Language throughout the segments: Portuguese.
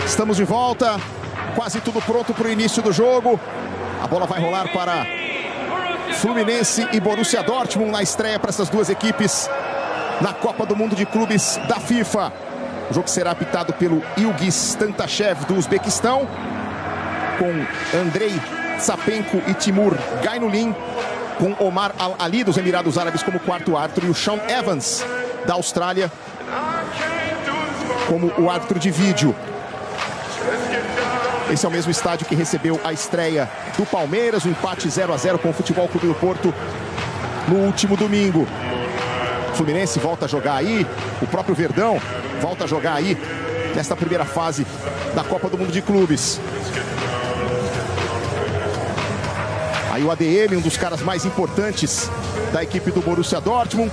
Estamos de volta, quase tudo pronto para o início do jogo. A bola vai rolar para Fluminense e Borussia Dortmund na estreia para essas duas equipes na Copa do Mundo de Clubes da FIFA. O jogo será apitado pelo Ilgiz Tantashev do Uzbequistão, com Andrei Tsapenko e Timur Gainulin, com Omar Al-Ali dos Emirados Árabes como quarto árbitro e o Sean Evans da Austrália como o árbitro de vídeo. Esse é o mesmo estádio que recebeu a estreia do Palmeiras, o empate 0-0 com o Futebol Clube do Porto no último domingo. O Fluminense volta a jogar aí, o próprio Verdão volta a jogar aí nesta primeira fase da Copa do Mundo de Clubes. Aí o ADM, um dos caras mais importantes da equipe do Borussia Dortmund.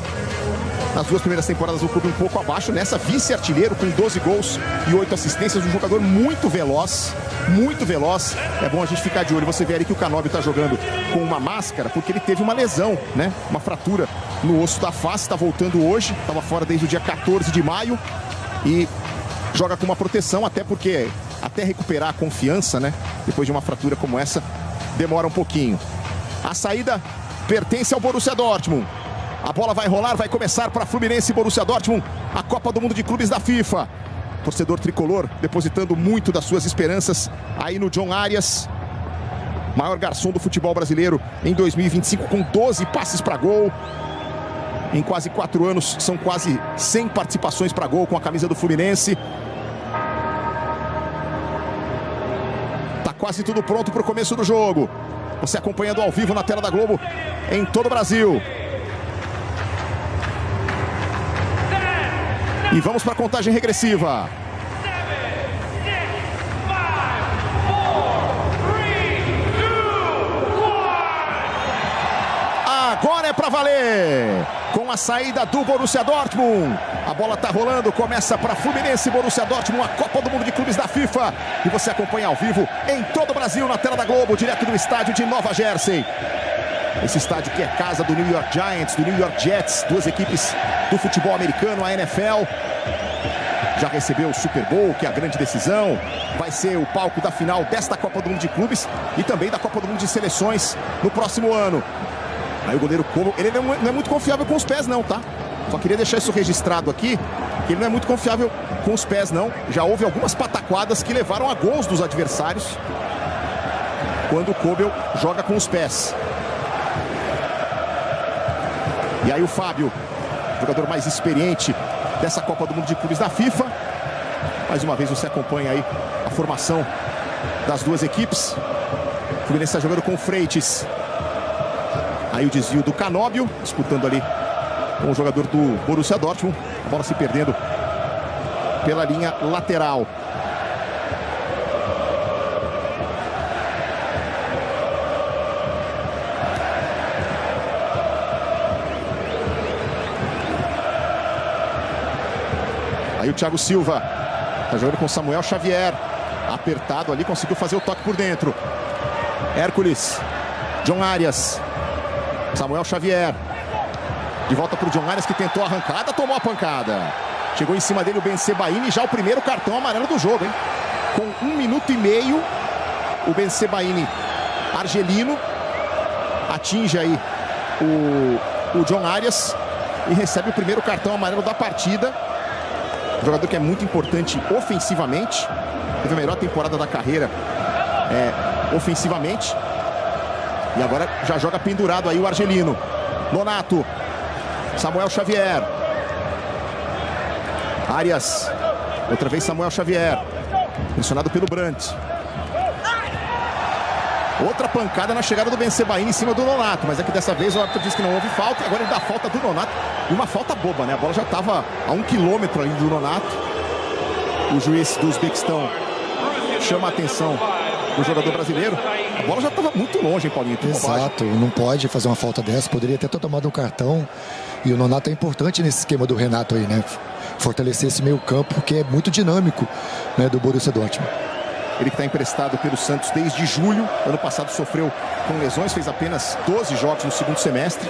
Nas duas primeiras temporadas o clube um pouco abaixo, nessa vice-artilheiro com 12 gols e 8 assistências, um jogador muito veloz, muito veloz. É bom a gente ficar de olho. Você vê ali que o Canóbio está jogando com uma máscara porque ele teve uma lesão, né? Uma fratura no osso da face, está voltando hoje, estava fora desde o dia 14 de maio e joga com uma proteção, até porque até recuperar a confiança, né? Depois de uma fratura como essa, demora um pouquinho. A saída pertence ao Borussia Dortmund. A bola vai rolar, vai começar para Fluminense e Borussia Dortmund, a Copa do Mundo de Clubes da FIFA. Torcedor tricolor depositando muito das suas esperanças aí no John Arias, maior garçom do futebol brasileiro em 2025, com 12 passes para gol. Em quase 4 anos, são quase 100 participações para gol com a camisa do Fluminense. Tá quase tudo pronto para o começo do jogo. Você acompanhando ao vivo na tela da Globo em todo o Brasil. E vamos para a contagem regressiva. Agora é para valer. Com a saída do Borussia Dortmund. A bola está rolando, começa para Fluminense e Borussia Dortmund, a Copa do Mundo de Clubes da FIFA. E você acompanha ao vivo em todo o Brasil na tela da Globo, direto do estádio de Nova Jersey. Esse estádio que é casa do New York Giants, do New York Jets, duas equipes do futebol americano, a NFL. Já recebeu o Super Bowl, que é a grande decisão. Vai ser o palco da final desta Copa do Mundo de Clubes e também da Copa do Mundo de Seleções no próximo ano. Aí o goleiro Kobo, ele não é muito confiável com os pés não, tá? Só queria deixar isso registrado aqui, que ele não é muito confiável com os pés não. Já houve algumas pataquadas que levaram a gols dos adversários quando o Kobo joga com os pés. E aí o Fábio, jogador mais experiente dessa Copa do Mundo de Clubes da FIFA. Mais uma vez você acompanha aí a formação das duas equipes. O Fluminense está jogando com o Freitas. Aí o desvio do Canóbio, disputando ali com o jogador do Borussia Dortmund. A bola se perdendo pela linha lateral. Aí o Thiago Silva está jogando com o Samuel Xavier. Apertado ali, conseguiu fazer o toque por dentro. Hércules. John Arias. Samuel Xavier. De volta para o John Arias, que tentou a arrancada, tomou a pancada. Chegou em cima dele o Bensebaini, já o primeiro cartão amarelo do jogo, hein? Com 1 minuto e meio, o Bensebaini argelino atinge aí o John Arias e recebe o primeiro cartão amarelo da partida. Um jogador que é muito importante ofensivamente. Teve a melhor temporada da carreira ofensivamente. E agora já joga pendurado aí o argelino. Nonato. Samuel Xavier. Arias. Outra vez Samuel Xavier. Pressionado pelo Brandt. Outra pancada na chegada do Bensebaini em cima do Nonato. Mas é que dessa vez o árbitro disse que não houve falta. E agora ele dá a falta do Nonato. E uma falta boba, né? A bola já estava a 1 quilômetro ali do Nonato. O juiz do Uzbequistão chama a atenção do jogador brasileiro. A bola já estava muito longe, hein, Paulinho? Exato, não pode fazer uma falta dessa. Poderia até ter tomado um cartão. E o Nonato é importante nesse esquema do Renato aí, né? Fortalecer esse meio campo, que é muito dinâmico, né, do Borussia Dortmund. Ele que está emprestado pelo Santos desde julho. Ano passado sofreu com lesões, fez apenas 12 jogos no segundo semestre.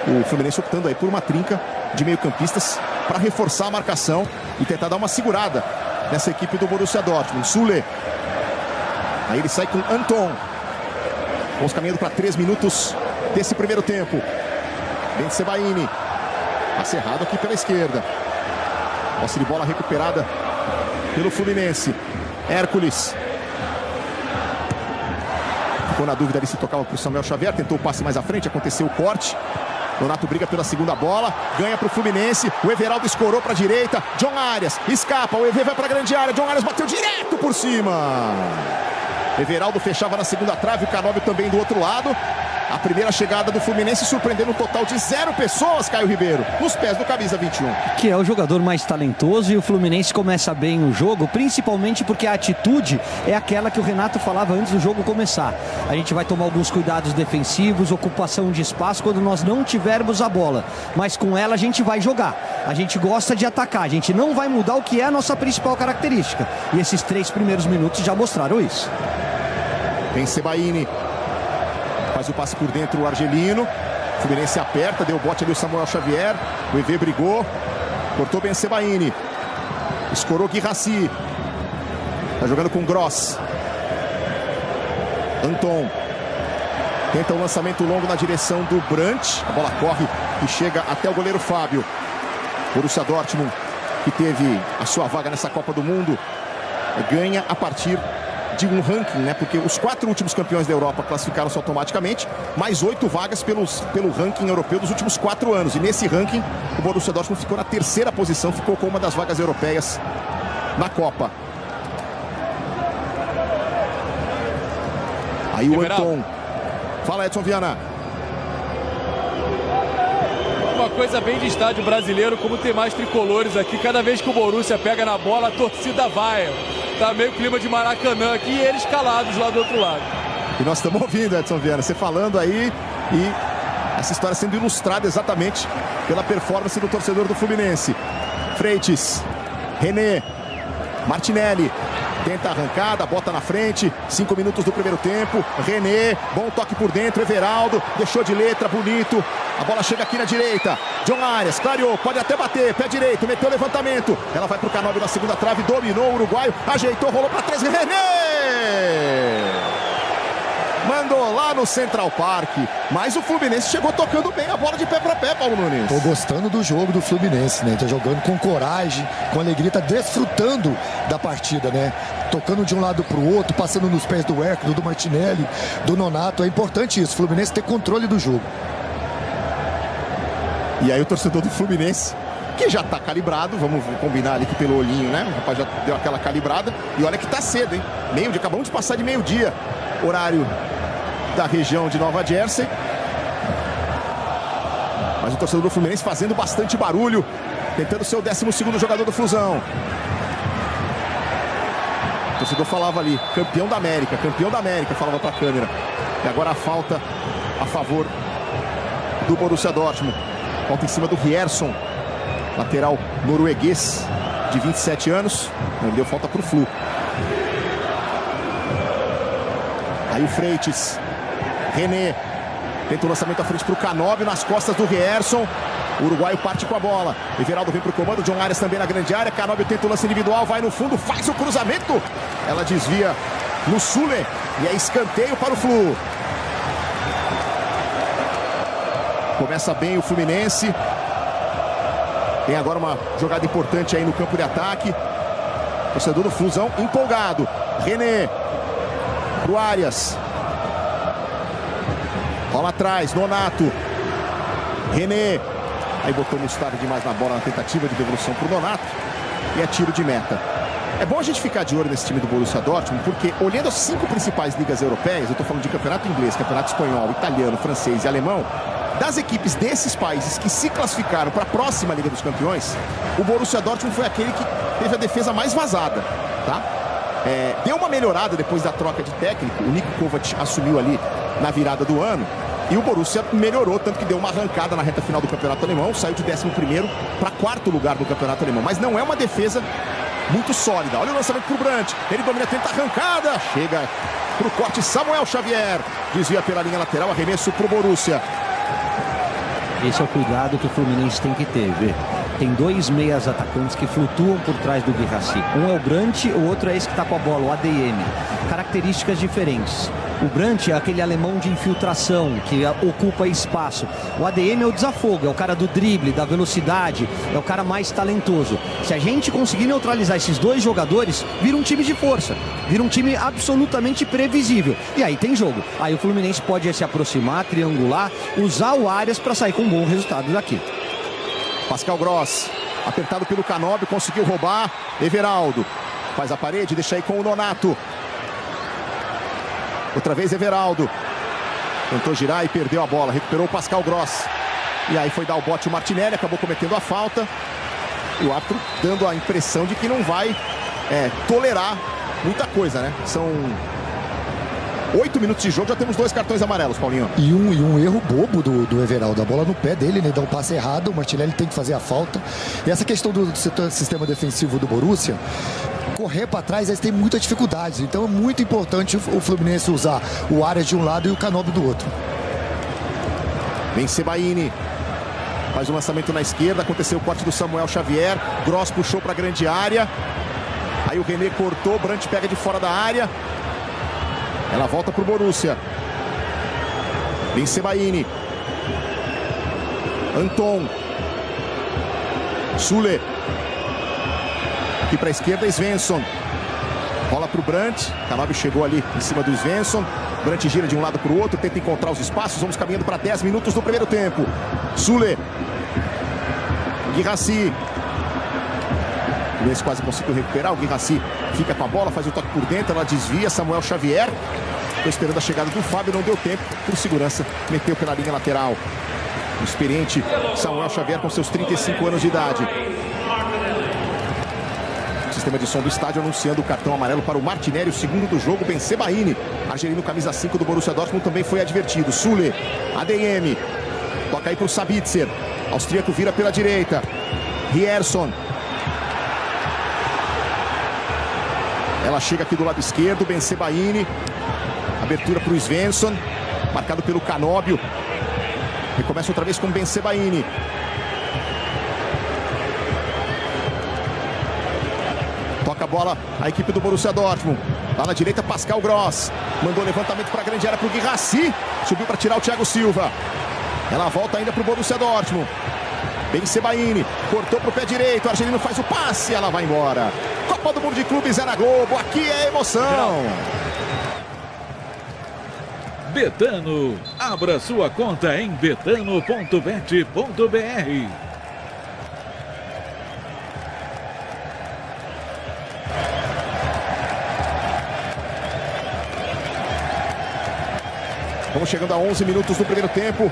O Fluminense optando aí por uma trinca de meio-campistas para reforçar a marcação e tentar dar uma segurada nessa equipe do Borussia Dortmund. Süle. Aí ele sai com Anton. Vamos caminhando para 3 minutos desse primeiro tempo. Bensebaini. Passe errado aqui pela esquerda. Posse de bola recuperada pelo Fluminense. Hércules. Ficou na dúvida ali se tocava para o Samuel Xavier. Tentou o passe mais à frente, aconteceu o corte. Nonato briga pela segunda bola. Ganha para o Fluminense. O Everaldo escorou para a direita. John Arias escapa. O EV vai para a grande área. John Arias bateu direto por cima. Everaldo fechava na segunda trave. O Canóbio também do outro lado. A primeira chegada do Fluminense surpreendendo um total de 0 pessoas, Caio Ribeiro, nos pés do camisa 21. Que é o jogador mais talentoso, e o Fluminense começa bem o jogo, principalmente porque a atitude é aquela que o Renato falava antes do jogo começar. A gente vai tomar alguns cuidados defensivos, ocupação de espaço quando nós não tivermos a bola, mas com ela a gente vai jogar. A gente gosta de atacar, a gente não vai mudar o que é a nossa principal característica. E esses 3 primeiros minutos já mostraram isso. Bensebaini. Faz o passe por dentro o argelino. O Fluminense aperta, deu o bote ali o Samuel Xavier. O EV brigou. Cortou Bensebaini. Escorou Guirassy. Tá jogando com Gross. Anton. Tenta um lançamento longo na direção do Brandt. A bola corre e chega até o goleiro Fábio. Borussia Dortmund, que teve a sua vaga nessa Copa do Mundo, ganha a partir de um ranking, né? Porque os 4 últimos campeões da Europa classificaram-se automaticamente, mais 8 vagas pelo ranking europeu dos últimos 4 anos. E nesse ranking, o Borussia Dortmund ficou na 3ª posição, ficou com uma das vagas europeias na Copa. Aí o Anton. Fala, Edson Viana. Uma coisa bem de estádio brasileiro, como tem mais tricolores aqui. Cada vez que o Borussia pega na bola, a torcida vai. Tá meio clima de Maracanã aqui e eles calados lá do outro lado. E nós estamos ouvindo, Edson Viana, você falando aí, e essa história sendo ilustrada exatamente pela performance do torcedor do Fluminense. Freitas, René, Martinelli. Tenta a arrancada, bota na frente. 5 minutos do primeiro tempo. René, bom toque por dentro. Everaldo, deixou de letra, bonito. A bola chega aqui na direita. John Arias, clareou, pode até bater. Pé direito, meteu o levantamento. Ela vai pro Canóbio na segunda trave, dominou o uruguaio. Ajeitou, rolou para 3. René! Mandou lá no Central Park. Mas o Fluminense chegou tocando bem a bola de pé para pé, Paulo Nunes. Tô gostando do jogo do Fluminense, né? Tá jogando com coragem, com alegria, tá desfrutando da partida, né? Tocando de um lado pro outro, passando nos pés do Hércules, do Martinelli, do Nonato. É importante isso, o Fluminense ter controle do jogo. E aí o torcedor do Fluminense, que já tá calibrado, vamos combinar ali que pelo olhinho, né? O rapaz já deu aquela calibrada. E olha que tá cedo, hein? Meio-dia, acabamos de passar de meio-dia. Horário da região de Nova Jersey. Mas o torcedor do Fluminense fazendo bastante barulho, tentando ser o 12º jogador do Flusão. O torcedor falava ali, campeão da América, falava para a câmera. E agora a falta a favor do Borussia Dortmund. Falta em cima do Rierson, lateral norueguês de 27 anos. Ele deu falta para o Flu. Aí o Freitas, René, tenta o lançamento à frente para o Canóbio, nas costas do Rierson. O uruguaio parte com a bola. Everaldo vem para o comando, John Arias também na grande área. Canóbio tenta o lance individual, vai no fundo, faz o cruzamento. Ela desvia no Süle e é escanteio para o Flu. Começa bem o Fluminense. Tem agora uma jogada importante aí no campo de ataque. Torcedor do Flusão empolgado. René. Pro Arias. Bola atrás, Nonato. René. Aí botou Mustafa demais na bola na tentativa de devolução pro Nonato. E é tiro de meta. É bom a gente ficar de olho nesse time do Borussia Dortmund, porque olhando as 5 principais ligas europeias, eu tô falando de campeonato inglês, campeonato espanhol, italiano, francês e alemão, das equipes desses países que se classificaram para a próxima Liga dos Campeões, o Borussia Dortmund foi aquele que teve a defesa mais vazada, tá? Deu uma melhorada depois da troca de técnico. O Niko Kovac assumiu ali na virada do ano e o Borussia melhorou, tanto que deu uma arrancada na reta final do campeonato alemão, saiu de 11º para 4º lugar no campeonato alemão, mas não é uma defesa muito sólida. Olha o lançamento pro Brandt, ele domina, tenta a arrancada, chega pro corte Samuel Xavier, desvia pela linha lateral, arremesso pro Borussia. Esse é o cuidado que o Fluminense tem que ter, vê? tem dois meias atacantes que flutuam por trás do Guirassy. Um é o Brandt, o outro é esse que está com a bola, o ADM. Características diferentes. O Brandt é aquele alemão de infiltração, que ocupa espaço. O ADM é o desafogo, é o cara do drible, da velocidade, é o cara mais talentoso. Se a gente conseguir neutralizar esses dois jogadores, vira um time de força, vira um time absolutamente previsível. E aí tem jogo. Aí o Fluminense pode se aproximar, triangular, usar o Arias para sair com um bom resultado daqui. Pascal Gross, apertado pelo Canóbio, conseguiu roubar. Everaldo faz a parede, deixa aí com o Nonato. Outra vez Everaldo. Tentou girar e perdeu a bola. Recuperou o Pascal Gross. E aí foi dar o bote o Martinelli, acabou cometendo a falta. E o árbitro dando a impressão de que não vai tolerar muita coisa, né? São 8 minutos de jogo, já temos 2 cartões amarelos, Paulinho. E um erro bobo do Everaldo. A bola no pé dele, né? Dá um passe errado, o Martinelli tem que fazer a falta. E essa questão do sistema defensivo do Borussia, correr para trás, eles têm muitas dificuldades. Então é muito importante o Fluminense usar o Arias de um lado e o Canóbio do outro. Vem Sebaini. Faz o lançamento na esquerda, aconteceu o corte do Samuel Xavier. Gross puxou para a grande área. Aí o René cortou, Brandt pega de fora da área. Ela volta para o Borussia. Vem Sebaini. Anton. Sule. Aqui para a esquerda, Svensson. Rola para o Brandt. Canóbio chegou ali em cima do Svensson. Brandt gira de um lado para o outro, tenta encontrar os espaços. Vamos caminhando para 10 minutos do primeiro tempo. Sule. Guirassy. O Luiz quase conseguiu recuperar. O Guirassy fica com a bola, faz o toque por dentro. Ela desvia. Samuel Xavier. Estou esperando a chegada do Fábio, não deu tempo. Por segurança, meteu pela linha lateral. O experiente Samuel Xavier com seus 35 anos de idade. Sistema de som do estádio anunciando o cartão amarelo para o Martinelli, o segundo do jogo. Ben Sebaini, argelino, camisa 5 do Borussia Dortmund, também foi advertido. Sule, ADM, toca aí para o Sabitzer. Austríaco vira pela direita. Rierson. Ela chega aqui do lado esquerdo. Ben Sebaini. Abertura para o Svensson. Marcado pelo Canóbio. Recomeça outra vez com Ben Sebaini. Toca a bola a equipe do Borussia Dortmund. Lá na direita, Pascal Gross. Mandou levantamento para a grande área para o Guirassy. Subiu para tirar o Thiago Silva. Ela volta ainda para o Borussia Dortmund. Ben Sebaini. Cortou para o pé direito. O argelino faz o passe. Ela vai embora. Copa do Mundo de Clubes é na Globo. Aqui é emoção. Betano. Abra sua conta em betano.bet.br. Vamos chegando a 11 minutos do primeiro tempo.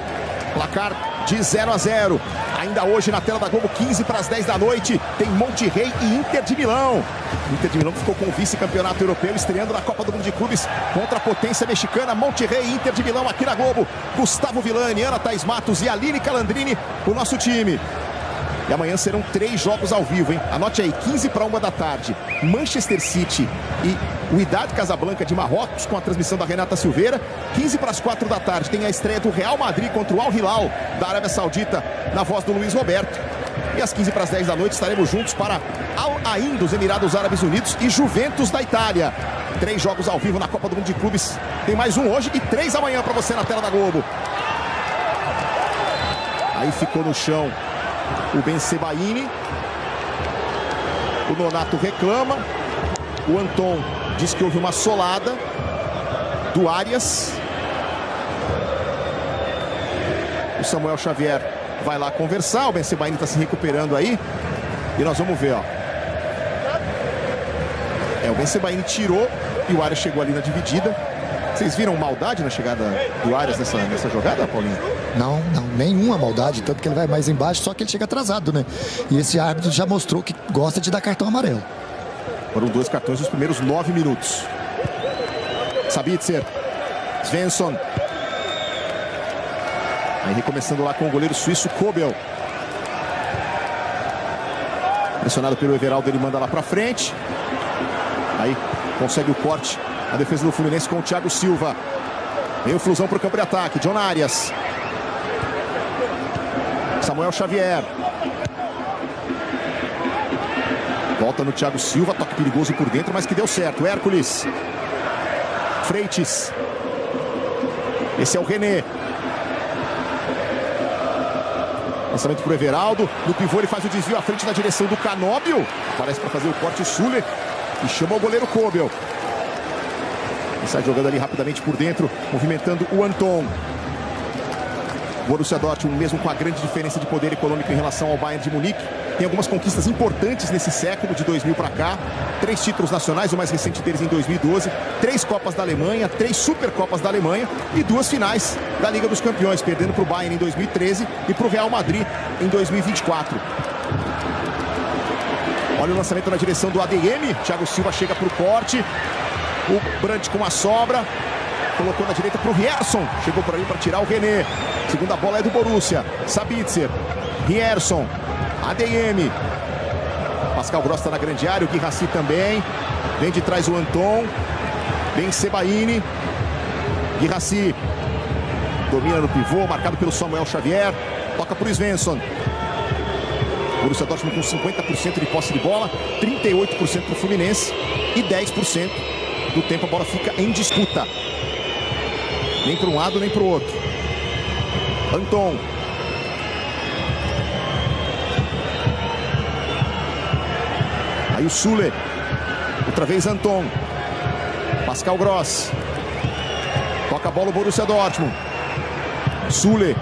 Placar de 0-0. Ainda hoje na tela da Globo, 15 para as 10 da noite, tem Monterrey e Inter de Milão. Inter de Milão ficou com o vice-campeonato europeu, estreando na Copa do Mundo de Clubes contra a potência mexicana. Monterrey e Inter de Milão aqui na Globo. Gustavo Villani, Ana Thaís Matos e Aline Calandrini, o nosso time. E amanhã serão 3 jogos ao vivo, hein? Anote aí, 15 para 1 da tarde. Manchester City e o Wydad Casablanca de Marrocos, com a transmissão da Renata Silveira. 15 para as 4 da tarde tem a estreia do Real Madrid contra o Al Hilal da Arábia Saudita, na voz do Luiz Roberto. E às 15 para as 10 da noite estaremos juntos para Al Ain dos Emirados Árabes Unidos e Juventus da Itália. 3 jogos ao vivo na Copa do Mundo de Clubes. Tem mais um hoje e 3 amanhã para você na tela da Globo. Aí ficou no chão o Ben Sebaini. O Nonato reclama. O Anton diz que houve uma solada do Arias. O Samuel Xavier vai lá conversar. O Ben Sebaini está se recuperando aí. E nós vamos ver, ó. O Ben Sebaini tirou e o Arias chegou ali na dividida. Vocês viram maldade na chegada do Arias nessa jogada, Paulinho? Não, nenhuma maldade, tanto que ele vai mais embaixo, só que ele chega atrasado, né? E esse árbitro já mostrou que gosta de dar cartão amarelo. Foram 2 cartões nos primeiros 9 minutos. Sabitzer. Svensson. Aí recomeçando lá com o goleiro suíço Kobel. Pressionado pelo Everaldo, ele manda lá pra frente. Aí consegue o corte. A defesa do Fluminense com o Thiago Silva. Vem o Flusão para o campo de ataque. John Arias. Samuel Xavier. Volta no Thiago Silva, toque perigoso por dentro, mas que deu certo. Hércules. Freitas. Esse é o René. Lançamento para o Everaldo. No pivô ele faz o desvio à frente na direção do Canóbio. Aparece para fazer o corte o Suller. E chama o goleiro Kobel. Ele sai jogando ali rapidamente por dentro, movimentando o Anton. Borussia Dortmund, mesmo com a grande diferença de poder econômico em relação ao Bayern de Munique, tem algumas conquistas importantes nesse século, de 2000 para cá. 3 títulos nacionais, o mais recente deles em 2012. 3 Copas da Alemanha, 3 Supercopas da Alemanha e 2 finais da Liga dos Campeões, perdendo para o Bayern em 2013 e para o Real Madrid em 2024. Olha o lançamento na direção do ADM. Thiago Silva chega para o corte. O Brandt com a sobra. Colocou na direita para o Rierson. Chegou por ali para tirar o René. Segunda bola é do Borussia. Sabitzer. Rierson. ADM. Pascal Gross está na grande área. O Guirassy também. Vem de trás o Anton. Vem Sebaini. Guirassy. Domina no pivô. Marcado pelo Samuel Xavier. Toca para o Svensson. Borussia Dortmund com 50% de posse de bola. 38% para o Fluminense. E 10% do tempo a bola fica em disputa. Nem para um lado, nem para o outro. Anton. Aí o Suller. Outra vez Anton. Pascal Gross. Toca a bola o Borussia Dortmund. Suller.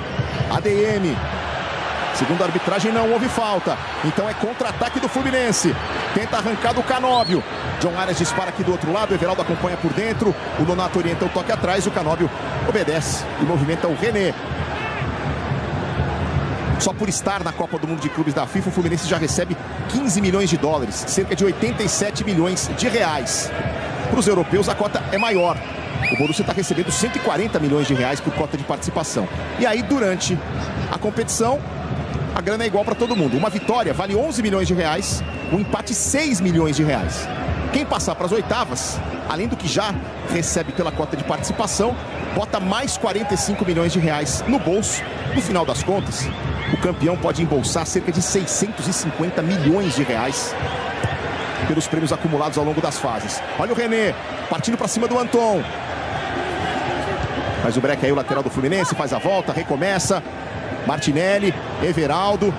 ADM. Segundo a arbitragem, não houve falta. Então é contra-ataque do Fluminense. Tenta arrancar do Canóbio. John Arias dispara aqui do outro lado. O Everaldo acompanha por dentro. O Nonato orienta o toque atrás. O Canóbio obedece e movimenta o René. Só por estar na Copa do Mundo de Clubes da FIFA, o Fluminense já recebe 15 milhões de dólares. Cerca de 87 milhões de reais. Para os europeus, a cota é maior. O Borussia está recebendo 140 milhões de reais por cota de participação. E aí, durante a competição, a grana é igual para todo mundo. Uma vitória vale 11 milhões de reais, um empate 6 milhões de reais. Quem passar para as oitavas, além do que já recebe pela cota de participação, bota mais 45 milhões de reais no bolso. No final das contas, o campeão pode embolsar cerca de 650 milhões de reais pelos prêmios acumulados ao longo das fases. Olha o René, partindo para cima do Anton. Faz o break aí o lateral do Fluminense, faz a volta, recomeça. Martinelli, Everaldo.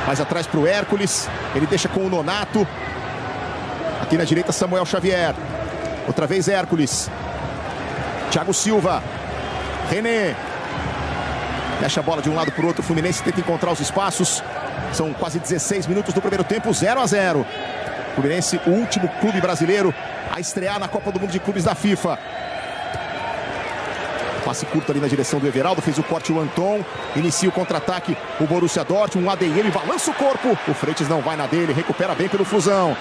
Mais atrás para o Hércules. Ele deixa com o Nonato. Aqui na direita, Samuel Xavier. Outra vez Hércules. Thiago Silva. René. Deixa a bola de um lado para o outro. O Fluminense tenta encontrar os espaços. São quase 16 minutos do primeiro tempo, 0-0. Fluminense, o último clube brasileiro a estrear na Copa do Mundo de Clubes da FIFA. Passe curto ali na direção do Everaldo, fez o corte o Anton, inicia o contra-ataque o Borussia Dortmund, um ADM, balança o corpo, o Freitas não vai na dele, recupera bem pelo Fusão.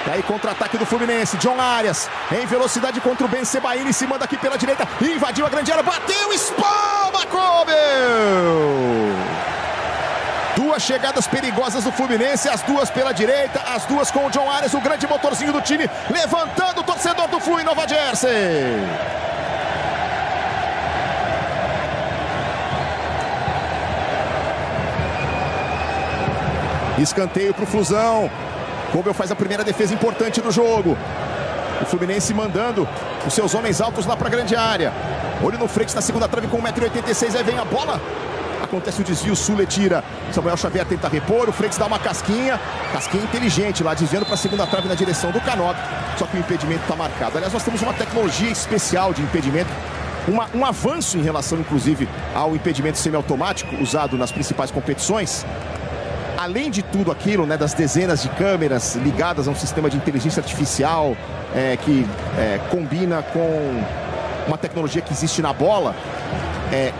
E aí contra-ataque do Fluminense, John Arias, em velocidade contra o Ben Sebaini, se manda aqui pela direita, invadiu a grande área, bateu, espalma, Kobel! Duas chegadas perigosas do Fluminense, as duas pela direita, as duas com o John Arias, o grande motorzinho do time, levantando o torcedor do Flu em Nova Jersey. Escanteio para o Flusão. Kobel faz a primeira defesa importante do jogo. O Fluminense mandando os seus homens altos lá para a grande área. Olho no Freitas na segunda trave com 1,86 m. Aí vem a bola. Acontece o desvio, o Suller tira. Samuel Xavier tenta repor. O Freitas dá uma casquinha. Casquinha inteligente lá, desviando para a segunda trave na direção do Canóbio. Só que o impedimento está marcado. Aliás, nós temos uma tecnologia especial de impedimento. Um avanço em relação, inclusive, ao impedimento semiautomático usado nas principais competições. Além de tudo aquilo, né, das dezenas de câmeras ligadas a um sistema de inteligência artificial que combina com uma tecnologia que existe na bola,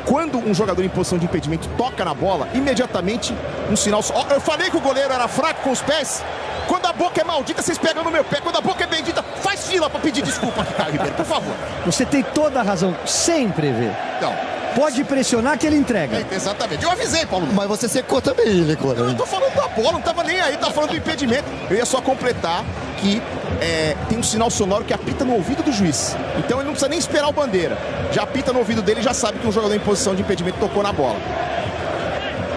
quando um jogador em posição de impedimento toca na bola, imediatamente um sinal... Eu falei que o goleiro era fraco com os pés. Quando a boca é maldita, vocês pegam no meu pé. Quando a boca é bendita, faz fila para pedir desculpa aqui, Caio Ribeiro, por favor. Você tem toda a razão, sempre vê. Não. Pode pressionar que ele entrega. Exatamente. Eu avisei, Paulo. Mas você secou também, né, Cora? Eu tô falando da bola, não tava nem aí, tá falando do impedimento. Eu ia só completar que tem um sinal sonoro que apita no ouvido do juiz. Então ele não precisa nem esperar o bandeira. Já apita no ouvido dele e já sabe que um jogador em posição de impedimento tocou na bola.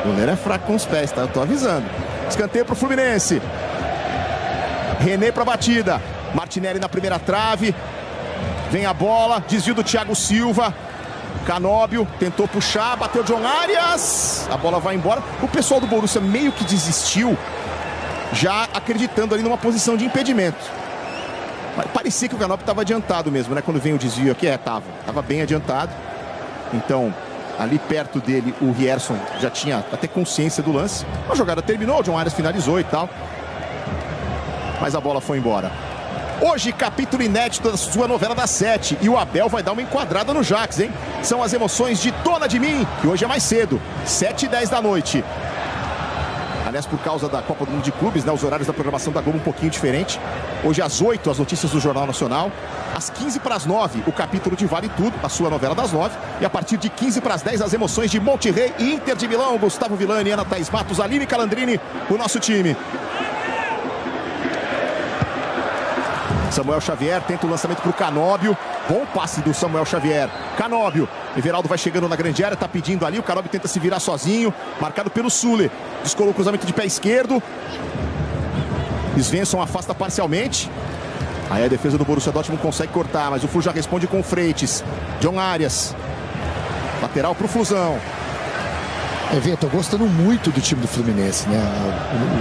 O goleiro é fraco com os pés, tá? Eu tô avisando. Escanteio pro Fluminense. René para batida. Martinelli na primeira trave. Vem a bola, desvio do Thiago Silva. Canóbio tentou puxar, bateu John Arias. A bola vai embora. O pessoal do Borussia meio que desistiu, já acreditando ali numa posição de impedimento. Parecia que o Canóbio estava adiantado mesmo, né? Quando vem o desvio aqui, estava bem adiantado. Então, ali perto dele, o Rierson já tinha até consciência do lance. A jogada terminou, o John Arias finalizou e tal. Mas a bola foi embora. Hoje, capítulo inédito da sua novela das 7. E o Abel vai dar uma enquadrada no Jax, hein? São as emoções de Dona de Mim, que hoje é mais cedo, 7h10 da noite. Aliás, por causa da Copa do Mundo de Clubes, né? Os horários da programação da Globo um pouquinho diferente. Hoje às 8, as notícias do Jornal Nacional. Às 15:09, o capítulo de Vale Tudo, a sua novela das 9. E a partir de 15:10, as emoções de Monterrey e Inter de Milão. Gustavo Villani, Ana Thaís Matos, Aline Calandrini, o nosso time. Samuel Xavier tenta o lançamento para o Canóbio. Bom passe do Samuel Xavier. Canóbio. Everaldo vai chegando na grande área, tá pedindo ali. O Canóbio tenta se virar sozinho. Marcado pelo Sule. Descolou o cruzamento de pé esquerdo. Svensson afasta parcialmente. Aí a defesa do Borussia Dortmund consegue cortar, mas o Flu já responde com o Freitas. John Arias. Lateral para o Flusão. Tô gostando muito do time do Fluminense, né?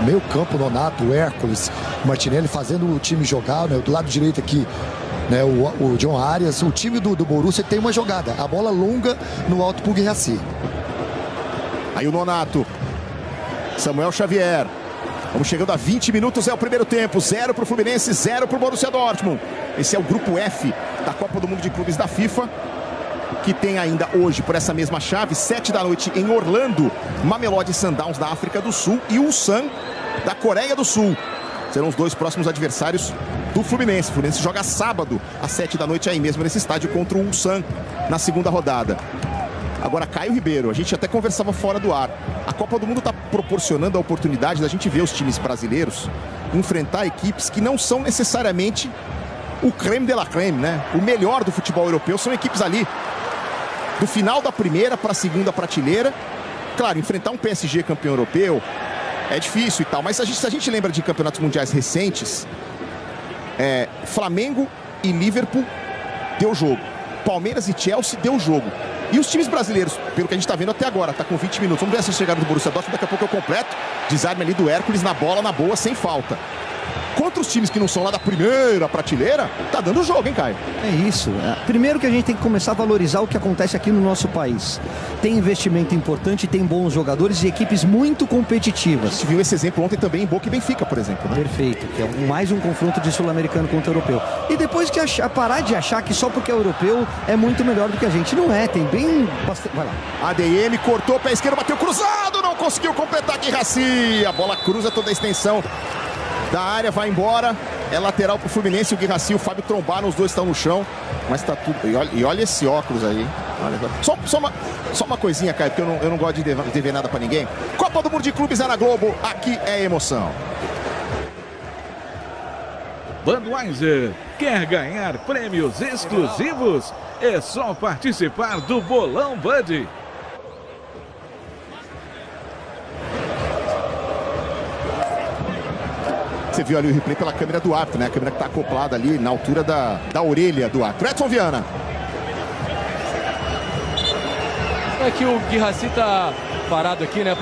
O meio campo, Nonato, o Hércules, o Martinelli fazendo o time jogar, né? Do lado direito aqui, né? O John Arias. O time do Borussia tem uma jogada, a bola longa no alto pro Guirassy. Aí o Nonato. Samuel Xavier. Vamos chegando a 20 minutos, é o primeiro tempo. 0 para o Fluminense, 0 para o Borussia Dortmund. Esse é o grupo F da Copa do Mundo de Clubes da FIFA, que tem ainda hoje, por essa mesma chave, 7 da noite em Orlando, Mamelodi Sundowns da África do Sul e Ulsan da Coreia do Sul. Serão os dois próximos adversários do Fluminense. O Fluminense joga sábado, às 7 da noite, aí mesmo nesse estádio, contra o Ulsan na segunda rodada. Agora, Caio Ribeiro, a gente até conversava fora do ar. A Copa do Mundo está proporcionando a oportunidade da gente ver os times brasileiros enfrentar equipes que não são necessariamente o creme de la creme, né? O melhor do futebol europeu. São equipes ali do final da primeira para a segunda prateleira. Claro, enfrentar um PSG campeão europeu é difícil e tal, mas se a gente lembra de campeonatos mundiais recentes, Flamengo e Liverpool deu jogo. Palmeiras e Chelsea deu jogo. E os times brasileiros, pelo que a gente está vendo até agora, tá com 20 minutos. Vamos ver essa chegada do Borussia Dortmund, daqui a pouco eu completo. Desarme ali do Hércules na bola, na boa, sem falta. Contra os times que não são lá da primeira prateleira, tá dando jogo, hein, Caio? É isso. Primeiro que a gente tem que começar a valorizar o que acontece aqui no nosso país. Tem investimento importante, tem bons jogadores e equipes muito competitivas. A gente viu esse exemplo ontem também em Boca e Benfica, por exemplo, né? Perfeito, que é mais um confronto de sul-americano contra europeu. E depois que parar de achar que só porque é europeu é muito melhor do que a gente. Não é, tem bem... Vai lá. ADM cortou, pé esquerdo, bateu cruzado, não conseguiu completar Guirassy. A bola cruza toda a extensão da área, vai embora. É lateral pro Fluminense. O Guirassy e o Fábio trombaram, os dois estão no chão. Mas tá tudo... E olha esse óculos aí. Só uma coisinha, Caio, porque eu não gosto de dever nada pra ninguém. Copa do Mundo de Clubes é na Globo. Aqui é emoção. Budweiser quer ganhar prêmios exclusivos? É só participar do Bolão Bud. Você viu ali o replay pela câmera do árbitro, né? A câmera que tá acoplada ali na altura da orelha do árbitro. Edson Viana. É que o Guirassy tá parado aqui, né,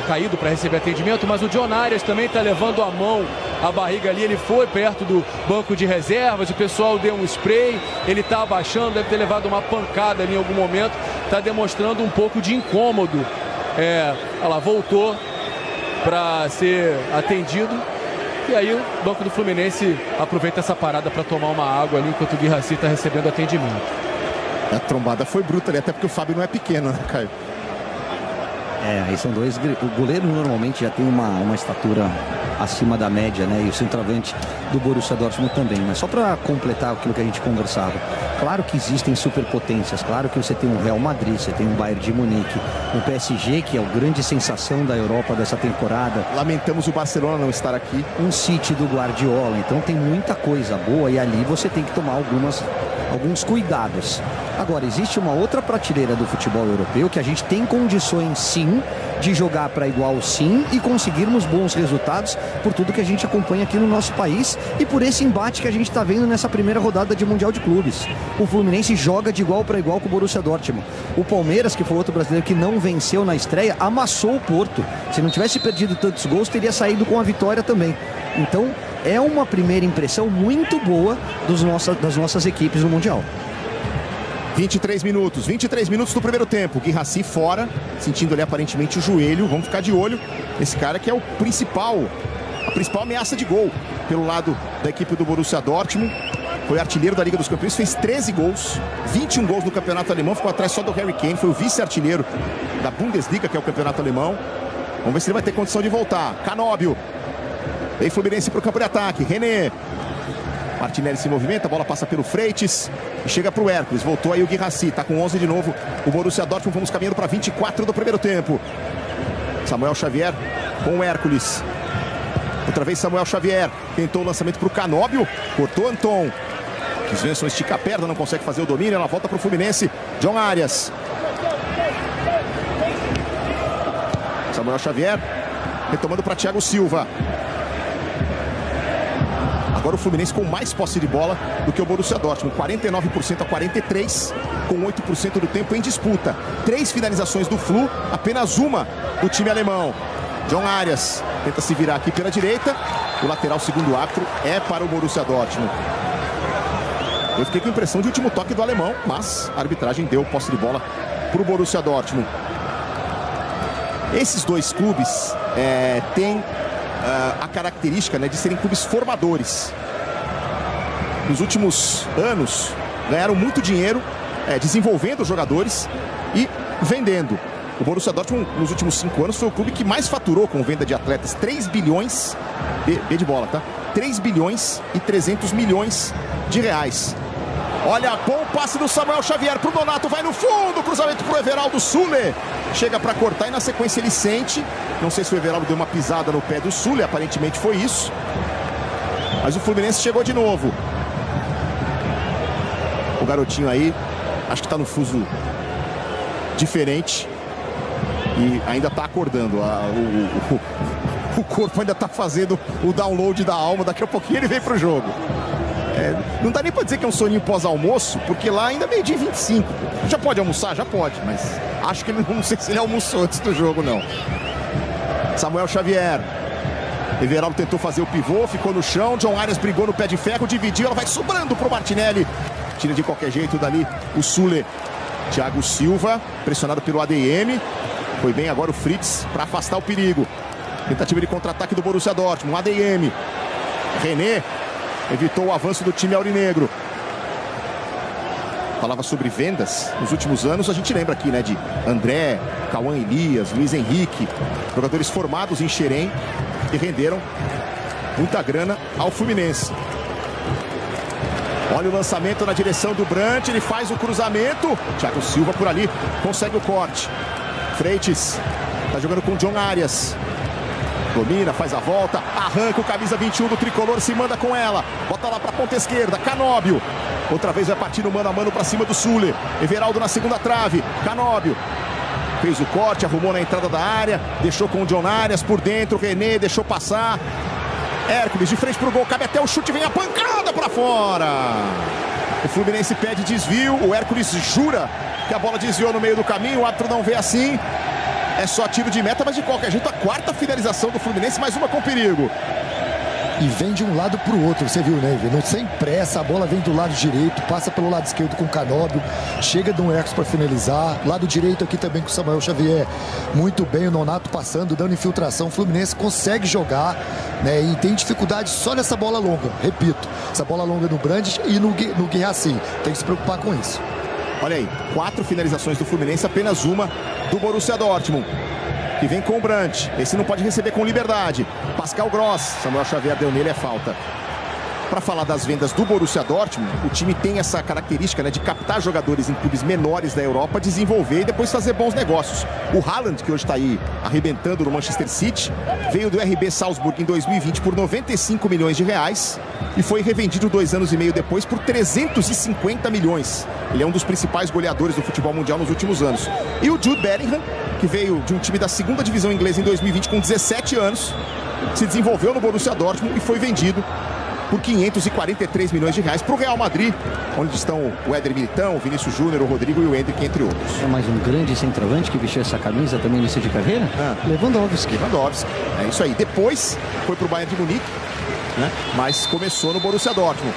caído para receber atendimento, mas o John Arias também tá levando a mão à barriga ali. Ele foi perto do banco de reservas, o pessoal deu um spray, ele tá abaixando, deve ter levado uma pancada ali em algum momento, tá demonstrando um pouco de incômodo. Olha lá, voltou para ser atendido. E aí o banco do Fluminense aproveita essa parada para tomar uma água ali enquanto o Guirassy está recebendo atendimento. A trombada foi bruta ali, até porque o Fábio não é pequeno, né, Caio? Aí são dois... O goleiro normalmente já tem uma estatura acima da média, né? E o centroavante do Borussia Dortmund também. Mas só para completar aquilo que a gente conversava. Claro que existem superpotências. Claro que você tem o Real Madrid, você tem o Bayern de Munique, o PSG, que é a grande sensação da Europa dessa temporada. Lamentamos o Barcelona não estar aqui. Um City do Guardiola. Então tem muita coisa boa e ali você tem que tomar alguns cuidados. Agora, existe uma outra prateleira do futebol europeu que a gente tem condições, sim, de jogar para igual, sim, e conseguirmos bons resultados por tudo que a gente acompanha aqui no nosso país e por esse embate que a gente está vendo nessa primeira rodada de Mundial de Clubes. O Fluminense joga de igual para igual com o Borussia Dortmund. O Palmeiras, que foi outro brasileiro que não venceu na estreia, amassou o Porto. Se não tivesse perdido tantos gols, teria saído com a vitória também. Então, é uma primeira impressão muito boa das nossas equipes no Mundial. 23 minutos do primeiro tempo. Guirassy fora, sentindo ali aparentemente o joelho. Vamos ficar de olho nesse cara que é a principal ameaça de gol pelo lado da equipe do Borussia Dortmund. Foi artilheiro da Liga dos Campeões, fez 13 gols, 21 gols no campeonato alemão, ficou atrás só do Harry Kane, foi o vice-artilheiro da Bundesliga, que é o campeonato alemão. Vamos ver se ele vai ter condição de voltar. Canóbio. Vem Fluminense para o campo de ataque. René. Martinelli se movimenta, a bola passa pelo Freitas e chega para o Hércules. Voltou aí o Guirassy, está com 11 de novo. O Borussia Dortmund, vamos caminhando para 24 do primeiro tempo. Samuel Xavier com o Hércules. Outra vez Samuel Xavier. Tentou o lançamento para o Canóbio. Cortou Anton. Svensson estica a perna, não consegue fazer o domínio. Ela volta para o Fluminense. John Arias. Samuel Xavier. Retomando para Thiago Silva. Agora o Fluminense com mais posse de bola do que o Borussia Dortmund. 49% a 43%, com 8% do tempo em disputa. 3 finalizações do Flu, apenas uma do time alemão. John Arias tenta se virar aqui pela direita. O lateral, segundo o árbitro, é para o Borussia Dortmund. Eu fiquei com a impressão de último toque do alemão, mas a arbitragem deu posse de bola para o Borussia Dortmund. Esses dois clubes têm a característica, né, de serem clubes formadores. Nos últimos anos ganharam muito dinheiro desenvolvendo os jogadores e vendendo. O Borussia Dortmund nos últimos 5 anos foi o clube que mais faturou com venda de atletas. 3 bilhões de bola, tá? 3 bilhões e 300 milhões de reais. Olha, bom passe do Samuel Xavier pro Nonato, vai no fundo, cruzamento pro Everaldo Sule. Chega para cortar e na sequência ele sente. Não sei se o Everaldo deu uma pisada no pé do Sule, aparentemente foi isso. Mas o Fluminense chegou de novo. O garotinho aí, acho que tá no fuso diferente e ainda tá acordando. O corpo ainda tá fazendo o download da alma, daqui a pouquinho ele vem pro jogo. Não dá nem pra dizer que é um soninho pós-almoço, porque lá ainda é meio-dia 25. Já pode almoçar? Já pode, mas acho que não sei se ele almoçou antes do jogo, não. Samuel Xavier. Everaldo tentou fazer o pivô, ficou no chão. John Arias brigou no pé de ferro, dividiu, ela vai sobrando pro Martinelli. Tira de qualquer jeito dali o Sule. Thiago Silva, pressionado pelo ADM. Foi bem agora o Fritz para afastar o perigo. Tentativa de contra-ataque do Borussia Dortmund. ADM. René evitou o avanço do time aurinegro. Falava sobre vendas nos últimos anos. A gente lembra aqui, né, de André, Cauã Elias, Luiz Henrique. Jogadores formados em Xerém que renderam muita grana ao Fluminense. Olha o lançamento na direção do Brandt. Ele faz o cruzamento. Thiago Silva por ali consegue o corte. Freitas está jogando com John Arias. Domina, faz a volta, arranca o camisa 21 do tricolor, se manda com ela. Bota lá para a ponta esquerda, Canóbio. Outra vez vai partir no mano a mano para cima do Sule. Everaldo na segunda trave, Canóbio. Fez o corte, arrumou na entrada da área. Deixou com o John Arias por dentro, René deixou passar. Hércules de frente pro gol, cabe até o chute, vem a pancada para fora. O Fluminense pede desvio, o Hércules jura que a bola desviou no meio do caminho, o árbitro não vê assim. É só tiro de meta, mas de qualquer jeito a quarta finalização do Fluminense, mais uma com perigo. E vem de um lado para o outro, você viu, né? Não sem pressa, a bola vem do lado direito, passa pelo lado esquerdo com o Canóbio, chega do Hércules para finalizar, lado direito aqui também com o Samuel Xavier, muito bem, o Nonato passando, dando infiltração, o Fluminense consegue jogar, né? E tem dificuldade só nessa bola longa, repito, essa bola longa no Brandt e no Guirassy, tem que se preocupar com isso. Olha aí, 4 finalizações do Fluminense, apenas uma do Borussia Dortmund, que vem com o Brandt. Esse não pode receber com liberdade. Pascal Gross, Samuel Xavier deu nele, é falta. Para falar das vendas do Borussia Dortmund, o time tem essa característica, né, de captar jogadores em clubes menores da Europa, desenvolver e depois fazer bons negócios. O Haaland, que hoje está aí arrebentando no Manchester City, veio do RB Salzburg em 2020 por 95 milhões de reais e foi revendido 2 anos e meio depois por 350 milhões. Ele é um dos principais goleadores do futebol mundial nos últimos anos. E o Jude Bellingham, que veio de um time da segunda divisão inglesa em 2020 com 17 anos, se desenvolveu no Borussia Dortmund e foi vendido por 543 milhões de reais para o Real Madrid, onde estão o Éder Militão, o Vinícius Júnior, o Rodrigo e o Endrick, entre outros. É mais um grande centroavante que vestiu essa camisa também no início de carreira? Lewandowski. É isso aí. Depois foi para o Bayern de Munique, né? Mas começou no Borussia Dortmund.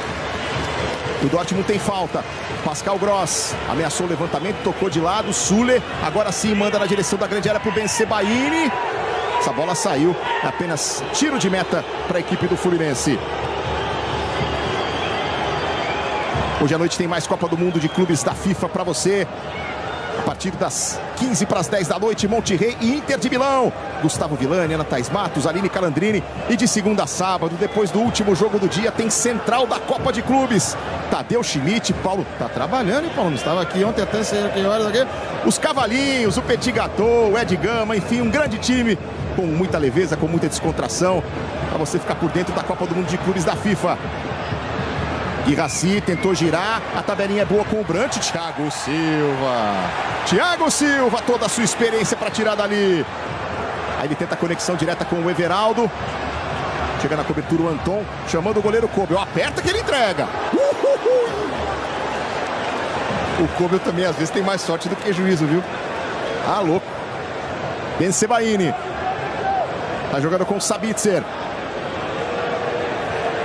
O Dortmund tem falta. Pascal Gross ameaçou o levantamento, tocou de lado. Süle agora sim manda na direção da grande área para o Ben Sebaini. Essa bola saiu. Apenas tiro de meta para a equipe do Fluminense. Hoje à noite tem mais Copa do Mundo de Clubes da FIFA para você. A partir das 15 para as 10 da noite, Monterrey e Inter de Milão. Gustavo Villani, Ana Thaís Matos, Aline Calandrini. E de segunda a sábado, depois do último jogo do dia, tem Central da Copa de Clubes. Tadeu Schmidt, Paulo tá trabalhando, hein, Paulo? Não estava aqui ontem até que horas aqui. Os Cavalinhos, o Petit Gâteau, o Ed Gama, enfim, um grande time com muita leveza, com muita descontração, para você ficar por dentro da Copa do Mundo de Clubes da FIFA. Guirassy tentou girar, a tabelinha é boa com o Brandt. Thiago Silva, toda a sua experiência para tirar dali. Aí ele tenta a conexão direta com o Everaldo. Chega na cobertura o Anton, chamando o goleiro Kobel. Aperta que ele entrega. O Kobel também às vezes tem mais sorte do que juízo, viu? Ah, louco. Ben Sebaini. Tá jogando com o Sabitzer.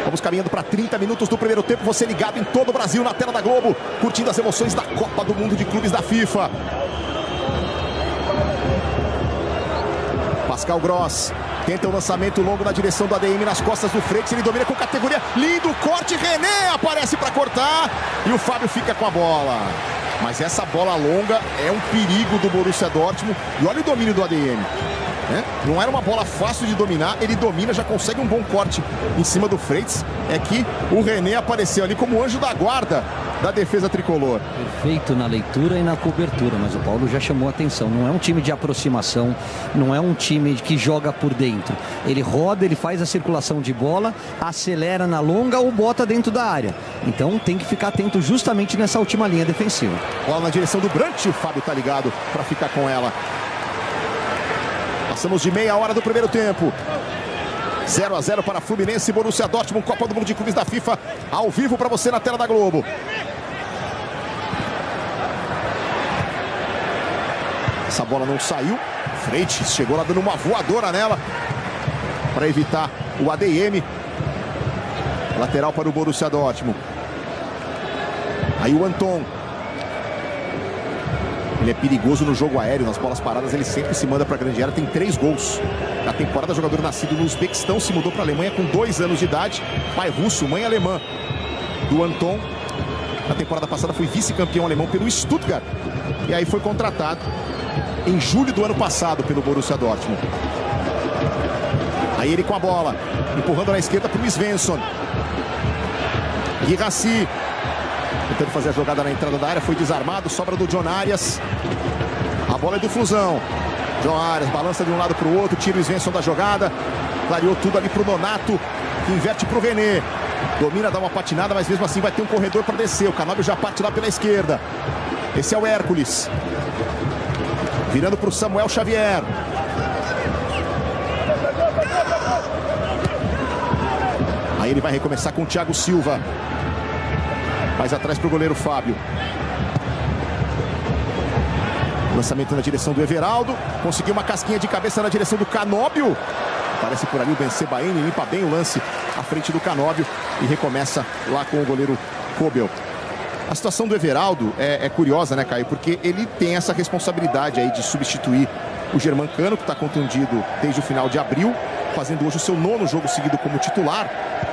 Vamos caminhando para 30 minutos do primeiro tempo. Você ligado em todo o Brasil, na tela da Globo, curtindo as emoções da Copa do Mundo de Clubes da FIFA. Pascal Gross tenta o lançamento longo na direção do ADM, nas costas do Freitas. Ele domina com categoria. Lindo corte. René aparece para cortar. E o Fábio fica com a bola. Mas essa bola longa é um perigo do Borussia Dortmund. E olha o domínio do ADM. Não era uma bola fácil de dominar, ele domina, já consegue um bom corte em cima do Freitas. É que o René apareceu ali como anjo da guarda da defesa tricolor. Perfeito na leitura e na cobertura, mas o Paulo já chamou a atenção. Não é um time de aproximação, não é um time que joga por dentro. Ele roda, ele faz a circulação de bola, acelera na longa ou bota dentro da área. Então tem que ficar atento justamente nessa última linha defensiva. Bola na direção do Brandt, o Fábio tá ligado para ficar com ela. Passamos de meia hora do primeiro tempo. 0-0 para Fluminense e Borussia Dortmund, Copa do Mundo de Clubes da FIFA, ao vivo para você na tela da Globo. Essa bola não saiu. Freitas chegou lá dando uma voadora nela para evitar o ADM. Lateral para o Borussia Dortmund. Aí o Anton. Ele é perigoso no jogo aéreo, nas bolas paradas ele sempre se manda para a grande área, tem 3 gols. Na temporada, jogador nascido no Uzbequistão, se mudou para a Alemanha com 2 anos de idade. Pai russo, mãe alemã. Do Anton, na temporada passada foi vice-campeão alemão pelo Stuttgart. E aí foi contratado em julho do ano passado pelo Borussia Dortmund. Aí ele com a bola, empurrando na esquerda para o Svensson. Guirassy tentando fazer a jogada na entrada da área, foi desarmado, sobra do John Arias. A bola é do Flusão. John Arias balança de um lado para o outro, tira o Svensson da jogada. Clareou tudo ali para o Nonato, que inverte para o René. Domina, dá uma patinada, mas mesmo assim vai ter um corredor para descer. O Canóbio já parte lá pela esquerda. Esse é o Hércules. Virando para o Samuel Xavier. Aí ele vai recomeçar com o Thiago Silva. Mais atrás para o goleiro Fábio. Lançamento na direção do Everaldo. Conseguiu uma casquinha de cabeça na direção do Canóbio. Aparece por ali o Ben Sebaini, limpa bem o lance à frente do Canóbio e recomeça lá com o goleiro Kobel. A situação do Everaldo é curiosa, né, Caio? Porque ele tem essa responsabilidade aí de substituir o Germancano, que está contundido desde o final de abril, fazendo hoje o seu 9º jogo seguido como titular.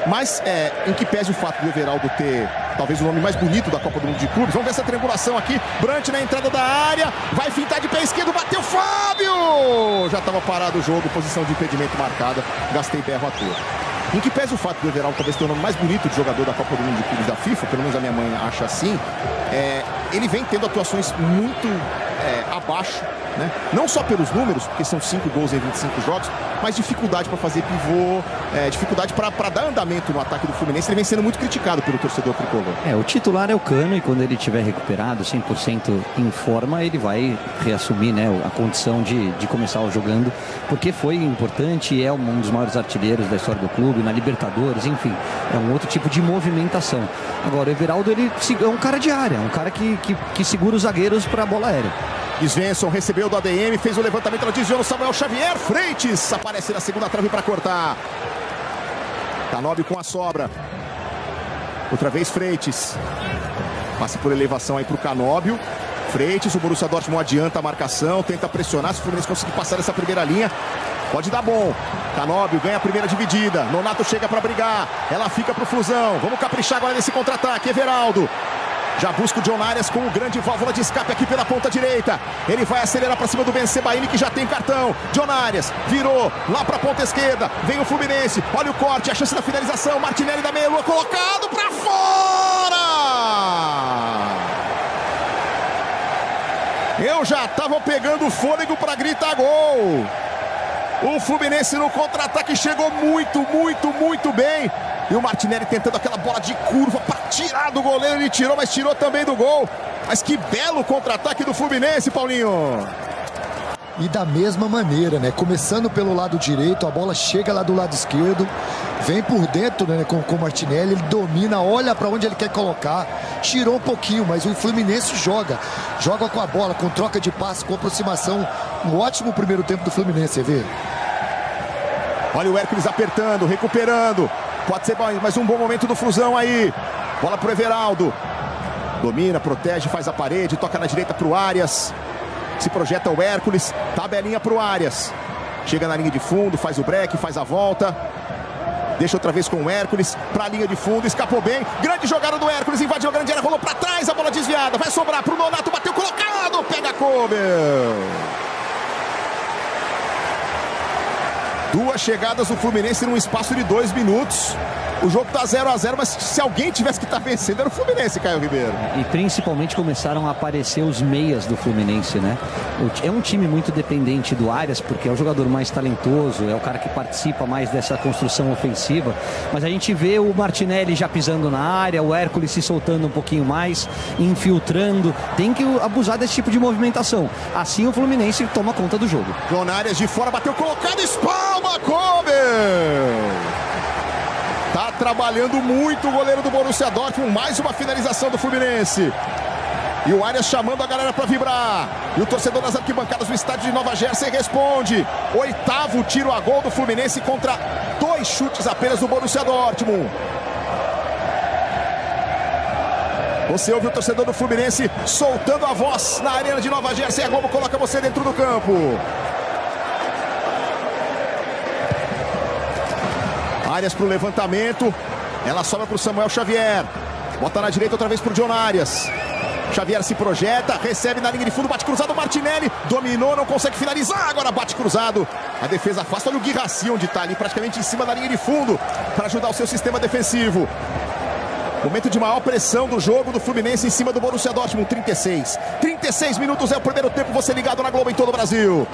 Mas em que pese o fato do Everaldo ter talvez o nome mais bonito da Copa do Mundo de Clubes. Vamos ver essa triangulação aqui. Brandt na entrada da área. Vai fintar de pé esquerdo. Bateu Fábio! Já estava parado o jogo. Posição de impedimento marcada. Gastei berro à toa. Em que pese o fato do Everaldo talvez ter o nome mais bonito de jogador da Copa do Mundo de Clubes da FIFA, pelo menos a minha mãe acha assim, ele vem tendo atuações muito abaixo, né? Não só pelos números, porque são 5 gols em 25 jogos, mas dificuldade para fazer pivô, dificuldade para dar andamento no ataque do Fluminense. Ele vem sendo muito criticado pelo torcedor tricolor. O titular é o Cano, e quando ele estiver recuperado, 100% em forma, ele vai reassumir, né, a condição de começar jogando, porque foi importante e é um dos maiores artilheiros da história do clube, na Libertadores, enfim, é um outro tipo de movimentação. Agora, o Everaldo, ele é um cara de área, um cara que segura os zagueiros para a bola aérea. Svensson recebeu do ADM, fez o levantamento, ela desviou no Samuel Xavier. Freites aparece na segunda trave para cortar. Canóbio com a sobra. Outra vez Freites. Passe por elevação aí para o Canóbio. Freites, o Borussia Dortmund adianta a marcação, tenta pressionar. Se o Fluminense conseguir passar essa primeira linha, pode dar bom. Canóbio ganha a primeira dividida. Nonato chega para brigar. Ela fica para o Flusão. Vamos caprichar agora nesse contra-ataque. Everaldo. Já busca o John Arias com o grande válvula de escape aqui pela ponta direita. Ele vai acelerar para cima do Ben Sebaini, que já tem cartão. John Arias virou lá para a ponta esquerda. Vem o Fluminense. Olha o corte, a chance da finalização. Martinelli da meia-lua colocado para fora. Eu já estava pegando fôlego para gritar gol. O Fluminense no contra-ataque chegou muito bem. E o Martinelli tentando aquela bola de curva para tirar do goleiro. Ele tirou, mas tirou também do gol. Mas que belo contra-ataque do Fluminense, Paulinho. E da mesma maneira, né? Começando pelo lado direito, a bola chega lá do lado esquerdo. Vem por dentro, né, com o Martinelli. Ele domina, olha para onde ele quer colocar. Tirou um pouquinho, mas o Fluminense joga com a bola, com troca de passe, com aproximação. Um ótimo primeiro tempo do Fluminense, você vê? Olha o Hércules apertando, recuperando. Pode ser mais um bom momento do Flusão aí. Bola pro Everaldo. Domina, protege, faz a parede, toca na direita pro Arias. Se projeta o Hércules, tabelinha pro Arias. Chega na linha de fundo, faz o break, faz a volta. Deixa outra vez com o Hércules pra linha de fundo, escapou bem. Grande jogada do Hércules, invadiu a grande área, rolou pra trás, a bola desviada. Vai sobrar pro Nonato, bateu colocado, pega Kober. Duas chegadas do Fluminense num espaço de 2 minutos. O jogo tá 0-0, mas se alguém tivesse que estar vencendo era o Fluminense, Caio Ribeiro. E principalmente começaram a aparecer os meias do Fluminense, né? É um time muito dependente do Arias, porque é o jogador mais talentoso, é o cara que participa mais dessa construção ofensiva. Mas a gente vê o Martinelli já pisando na área, o Hércules se soltando um pouquinho mais, infiltrando. Tem que abusar desse tipo de movimentação. Assim o Fluminense toma conta do jogo. John Arias de fora, bateu colocado, espalma, Kober! Tá trabalhando muito o goleiro do Borussia Dortmund. Mais uma finalização do Fluminense. E o Arias chamando a galera para vibrar. E o torcedor das arquibancadas do estádio de Nova Jersey responde. 8º tiro a gol do Fluminense contra 2 chutes apenas do Borussia Dortmund. Você ouve o torcedor do Fluminense soltando a voz na arena de Nova Jersey. A Globo coloca você dentro do campo. Arias para o levantamento. Ela sobra para o Samuel Xavier. Bota na direita outra vez para o John Arias. Xavier se projeta, recebe na linha de fundo, bate cruzado, Martinelli. Dominou, não consegue finalizar. Agora bate cruzado. A defesa afasta. Olha o Guirassi onde está ali, praticamente em cima da linha de fundo, para ajudar o seu sistema defensivo. Momento de maior pressão do jogo do Fluminense em cima do Borussia Dortmund. 36 minutos é o primeiro tempo. Você ligado na Globo em todo o Brasil.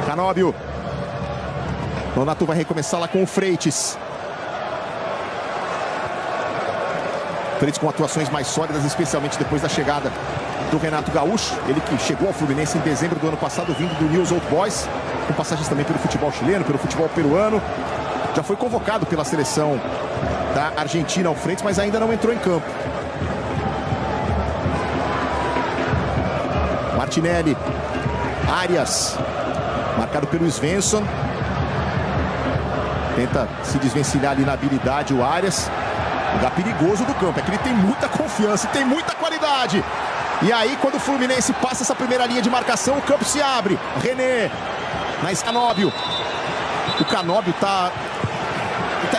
Canóbio. Nonato vai recomeçar lá com o Freites. Freites com atuações mais sólidas, especialmente depois da chegada do Renato Gaúcho. Ele que chegou ao Fluminense em dezembro do ano passado, vindo do News Old Boys, com passagens também pelo futebol chileno, pelo futebol peruano. Já foi convocado pela seleção da Argentina ao Freites, mas ainda não entrou em campo. Martinelli. Arias. Marcado pelo Svensson. Tenta se desvencilhar ali na habilidade o Arias. Lugar perigoso do campo. É que ele tem muita confiança e tem muita qualidade. E aí, quando o Fluminense passa essa primeira linha de marcação, o campo se abre. René. Mas Canóbio. O Canóbio tá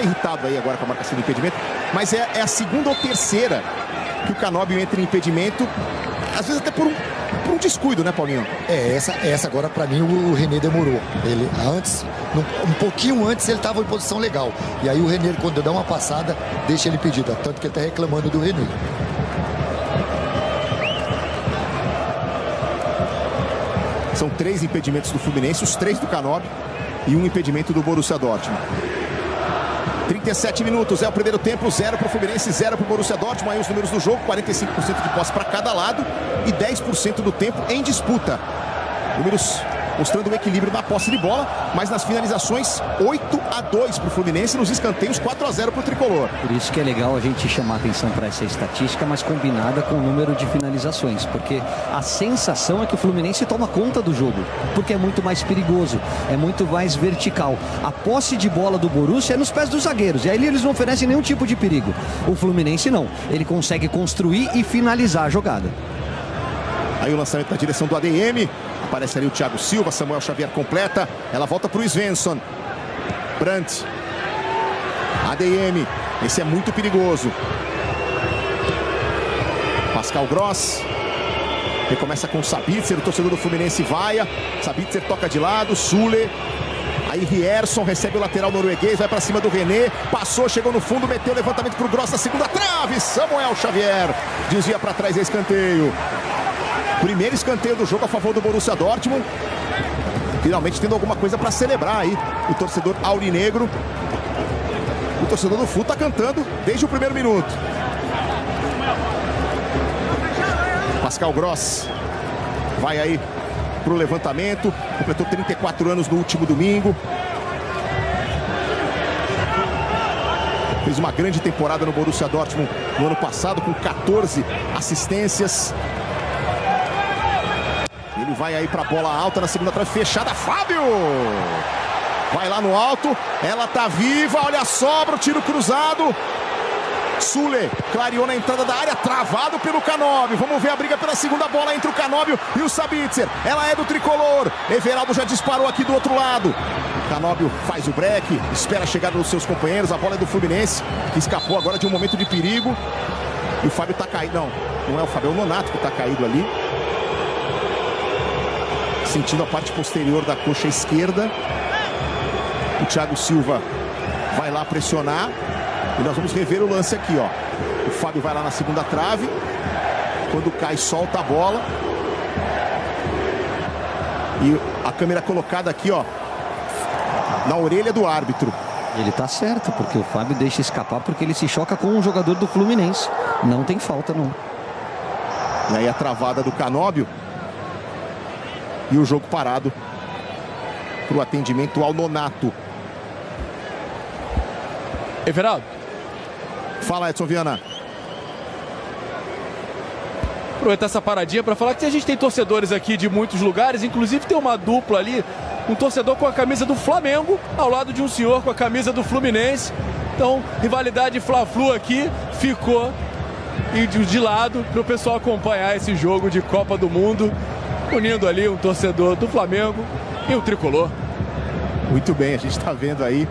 irritado aí agora com a marcação de impedimento. Mas é a segunda ou terceira que o Canóbio entra em impedimento às vezes até por um descuido, né, Paulinho? Essa agora pra mim o René demorou. Ele antes, um pouquinho antes ele estava em posição legal. E aí o René, quando dá uma passada, deixa ele pedido. Tanto que ele tá reclamando do René. São 3 impedimentos do Fluminense, os 3 do Canóbio e um impedimento do Borussia Dortmund. 37 minutos, é o primeiro tempo, 0 para o Fluminense, 0 para o Borussia Dortmund. Aí os números do jogo, 45% de posse para cada lado e 10% do tempo em disputa. Números mostrando um equilíbrio na posse de bola, mas nas finalizações 8-2 para o Fluminense, nos escanteios 4-0 para o Tricolor. Por isso que é legal a gente chamar atenção para essa estatística, mas combinada com o número de finalizações, porque a sensação é que o Fluminense toma conta do jogo, porque é muito mais perigoso, é muito mais vertical. A posse de bola do Borussia é nos pés dos zagueiros, e aí eles não oferecem nenhum tipo de perigo. O Fluminense não, ele consegue construir e finalizar a jogada. Aí o lançamento na direção do ADM. Aparece ali o Thiago Silva, Samuel Xavier completa. Ela volta para o Svensson. Brandt. ADM. Esse é muito perigoso. Pascal Gross. Recomeça com o Sabitzer, o torcedor do Fluminense vaia. Sabitzer toca de lado, Sule. Aí Rierson recebe o lateral norueguês, vai para cima do René. Passou, chegou no fundo, meteu o levantamento para o Gross na segunda trave. Samuel Xavier desvia para trás, é escanteio. Primeiro escanteio do jogo a favor do Borussia Dortmund. Finalmente tendo alguma coisa para celebrar aí o torcedor aurinegro. O torcedor do Flu está cantando desde o primeiro minuto. Pascal Gross vai aí para o levantamento. Completou 34 anos no último domingo. Fez uma grande temporada no Borussia Dortmund no ano passado com 14 assistências. Ele vai aí para a bola alta na segunda trave, fechada, Fábio! Vai lá no alto, ela tá viva, olha a sobra, o tiro cruzado. Sule clareou na entrada da área, travado pelo Canóbio. Vamos ver a briga pela segunda bola entre o Canóbio e o Sabitzer. Ela é do Tricolor. Everaldo já disparou aqui do outro lado. Canóbio faz o break, espera a chegada dos seus companheiros. A bola é do Fluminense, que escapou agora de um momento de perigo. E o Fábio tá caído. Não é o Fábio, é o Nonato que tá caído ali. Sentindo a parte posterior da coxa esquerda. O Thiago Silva vai lá pressionar. E nós vamos rever o lance aqui, ó. O Fábio vai lá na segunda trave. Quando cai, solta a bola. E a câmera colocada aqui, ó, na orelha do árbitro. Ele tá certo, porque o Fábio deixa escapar porque ele se choca com um jogador do Fluminense. Não tem falta, não. E aí a travada do Canóbio. E o jogo parado para o atendimento ao Nonato. Everaldo. Fala, Edson Viana. Aproveitar essa paradinha para falar que a gente tem torcedores aqui de muitos lugares, inclusive tem uma dupla ali, um torcedor com a camisa do Flamengo, ao lado de um senhor com a camisa do Fluminense. Então, rivalidade Fla-Flu aqui ficou de lado para o pessoal acompanhar esse jogo de Copa do Mundo, unindo ali um torcedor do Flamengo e o Tricolor. Muito bem, a gente está vendo aí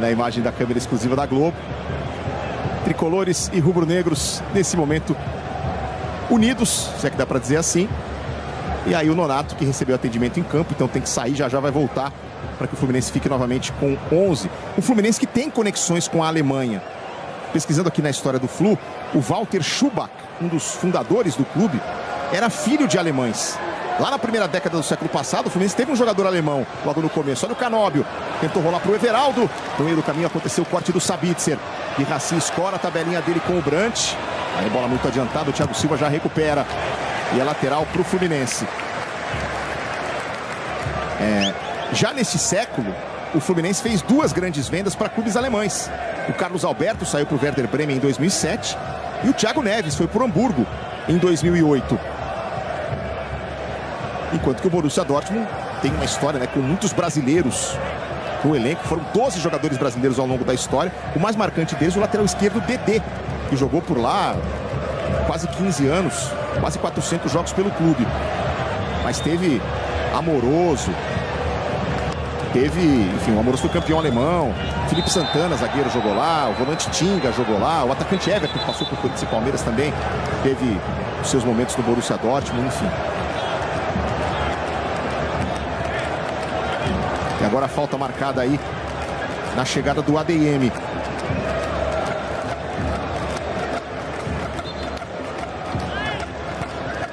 na imagem da câmera exclusiva da Globo, tricolores e rubro-negros nesse momento unidos, se é que dá para dizer assim. E aí o Nonato, que recebeu atendimento em campo, então tem que sair, já vai voltar para que o Fluminense fique novamente com 11. O Fluminense que tem conexões com a Alemanha. Pesquisando aqui na história do Flu, o Walter Schubach, um dos fundadores do clube, era filho de alemães. Lá na primeira década do século passado, o Fluminense teve um jogador alemão logo no começo. Olha o Canóbio, tentou rolar para o Everaldo. No meio do caminho aconteceu o corte do Sabitzer. E Raci escora a tabelinha dele com o Brandt. Aí bola muito adiantada, o Thiago Silva já recupera. E é lateral para o Fluminense. Já nesse século, o Fluminense fez 2 grandes vendas para clubes alemães. O Carlos Alberto saiu para o Werder Bremen em 2007. E o Thiago Neves foi para o Hamburgo em 2008. Enquanto que o Borussia Dortmund tem uma história, né, com muitos brasileiros no elenco. Foram 12 jogadores brasileiros ao longo da história. O mais marcante deles, o lateral esquerdo, Dedé, que jogou por lá quase 15 anos, quase 400 jogos pelo clube. Mas teve Amoroso, enfim, o Amoroso foi campeão alemão. Felipe Santana, zagueiro, jogou lá. O volante Tinga jogou lá. O atacante Everton, que passou por Corinthians e Palmeiras também, teve os seus momentos no Borussia Dortmund, enfim. E agora a falta marcada aí na chegada do ADM.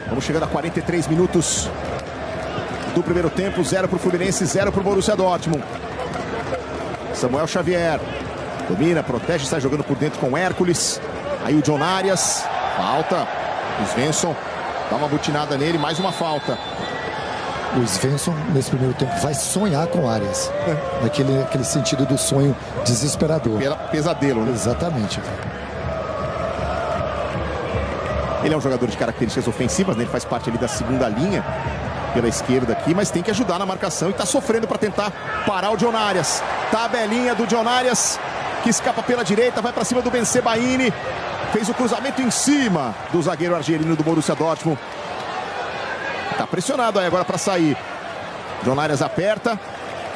Vamos chegando a 43 minutos do primeiro tempo. 0 para o Fluminense, 0 para o Borussia Dortmund. Samuel Xavier domina, protege, sai jogando por dentro com Hércules. Aí o John Arias, falta. O Svensson dá uma butinada nele, mais uma falta. O Svensson, nesse primeiro tempo, vai sonhar com o Arias. Naquele sentido do sonho desesperador. Pesadelo, né? Exatamente. Ele é um jogador de características ofensivas, né? Ele faz parte ali da segunda linha pela esquerda aqui, mas tem que ajudar na marcação e tá sofrendo para tentar parar o John Arias. Tabelinha do John Arias, que escapa pela direita, vai para cima do Ben Sebaini. Fez o cruzamento em cima do zagueiro argelino do Borussia Dortmund. Tá pressionado aí agora para sair. John Arias aperta.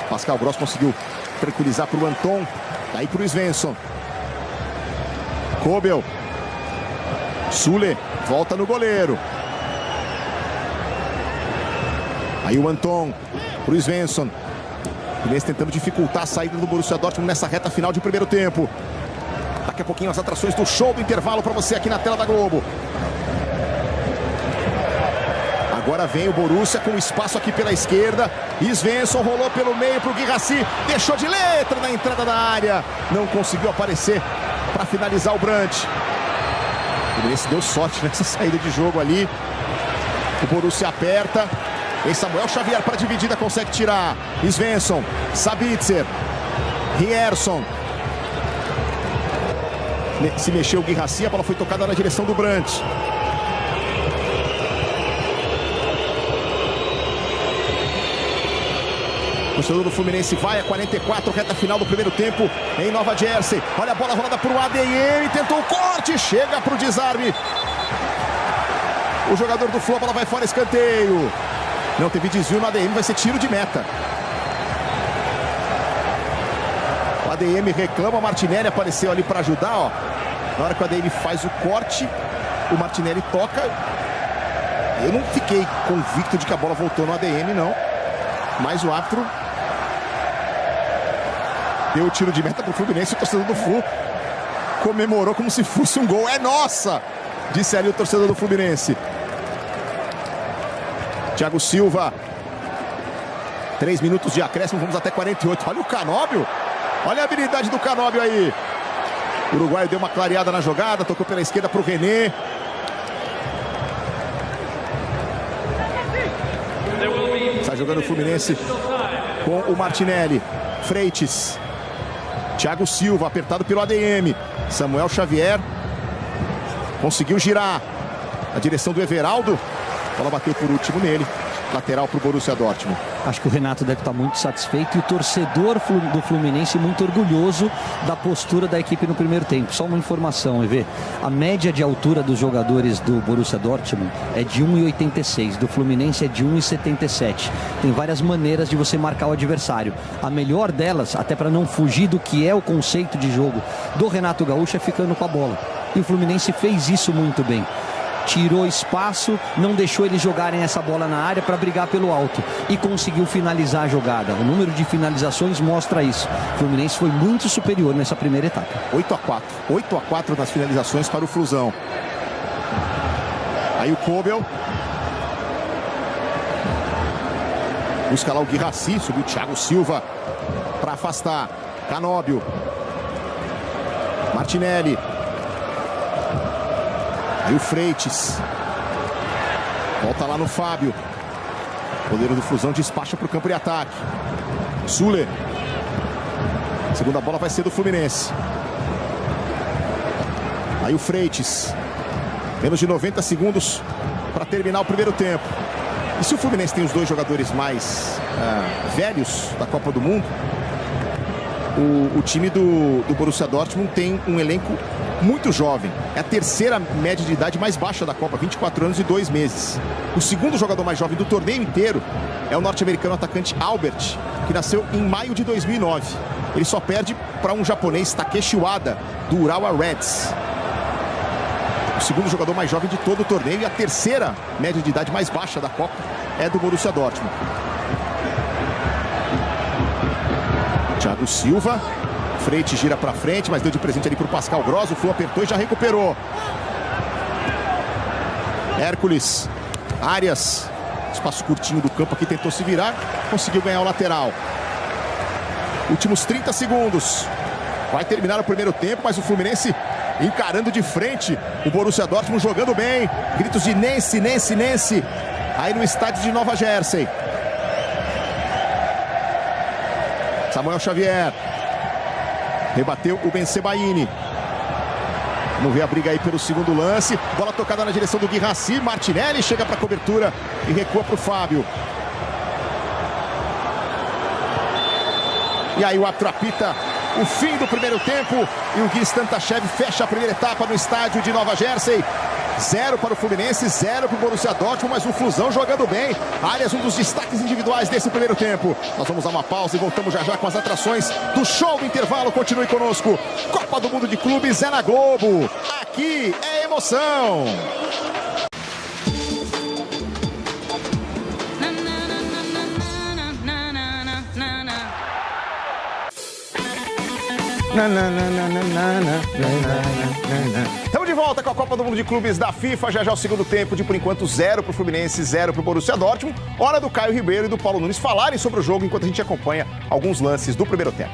Pascal Gross conseguiu tranquilizar para o Anton. Daí para o Svensson. Kobel. Sule volta no goleiro. Aí o Anton para o Svensson. Fluminense tentando dificultar a saída do Borussia Dortmund nessa reta final de primeiro tempo. Daqui a pouquinho as atrações do show do intervalo para você aqui na tela da Globo. Agora vem o Borussia com espaço aqui pela esquerda. Svensson rolou pelo meio para o Guirassy. Deixou de letra na entrada da área. Não conseguiu aparecer para finalizar o Brandt. O Fluminense deu sorte nessa saída de jogo ali. O Borussia aperta. Vem Samuel Xavier para dividida, consegue tirar. Svensson, Sabitzer, Rierson. Se mexeu o Guirassy, a bola foi tocada na direção do Brandt. O torcedor do Fluminense vai a 44, reta final do primeiro tempo em Nova Jersey. Olha a bola rolada para o ADM, tentou o corte, chega para o desarme. O jogador do Flu, a bola vai fora, escanteio. Não teve desvio no ADM, vai ser tiro de meta. O ADM reclama, o Martinelli apareceu ali para ajudar, ó. Na hora que o ADM faz o corte, o Martinelli toca. Eu não fiquei convicto de que a bola voltou no ADM, não. Mas o árbitro deu o tiro de meta para o Fluminense. O torcedor do Flu comemorou como se fosse um gol. É nossa! Disse ali o torcedor do Fluminense. Thiago Silva. 3 minutos de acréscimo, vamos até 48. Olha o Canóbio. Olha a habilidade do Canóbio aí. O uruguaio deu uma clareada na jogada, tocou pela esquerda para o René. Está jogando o Fluminense com o Martinelli. Freites. Thiago Silva, apertado pelo ADM. Samuel Xavier conseguiu girar na direção do Everaldo. A bola bateu por último nele. Lateral para o Borussia Dortmund. Acho que o Renato deve estar muito satisfeito e o torcedor do Fluminense muito orgulhoso da postura da equipe no primeiro tempo. Só uma informação, EV. A média de altura dos jogadores do Borussia Dortmund é de 1,86. Do Fluminense é de 1,77. Tem várias maneiras de você marcar o adversário. A melhor delas, até para não fugir do que é o conceito de jogo do Renato Gaúcho, é ficando com a bola. E o Fluminense fez isso muito bem. Tirou espaço, não deixou eles jogarem essa bola na área para brigar pelo alto e conseguiu finalizar a jogada. O número de finalizações mostra isso. O Fluminense foi muito superior nessa primeira etapa. 8-4. 8-4 nas finalizações para o Flusão. Aí o Kobel. Busca lá o Guirassy, subiu o Thiago Silva para afastar. Canóbio. Martinelli. Aí o Freites. Volta lá no Fábio. O goleiro do Flusão despacha para o campo de ataque. Sule. Segunda bola vai ser do Fluminense. Aí o Freites. Menos de 90 segundos para terminar o primeiro tempo. E se o Fluminense tem os dois jogadores mais velhos da Copa do Mundo, o time do Borussia Dortmund tem um elenco muito jovem. É a terceira média de idade mais baixa da Copa, 24 anos e 2 meses. O segundo jogador mais jovem do torneio inteiro é o norte-americano atacante Albert, que nasceu em maio de 2009. Ele só perde para um japonês, Takeshi Wada, do Urawa Reds. segundo jogador mais jovem de todo o torneio e a terceira média de idade mais baixa da Copa é do Borussia Dortmund. Thiago Silva, Freite gira para frente, mas deu de presente ali para o Pascal Gross. O Flu apertou e já recuperou. Hércules, Arias, espaço curtinho do campo aqui, tentou se virar, conseguiu ganhar o lateral. Últimos 30 segundos. Vai terminar o primeiro tempo, mas o Fluminense encarando de frente o Borussia Dortmund, jogando bem. Gritos de Nense, Nense, Nense, aí no estádio de Nova Jersey. Samuel Xavier rebateu o Bensebaini. Vamos ver a briga aí pelo segundo lance. Bola tocada na direção do Guirassi. Martinelli chega para a cobertura e recua para o Fábio. E aí o árbitro apita o fim do primeiro tempo e o Gui Stantachev fecha a primeira etapa no estádio de Nova Jersey. 0 para o Fluminense, 0 para o Borussia Dortmund, mas o Flusão jogando bem. Arias, um dos destaques individuais desse primeiro tempo. Nós vamos a uma pausa e voltamos já já com as atrações do show do intervalo. Continue conosco. Copa do Mundo de Clubes é na Globo. Aqui é emoção. Estamos de volta com a Copa do Mundo de Clubes da FIFA. Já já o segundo tempo de, por enquanto, 0 para o Fluminense, 0 para o Borussia Dortmund. Hora do Caio Ribeiro e do Paulo Nunes falarem sobre o jogo enquanto a gente acompanha alguns lances do primeiro tempo.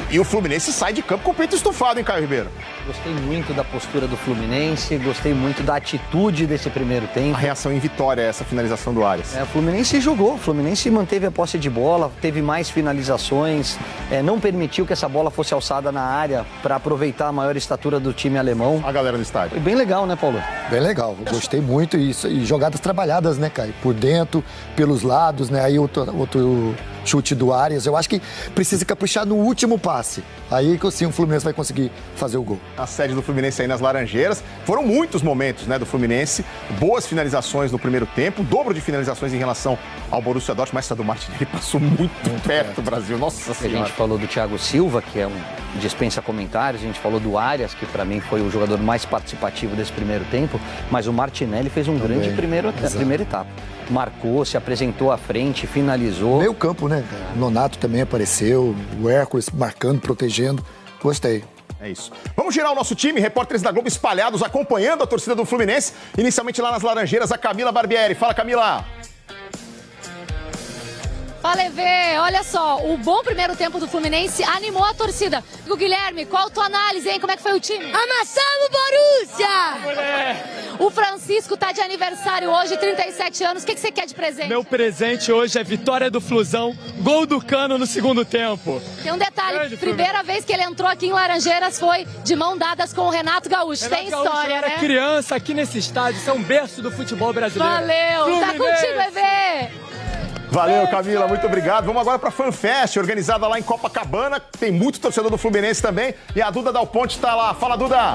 E o Fluminense sai de campo com o peito estufado, hein, Caio Ribeiro? Gostei muito da postura do Fluminense, gostei muito da atitude desse primeiro tempo. A reação em vitória, essa finalização do Arias. O Fluminense jogou, o Fluminense manteve a posse de bola, teve mais finalizações, não permitiu que essa bola fosse alçada na área para aproveitar a maior estatura do time alemão. A galera no estádio. Foi bem legal, né, Paulo? Bem legal, eu gostei muito isso. E jogadas trabalhadas, né, Caio? Por dentro, pelos lados, né? Aí outro chute do Arias. Eu acho que precisa caprichar no último passe. Aí que sim, o Fluminense vai conseguir fazer o gol. A sede do Fluminense aí nas Laranjeiras. Foram muitos momentos, né, do Fluminense. Boas finalizações no primeiro tempo. Dobro de finalizações em relação ao Borussia Dortmund. Mas essa do Martinelli passou muito perto do Brasil. Nossa Senhora. A gente falou do Thiago Silva, que é dispensa comentários. A gente falou do Arias, que para mim foi o jogador mais participativo desse primeiro tempo. Mas o Martinelli fez um grande primeira etapa. Marcou, se apresentou à frente, finalizou. Meio campo, né? O Nonato também apareceu, o Hércules marcando, protegendo. Gostei. É isso. Vamos girar o nosso time, repórteres da Globo espalhados, acompanhando a torcida do Fluminense. Inicialmente lá nas Laranjeiras, a Camila Barbieri. Fala, Camila. Fala, EV, olha só, o bom primeiro tempo do Fluminense animou a torcida. O Guilherme, qual a tua análise, hein? Como é que foi o time? Amassamos o Borussia! O Francisco tá de aniversário hoje, 37 anos. O que você quer de presente? Meu presente hoje é vitória do Flusão, gol do Cano no segundo tempo. Tem um detalhe, primeira vez que ele entrou aqui em Laranjeiras foi de mão dadas com o Renato Gaúcho. Tem história, né? Criança aqui nesse estádio, isso é um berço do futebol brasileiro. Valeu, Fluminense. Tá contigo, EV! Valeu, Camila, muito obrigado. Vamos agora para a FanFest, organizada lá em Copacabana. Tem muito torcedor do Fluminense também. E a Duda Dal Ponte está lá. Fala, Duda!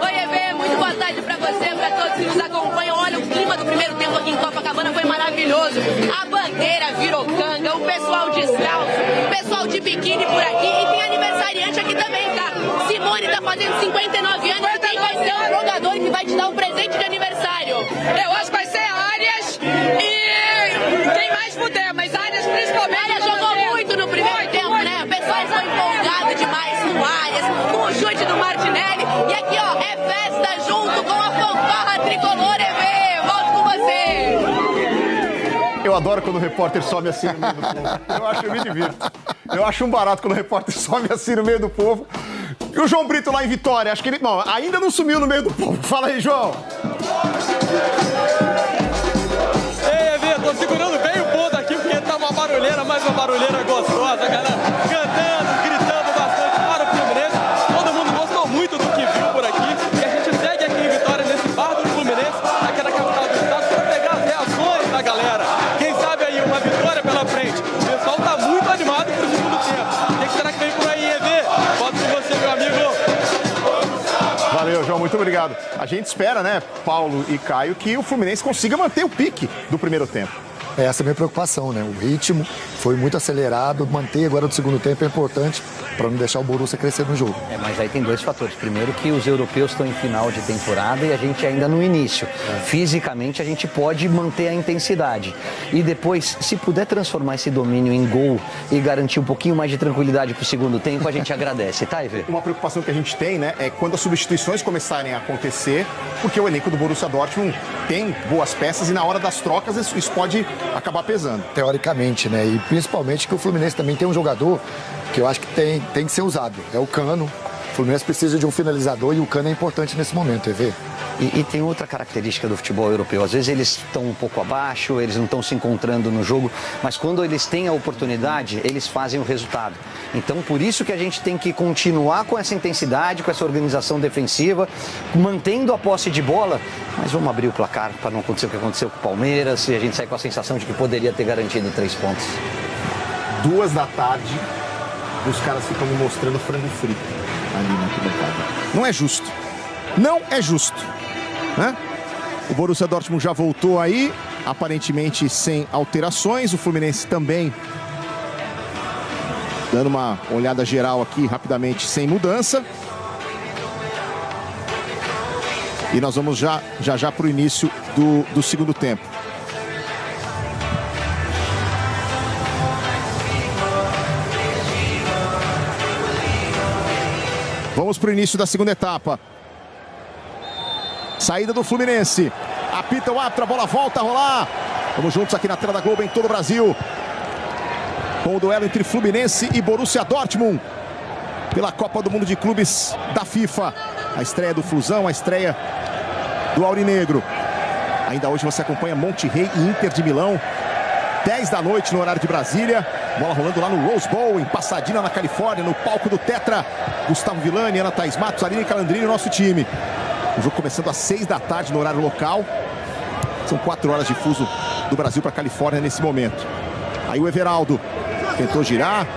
Oi, EV, muito boa tarde para você, para todos que nos acompanham. Olha, o clima do primeiro tempo aqui em Copacabana foi maravilhoso. A bandeira virou canga, o pessoal de salto, o pessoal de biquíni por aqui. E tem aniversariante aqui também, tá? Simone tá fazendo 59 anos e quem vai ser o jogador que vai te dar um presente de aniversário? Eu acho que vai ser Arias e quem mais puder, mas Arias principalmente. Arias jogou muito no primeiro tempo, né? O pessoal foi empolgado demais com o Arias, com o chute do Martinelli. E aqui, ó, é festa junto com a fanfarra tricolor, EV. Volto com você. Eu adoro quando o repórter some assim no meio do povo. Eu me divirto. Eu acho um barato quando o repórter some assim no meio do povo. E o João Brito lá em Vitória, acho que ele ainda não sumiu no meio do povo. Fala aí, João. Ei, EV, tô segurando bem o ponto aqui porque tá uma barulheira, mais uma barulheira gostosa, galera. Cantando, gritando bastante para o Fluminense. Todo mundo gostou muito do que viu por aqui. E a gente segue aqui em Vitória, nesse bar do Fluminense, aqui na capital do estado, para pegar as reações da galera. Quem sabe aí uma vitória pela frente. O pessoal tá muito animado pro segundo tempo. O que será que vem por aí, EV? Volto com você, meu amigo. Valeu, João, muito obrigado. A gente espera, né, Paulo e Caio, que o Fluminense consiga manter o pique do primeiro tempo. É essa a minha preocupação, né? O ritmo foi muito acelerado, manter agora no segundo tempo é importante para não deixar o Borussia crescer no jogo. Mas aí tem dois fatores. Primeiro que os europeus estão em final de temporada e a gente ainda no início. Fisicamente a gente pode manter a intensidade. E depois, se puder transformar esse domínio em gol e garantir um pouquinho mais de tranquilidade para o segundo tempo, a gente agradece, tá, Ivê? Uma preocupação que a gente tem, né, é quando as substituições começarem a acontecer, porque o elenco do Borussia Dortmund tem boas peças e na hora das trocas isso pode acabar pesando. Teoricamente, né? E principalmente que o Fluminense também tem um jogador que eu acho que tem que ser usado. É o Cano. O Fluminense precisa de um finalizador e o Cano é importante nesse momento, Evê. E tem outra característica do futebol europeu. Às vezes eles estão um pouco abaixo, eles não estão se encontrando no jogo, mas quando eles têm a oportunidade, eles fazem o resultado. Então, por isso que a gente tem que continuar com essa intensidade, com essa organização defensiva, mantendo a posse de bola, mas vamos abrir o placar para não acontecer o que aconteceu com o Palmeiras e a gente sai com a sensação de que poderia ter garantido 3 pontos. 2 da tarde, os caras ficam me mostrando frango frito ali na arquibancada. Não é justo. Não é justo. Né? O Borussia Dortmund já voltou aí, aparentemente sem alterações. O Fluminense também dando uma olhada geral aqui rapidamente, sem mudança. E nós vamos já para o início do segundo tempo. Vamos para o início da segunda etapa. Saída do Fluminense. Apita o árbitro, a bola volta a rolar. Vamos juntos aqui na tela da Globo em todo o Brasil. Com o duelo entre Fluminense e Borussia Dortmund. Pela Copa do Mundo de Clubes da FIFA. A estreia do Flusão, a estreia do Aurinegro. Ainda hoje você acompanha Monterrey e Inter de Milão. 10 da noite no horário de Brasília. Bola rolando lá no Rose Bowl, em Pasadena, na Califórnia, no palco do Tetra. Gustavo Villani, Ana Thaís Matos, Aline Calandrini, nosso time. O jogo começando às 6 da tarde no horário local. São 4 horas de fuso do Brasil para a Califórnia nesse momento. Aí o Everaldo tentou girar,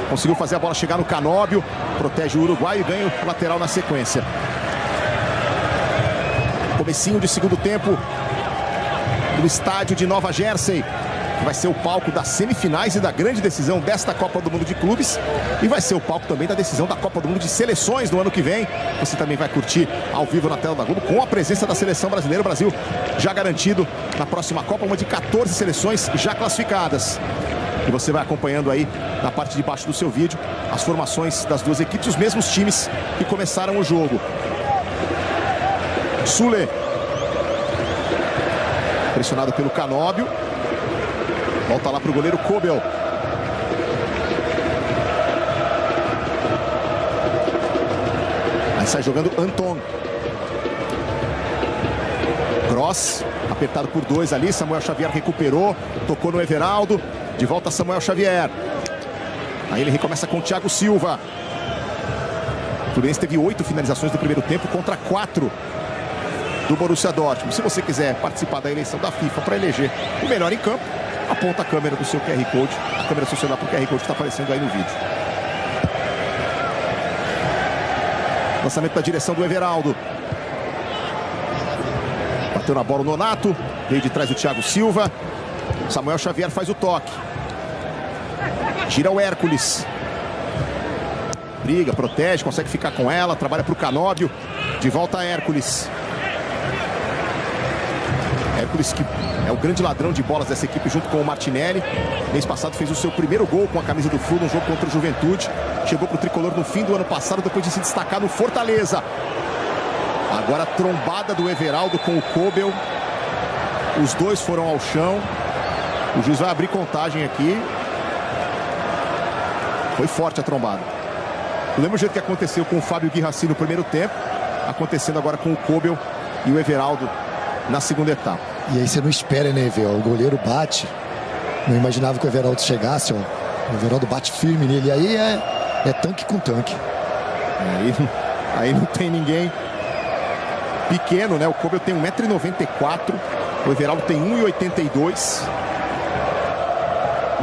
conseguiu fazer a bola chegar no Canóbio, protege o uruguaio e ganha o lateral na sequência. Comecinho de segundo tempo no estádio de Nova Jersey, que vai ser o palco das semifinais e da grande decisão desta Copa do Mundo de Clubes. E vai ser o palco também da decisão da Copa do Mundo de Seleções no ano que vem. Você também vai curtir ao vivo na tela da Globo com a presença da seleção brasileira. O Brasil já garantido na próxima Copa, uma de 14 seleções já classificadas. E você vai acompanhando aí na parte de baixo do seu vídeo as formações das duas equipes, os mesmos times que começaram o jogo. Sule, pressionado pelo Canóbio. Volta lá para o goleiro Kobel. Aí sai jogando Anton. Gross, apertado por 2 ali. Samuel Xavier recuperou. Tocou no Everaldo. De volta Samuel Xavier. Aí ele recomeça com o Thiago Silva. O Fluminense teve 8 finalizações no primeiro tempo contra 4 do Borussia Dortmund. Se você quiser participar da eleição da FIFA para eleger o melhor em campo, aponta a câmera do seu QR Code, a câmera do seu celular para o QR Code que está aparecendo aí no vídeo. Lançamento da direção do Everaldo. Bateu na bola o Nonato, veio de trás o Thiago Silva. Samuel Xavier faz o toque. Tira o Hércules. Briga, protege, consegue ficar com ela, trabalha para o Canóbio. De volta a Hércules. Hércules que é o grande ladrão de bolas dessa equipe junto com o Martinelli. Mês passado fez o seu primeiro gol com a camisa do Flu no jogo contra o Juventude. Chegou para o tricolor no fim do ano passado depois de se destacar no Fortaleza. Agora a trombada do Everaldo com o Kobel. Os dois foram ao chão. O juiz vai abrir contagem aqui. Foi forte a trombada. Do mesmo jeito que aconteceu com o Fábio Guirassi no primeiro tempo, acontecendo agora com o Kobel e o Everaldo na segunda etapa. E aí você não espera, né, Everaldo? O goleiro bate. Não imaginava que o Everaldo chegasse, ó. O Everaldo bate firme nele. Aí é tanque com tanque. Aí não tem ninguém pequeno, né? O Kobel tem 1,94 m. O Everaldo tem 1,82 m.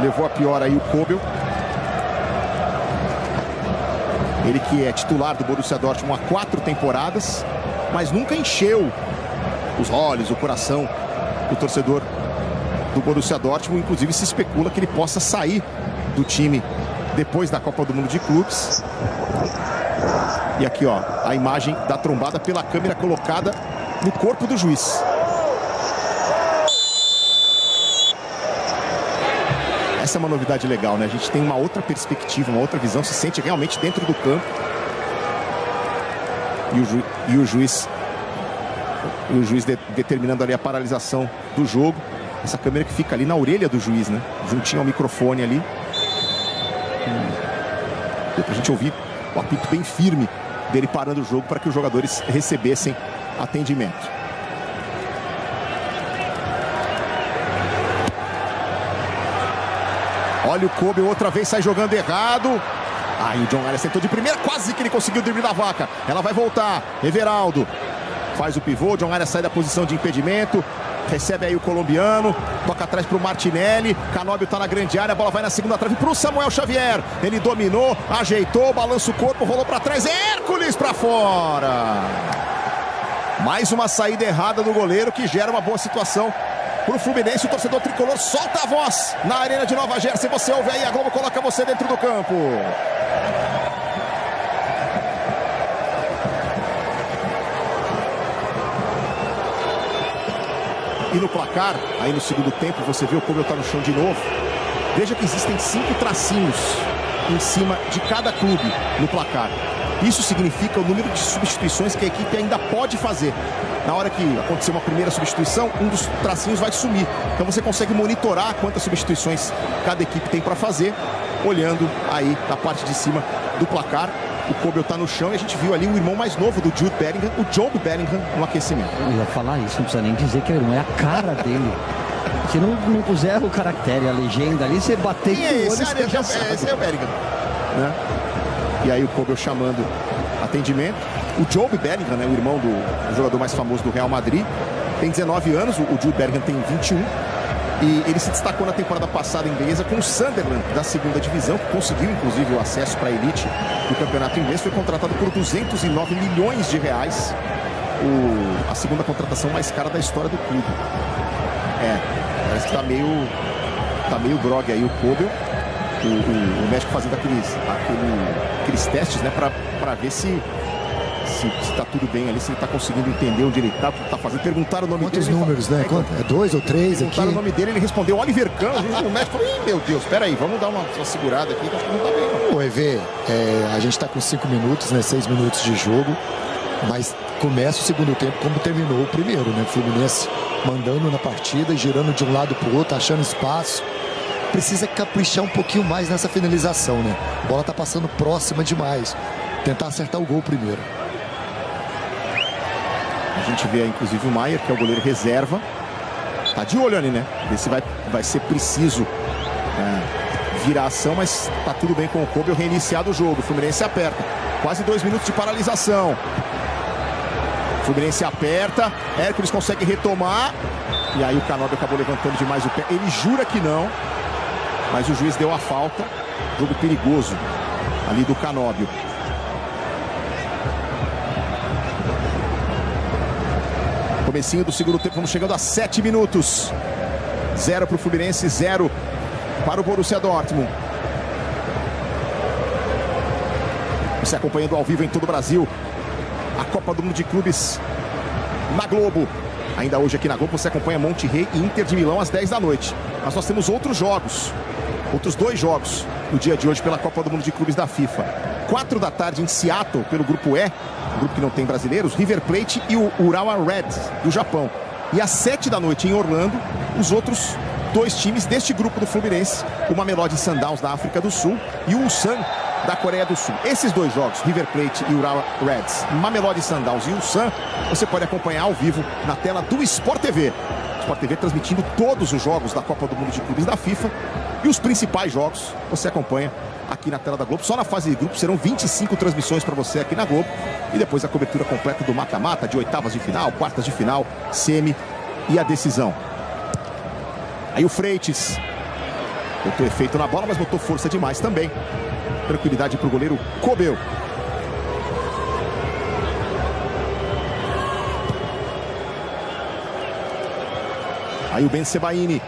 Levou a pior aí o Kobel. Ele que é titular do Borussia Dortmund há 4 temporadas, mas nunca encheu os olhos, o coração do torcedor do Borussia Dortmund. Inclusive se especula que ele possa sair do time depois da Copa do Mundo de Clubes. E aqui, ó, a imagem da trombada pela câmera colocada no corpo do juiz. Essa é uma novidade legal, né? A gente tem uma outra perspectiva, uma outra visão, se sente realmente dentro do campo. E o juiz determinando ali a paralisação do jogo. Essa câmera que fica ali na orelha do juiz, né? Juntinho ao microfone ali. Deu pra gente ouvir o apito bem firme dele parando o jogo para que os jogadores recebessem atendimento. Olha o Kobe, outra vez sai jogando errado. Aí o John Arias tentou de primeira, quase que ele conseguiu o drible da vaca. Ela vai voltar, Everaldo faz o pivô, John Arias sai da posição de impedimento. Recebe aí o colombiano, toca atrás para o Martinelli. Canóbio está na grande área, a bola vai na segunda trave para o Samuel Xavier. Ele dominou, ajeitou, balança o corpo, rolou para trás. Hércules para fora. Mais uma saída errada do goleiro que gera uma boa situação para o Fluminense. O torcedor tricolor solta a voz na Arena de Nova Jersey. Você ouve aí, a Globo coloca você dentro do campo. E no placar, aí no segundo tempo, você vê o Kobe tá no chão de novo. Veja que existem 5 tracinhos em cima de cada clube no placar. Isso significa o número de substituições que a equipe ainda pode fazer. Na hora que acontecer uma primeira substituição, um dos tracinhos vai sumir. Então você consegue monitorar quantas substituições cada equipe tem para fazer, olhando aí na parte de cima do placar. O Kobe está no chão e a gente viu ali o irmão mais novo do Jude Bellingham, o Jobe Bellingham, no aquecimento. Eu ia falar isso, não precisa nem dizer que é o irmão, é a cara dele. Se não puser o caractere, a legenda ali, você bater com o olho, esse é o Bellingham, né? E aí o Kobe chamando atendimento. O Jobe Bellingham, né, o irmão do jogador mais famoso do Real Madrid, tem 19 anos, o Jude Bellingham tem 21. E ele se destacou na temporada passada inglesa com o Sunderland da segunda divisão, que conseguiu inclusive o acesso para a elite do campeonato inglês. Foi contratado por 209 milhões de reais, a segunda contratação mais cara da história do clube. Parece que tá meio grog aí o Kobe. O médico fazendo aqueles testes, né, para ver se tá tudo bem ali, se ele tá conseguindo entender onde ele tá, o que ele tá fazendo. Perguntaram o nome dele. Quantos números, né? É 2 ou 3 aqui? Perguntaram o nome dele, ele respondeu Oliver Kahn. O médico falou, meu Deus, peraí, vamos dar uma segurada aqui, que acho que não tá bem, não. O EV, a gente tá com 5 minutos, né? 6 minutos de jogo, mas começa o segundo tempo como terminou o primeiro, né? Fluminense mandando na partida, girando de um lado pro outro, achando espaço. Precisa caprichar um pouquinho mais nessa finalização, né? A bola tá passando próxima demais. Tentar acertar o gol primeiro. A gente vê, inclusive, o Maier, que é o goleiro reserva. Tá de olho ali, né? Ver se vai ser preciso virar a ação, mas tá tudo bem com o Kobe. Reiniciado o jogo. O Fluminense aperta. Quase 2 minutos de paralisação. O Fluminense aperta. Hércules consegue retomar. E aí o Canóbio acabou levantando demais o pé. Ele jura que não, mas o juiz deu a falta. Jogo perigoso ali do Canóbio. Comecinho do segundo tempo, vamos chegando a 7 minutos. 0 para o Fluminense, 0 para o Borussia Dortmund. Você acompanhando ao vivo em todo o Brasil a Copa do Mundo de Clubes na Globo. Ainda hoje aqui na Globo você acompanha Monterrey e Inter de Milão às 10 da noite. Mas nós temos outros jogos, outros 2 jogos no dia de hoje pela Copa do Mundo de Clubes da FIFA. 4 da tarde em Seattle, pelo grupo E, grupo que não tem brasileiros, River Plate e o Urawa Red do Japão. E às 7 da noite em Orlando, os outros 2 times deste grupo do Fluminense, o Mamelodi Sundowns da África do Sul e o Ulsan da Coreia do Sul. Esses 2 jogos, River Plate e Urawa Reds, Mamelodi Sundowns e Ulsan, você pode acompanhar ao vivo na tela do Sport TV. Sport TV transmitindo todos os jogos da Copa do Mundo de Clubes da FIFA e os principais jogos você acompanha aqui na tela da Globo. Só na fase de grupo serão 25 transmissões para você aqui na Globo. E depois a cobertura completa do mata-mata, de oitavas de final, quartas de final, semi e a decisão. Aí o Freitas botou efeito na bola, mas botou força demais também. Tranquilidade para o goleiro Kobe. Aí o Ben Sebaini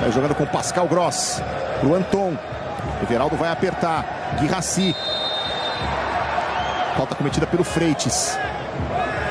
Vai jogando com Pascal Gross. Pro Anton. Everaldo vai apertar. Guirassy. Falta cometida pelo Freitas.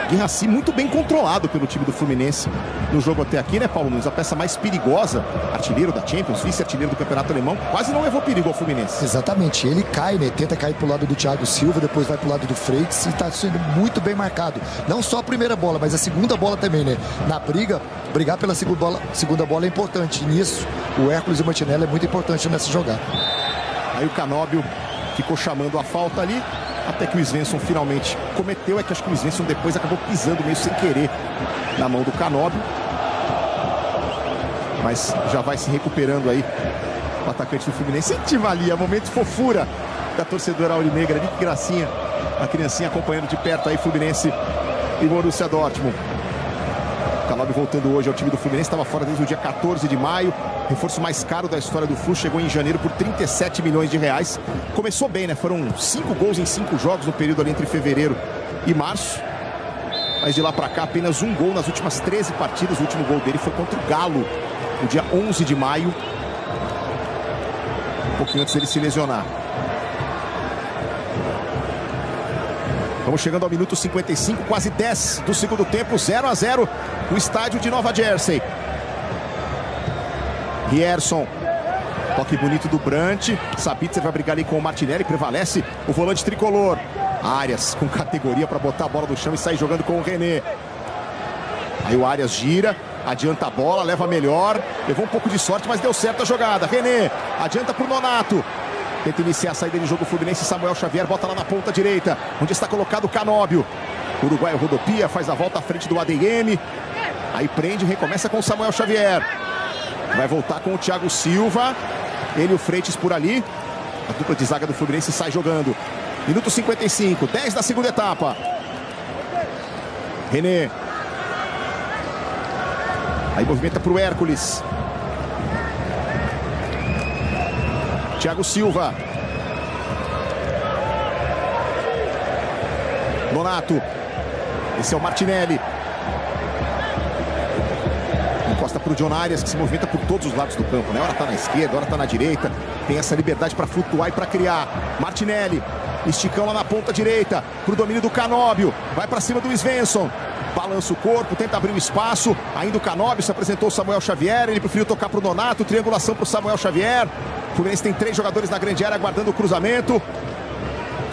Guirassy muito bem controlado pelo time do Fluminense no jogo até aqui, né, Paulo Nunes? A peça mais perigosa, artilheiro da Champions, vice-artilheiro do Campeonato Alemão, quase não levou perigo ao Fluminense. Exatamente, ele cai, né? Tenta cair pro lado do Thiago Silva, depois vai pro lado do Freitas e está sendo muito bem marcado. Não só a primeira bola, mas a segunda bola também, né? Na briga, brigar pela segunda bola é importante. E nisso, o Hércules e o Martinelli é muito importante nessa jogada. Aí o Canóbio ficou chamando a falta ali, até que o Svensson finalmente cometeu. É que acho que o Svensson depois acabou pisando meio sem querer na mão do Canóbio. Mas já vai se recuperando aí o atacante do Fluminense. Itivalia, momento de fofura da torcedora aurinegra ali, que gracinha. A criancinha acompanhando de perto aí Fluminense e Borussia Dortmund. O Canóbio voltando hoje ao time do Fluminense, estava fora desde o dia 14 de maio. Reforço mais caro da história do Flu, chegou em janeiro por 37 milhões de reais. Começou bem, né? Foram 5 gols em 5 jogos no período ali entre fevereiro e março. Mas de lá pra cá, apenas um gol nas últimas 13 partidas. O último gol dele foi contra o Galo, no dia 11 de maio. Um pouquinho antes dele se lesionar. Vamos chegando ao minuto 55, quase 10 do segundo tempo, 0-0 no estádio de Nova Jersey. Rierson, toque bonito do Brandt. Sabitzer vai brigar ali com o Martinelli, prevalece o volante tricolor. Arias com categoria para botar a bola no chão e sair jogando com o René. Aí o Arias gira, adianta a bola, leva melhor. Levou um pouco de sorte, mas deu certo a jogada. René, adianta pro Nonato. Tenta iniciar a saída de jogo Fluminense. Samuel Xavier bota lá na ponta direita, onde está colocado o Canóbio. O uruguaio rodopia, faz a volta à frente do ADM. Aí prende e recomeça com o Samuel Xavier. Vai voltar com o Thiago Silva. Ele e o Freitas por ali. A dupla de zaga do Fluminense sai jogando. Minuto 55, 10 da segunda etapa. René. Aí movimenta para o Hércules. Thiago Silva. Nonato. Esse é o Martinelli. Encosta para o John Arias, que se movimenta por todos os lados do campo, né? Hora tá na esquerda, hora tá na direita. Tem essa liberdade para flutuar e para criar. Martinelli. Esticão lá na ponta direita. Pro domínio do Canóbio. Vai para cima do Svensson. Balança o corpo, tenta abrir o espaço. Ainda o Canóbio, se apresentou o Samuel Xavier. Ele preferiu tocar pro Nonato. Triangulação pro Samuel Xavier. O Fluminense tem 3 jogadores na grande área aguardando o cruzamento.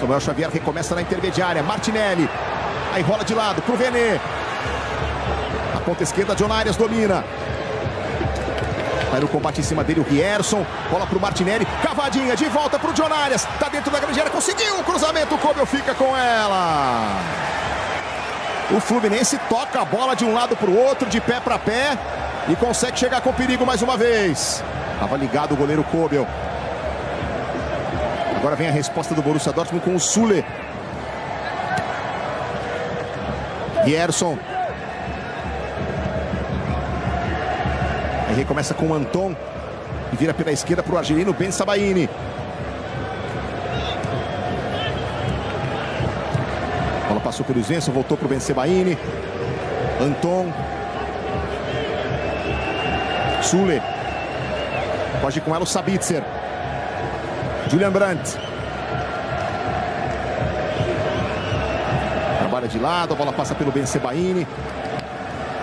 Samuel Xavier recomeça na intermediária. Martinelli. Aí rola de lado pro René. A ponta esquerda, John Arias domina. Vai no combate em cima dele o Rierson. Bola pro Martinelli. Cavadinha de volta pro John Arias. Tá dentro da grande área. Conseguiu o cruzamento. O Kobe fica com ela. O Fluminense toca a bola de um lado pro outro, de pé para pé. E consegue chegar com perigo mais uma vez. Tava ligado o goleiro Kobel. Agora vem a resposta do Borussia Dortmund com o Sule. Rierson. Aí recomeça com o Anton. E vira pela esquerda para o argelino Ben Sabaini. A bola passou pelo Svensson, voltou para o Ben Sabaini. Anton. Sule. Pode ir com ela o Sabitzer. Julian Brandt. Trabalha de lado, a bola passa pelo Ben Sabaini.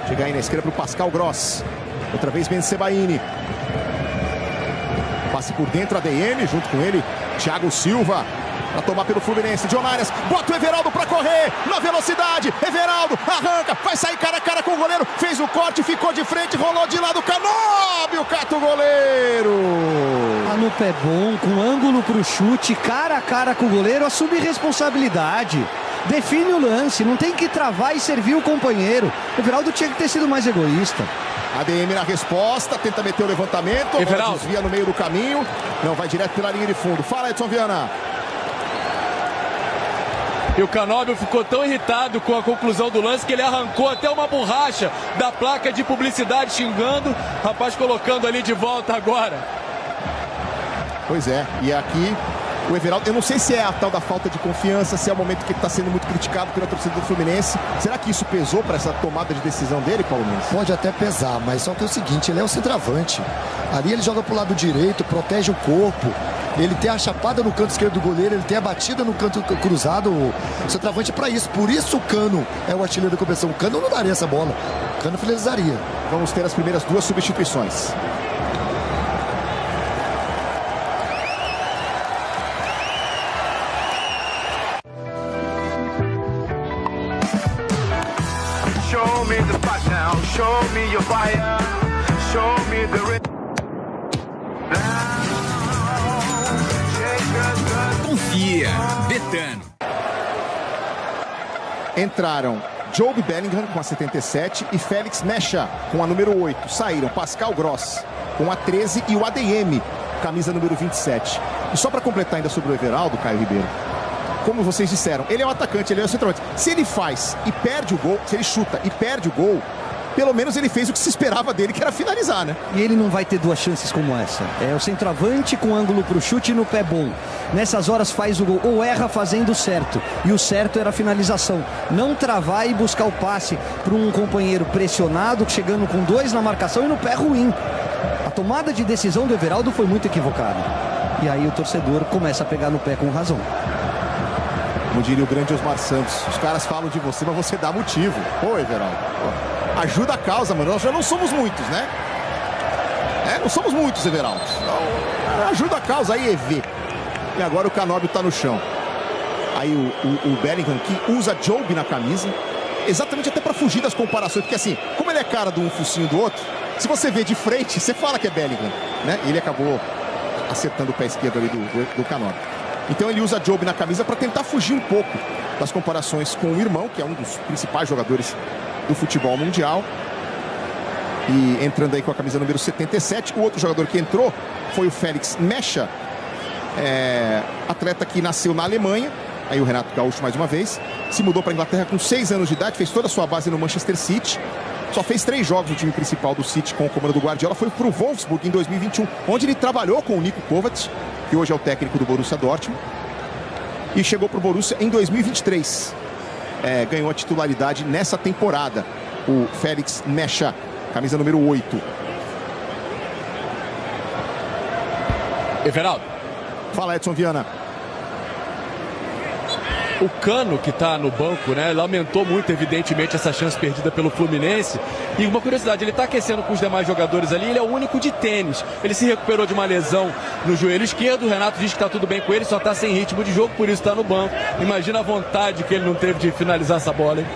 Chega aí na esquerda para o Pascal Gross. Outra vez Ben Sabaini. Passe por dentro, ADM, junto com ele, Thiago Silva. Para tomar pelo Fluminense, John Arias, bota o Everaldo para correr, na velocidade, Everaldo, arranca, vai sair cara a cara com o goleiro, fez o corte, ficou de frente, rolou de lado, Canóbio, cata o goleiro. Tá no pé bom, com ângulo pro chute, cara a cara com o goleiro, assume responsabilidade. Define o lance, não tem que travar e servir o companheiro. O Everaldo tinha que ter sido mais egoísta. ADM na resposta, tenta meter o levantamento, Everaldo desvia no meio do caminho, não, vai direto pela linha de fundo. Fala, Edson Viana. E o Canóbio ficou tão irritado com a conclusão do lance que ele arrancou até uma borracha da placa de publicidade xingando. Rapaz colocando ali de volta agora. Pois é, e aqui o Everaldo, eu não sei se é a tal da falta de confiança, se é o momento que ele está sendo muito criticado pela torcida do Fluminense. Será que isso pesou para essa tomada de decisão dele, Paulo Nunes? Pode até pesar, mas só que é o seguinte, ele é o centroavante. Ali ele joga pro lado direito, protege o corpo. Ele tem a chapada no canto esquerdo do goleiro, ele tem a batida no canto cruzado. O centroavante é para isso. Por isso o Cano é o artilheiro da competição. O Cano não daria essa bola. O Cano finalizaria. Vamos ter as primeiras 2 substituições. Show me the spot now, show me your fire, show me the Confia, Betano. Entraram Jobe Bellingham com a 77 e Félix Mecha com a número 8. Saíram Pascal Gross com a 13 e o ADM, camisa número 27. E só para completar ainda sobre o Everaldo, Caio Ribeiro, como vocês disseram, ele é o atacante, ele é o centroavante. Se ele faz e perde o gol, se ele chuta e perde o gol, pelo menos ele fez o que se esperava dele, que era finalizar, né? E ele não vai ter 2 chances como essa. É o centroavante com ângulo pro chute no pé bom. Nessas horas faz o gol, ou erra fazendo o certo. E o certo era a finalização. Não travar e buscar o passe para um companheiro pressionado, chegando com 2 na marcação e no pé ruim. A tomada de decisão do Everaldo foi muito equivocada. E aí o torcedor começa a pegar no pé com razão. Como diria o grande Osmar Santos, os caras falam de você, mas você dá motivo. Ô, Everaldo, ajuda a causa, mano. Nós já não somos muitos, né? Não somos muitos, Everaldo. Então, ajuda a causa aí, EV. E agora o Canóbio tá no chão. Aí o Bellingham, que usa Jobe na camisa, exatamente até para fugir das comparações, porque assim, como ele é cara de um focinho do outro, se você vê de frente, você fala que é Bellingham, né? E ele acabou acertando o pé esquerdo ali do Canóbio. Então ele usa Jobe na camisa para tentar fugir um pouco das comparações com o irmão, que é um dos principais jogadores do futebol mundial. E entrando aí com a camisa número 77, o outro jogador que entrou foi o Félix Mecha, atleta que nasceu na Alemanha. Aí o Renato Gaúcho mais uma vez se mudou para a Inglaterra com 6 anos de idade, fez toda a sua base no Manchester City. Só fez 3 jogos no time principal do City com o comando do Guardiola. Foi para o Wolfsburg em 2021, onde ele trabalhou com o Niko Kovac, que hoje é o técnico do Borussia Dortmund. E chegou para o Borussia em 2023. Ganhou a titularidade nessa temporada. O Félix Mecha, camisa número 8. Everaldo. Fala, Edson Viana. O Cano, que está no banco, né, lamentou muito, evidentemente, essa chance perdida pelo Fluminense. E uma curiosidade, ele está aquecendo com os demais jogadores ali, ele é o único de tênis. Ele se recuperou de uma lesão no joelho esquerdo, o Renato diz que está tudo bem com ele, só está sem ritmo de jogo, por isso está no banco. Imagina a vontade que ele não teve de finalizar essa bola, hein?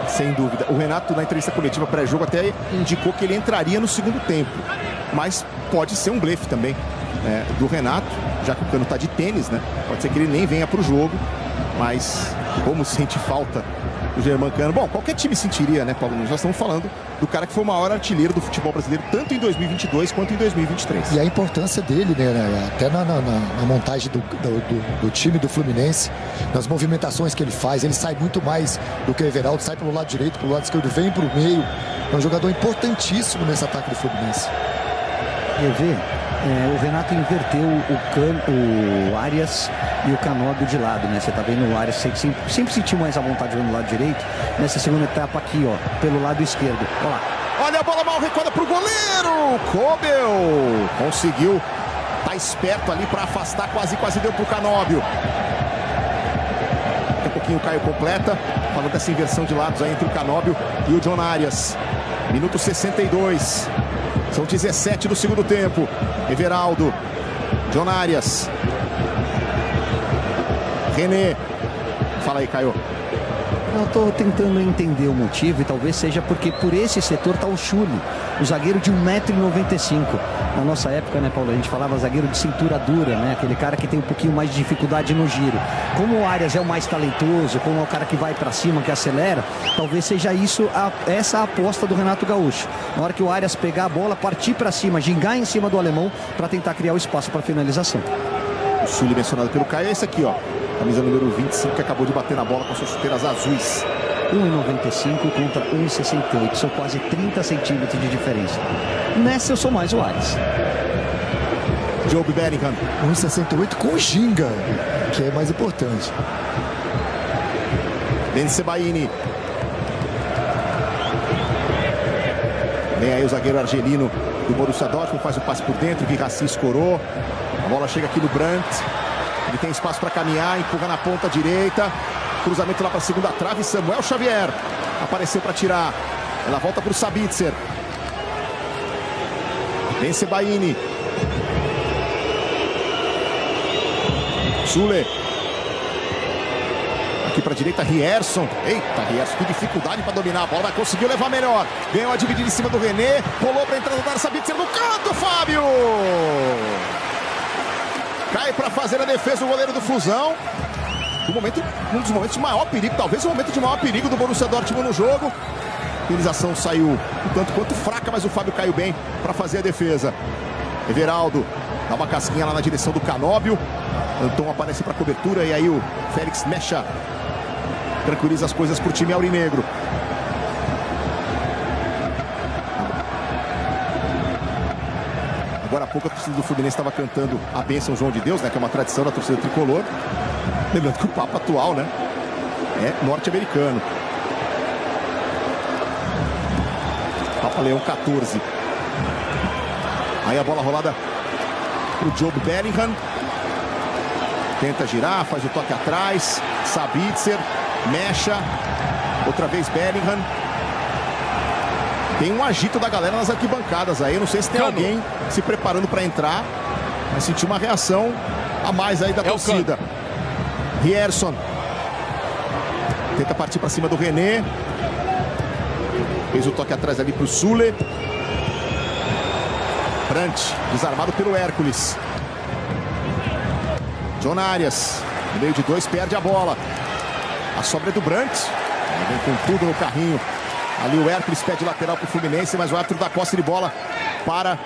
Sem dúvida. O Renato, na entrevista coletiva pré-jogo, até indicou que ele entraria no segundo tempo. Mas pode ser um blefe também do Renato, já que o Cano está de tênis, né? Pode ser que ele nem venha para o jogo. Mas como sente falta do Germancano. Bom, qualquer time sentiria, né, Paulo? Nós estamos falando do cara que foi o maior artilheiro do futebol brasileiro, tanto em 2022 quanto em 2023. E a importância dele, né? Até na montagem do time do Fluminense, nas movimentações que ele faz, ele sai muito mais do que o Everaldo, sai pelo lado direito, pelo lado esquerdo, vem para o meio. É um jogador importantíssimo nesse ataque do Fluminense. O Renato inverteu o Arias e o Canóbio de lado, né? Você tá vendo o Arias sempre sentiu mais à vontade no lado direito. Nessa segunda etapa aqui, ó, pelo lado esquerdo. Olha lá. Olha a bola mal recuada pro goleiro. Kobel conseguiu. Tá esperto ali para afastar, quase deu pro Canóbio. Daqui a pouquinho o Caio completa, falando dessa inversão de lados aí entre o Canóbio e o John Arias. Minuto 62. São 17 do segundo tempo. Everaldo, John Arias, René. Fala aí, Caio. Eu estou tentando entender o motivo e talvez seja porque por esse setor está o Chuli, o zagueiro de 1,95 m. Na nossa época, né, Paulo, a gente falava zagueiro de cintura dura, né? Aquele cara que tem um pouquinho mais de dificuldade no giro. Como o Arias é o mais talentoso, como é o cara que vai para cima, que acelera, talvez seja isso essa a aposta do Renato Gaúcho. Na hora que o Arias pegar a bola, partir para cima, gingar em cima do alemão para tentar criar o espaço para finalização. O Chuli mencionado pelo Caio é esse aqui, ó. Camisa número 25, que acabou de bater na bola com suas chuteiras azuis. 1,95 contra 1,68. São quase 30 centímetros de diferença. Nessa eu sou mais o Arias. Job Bellingham. 1,68 com ginga, que é mais importante. Bensebaini. Vem aí o zagueiro argelino do Borussia Dortmund, faz o passe por dentro, Guirassy escorou. A bola chega aqui no Brandt. Ele tem espaço para caminhar, empurra na ponta direita. Cruzamento lá para a segunda trave, Samuel Xavier apareceu para tirar. Ela volta para o Sabitzer. Bensebaini. Sule. Aqui para a direita, Rierson. Eita, Rierson, que dificuldade para dominar a bola, mas conseguiu levar melhor. Ganhou a dividida em cima do René. Rolou para a entrada da Sabitzer no canto, Fábio. Cai para fazer a defesa o goleiro do Fusão. Um dos momentos de maior perigo, talvez o momento de maior perigo do Borussia Dortmund no jogo. A finalização saiu um tanto quanto fraca, mas o Fábio caiu bem para fazer a defesa. Everaldo dá uma casquinha lá na direção do Canóbio. Anton aparece para cobertura e aí o Félix Mecha tranquiliza as coisas para o time aurinegro. Agora há pouco a torcida do Fluminense estava cantando a bênção João de Deus, né, que é uma tradição da torcida tricolor. Lembrando que o Papa atual, né, é norte-americano. Papa Leão 14. Aí a bola rolada pro Job Bellingham. Tenta girar, faz o toque atrás. Sabitzer, Mecha. Outra vez Bellingham. Tem um agito da galera nas arquibancadas aí. Eu não sei se tem alguém se preparando para entrar. Mas senti uma reação a mais aí da torcida. Rierson. Tenta partir para cima do René. Fez o toque atrás ali para o Sule. Brandt, desarmado pelo Hércules. John Arias, no meio de dois, perde a bola. A sobra é do Brandt. Vem com tudo no carrinho. Ali o Hércules pede lateral para o Fluminense, mas o árbitro dá posse de bola para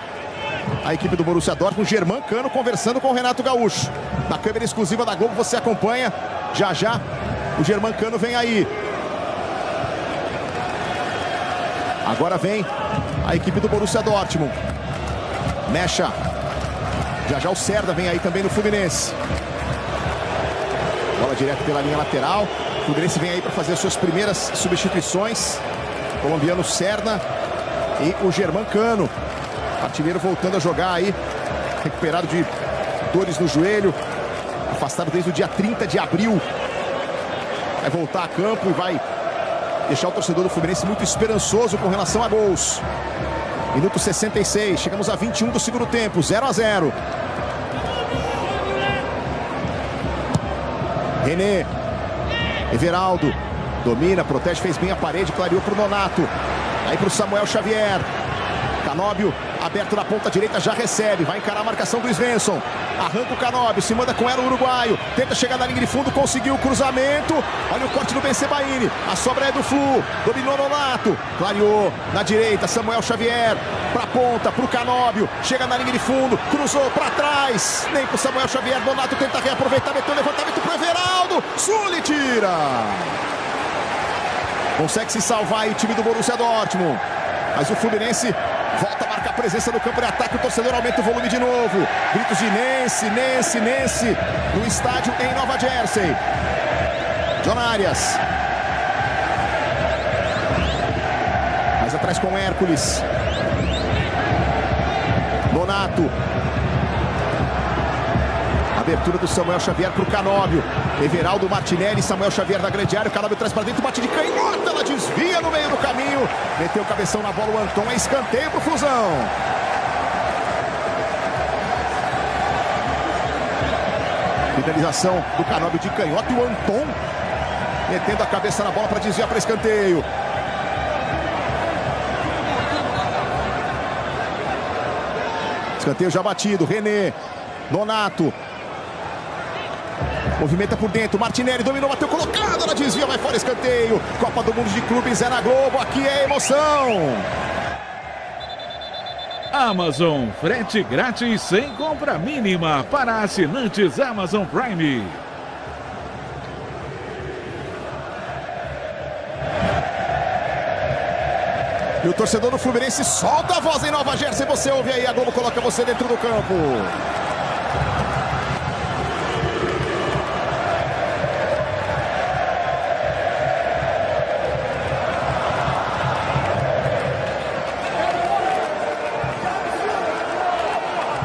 a equipe do Borussia Dortmund. Germán Cano conversando com o Renato Gaúcho. Na câmera exclusiva da Globo você acompanha. Já já o Germán Cano vem aí. Agora vem a equipe do Borussia Dortmund. Mecha. Já já o Cerda vem aí também no Fluminense. Bola direto pela linha lateral. O Fluminense vem aí para fazer as suas primeiras substituições. Colombiano Cerda e o Germán Cano. Artilheiro voltando a jogar aí. Recuperado de dores no joelho. Afastado desde o dia 30 de abril. Vai voltar a campo e vai deixar o torcedor do Fluminense muito esperançoso com relação a gols. Minuto 66, chegamos a 21 do segundo tempo, 0-0. René. Everaldo. Domina, protege, fez bem a parede, clareou para o Nonato. Aí para o Samuel Xavier. Canóbio, aberto na ponta direita, já recebe. Vai encarar a marcação do Svensson. Arranca o Canóbio, se manda com ela o uruguaio. Tenta chegar na linha de fundo, conseguiu o cruzamento. Olha o corte do Bensebaini. A sobra é do Flu. Dominou Nonato. Clareou na direita, Samuel Xavier. Pra ponta, pro Canóbio. Chega na linha de fundo, cruzou pra trás. Nem pro Samuel Xavier. Nonato tenta reaproveitar, meteu o levantamento pro Everaldo. Sule tira. Consegue se salvar aí o time do Borussia Dortmund. Mas o Fluminense volta a marcar presença no campo de ataque. O torcedor aumenta o volume de novo. Gritos de Nense, Nense, Nense no estádio em Nova Jersey. John Arias. Mais atrás com Hércules. Nonato. Abertura do Samuel Xavier para o Canóbio. Everaldo, Martinelli, Samuel Xavier na grande área. O Canóbio traz para dentro, bate de canhota. Ela desvia no meio do caminho. Meteu o cabeção na bola o Anton. É escanteio para o Fusão. Finalização do Canóbio de canhota. E o Anton metendo a cabeça na bola para desviar para escanteio. Escanteio já batido. René. Nonato. Movimenta por dentro, Martinelli dominou, bateu colocado, ela desvia, vai fora, escanteio. Copa do Mundo de Clubes é na Globo, aqui é emoção. Amazon, frete grátis sem compra mínima para assinantes Amazon Prime. E o torcedor do Fluminense solta a voz em Nova Jersey, você ouve aí, a Globo coloca você dentro do campo.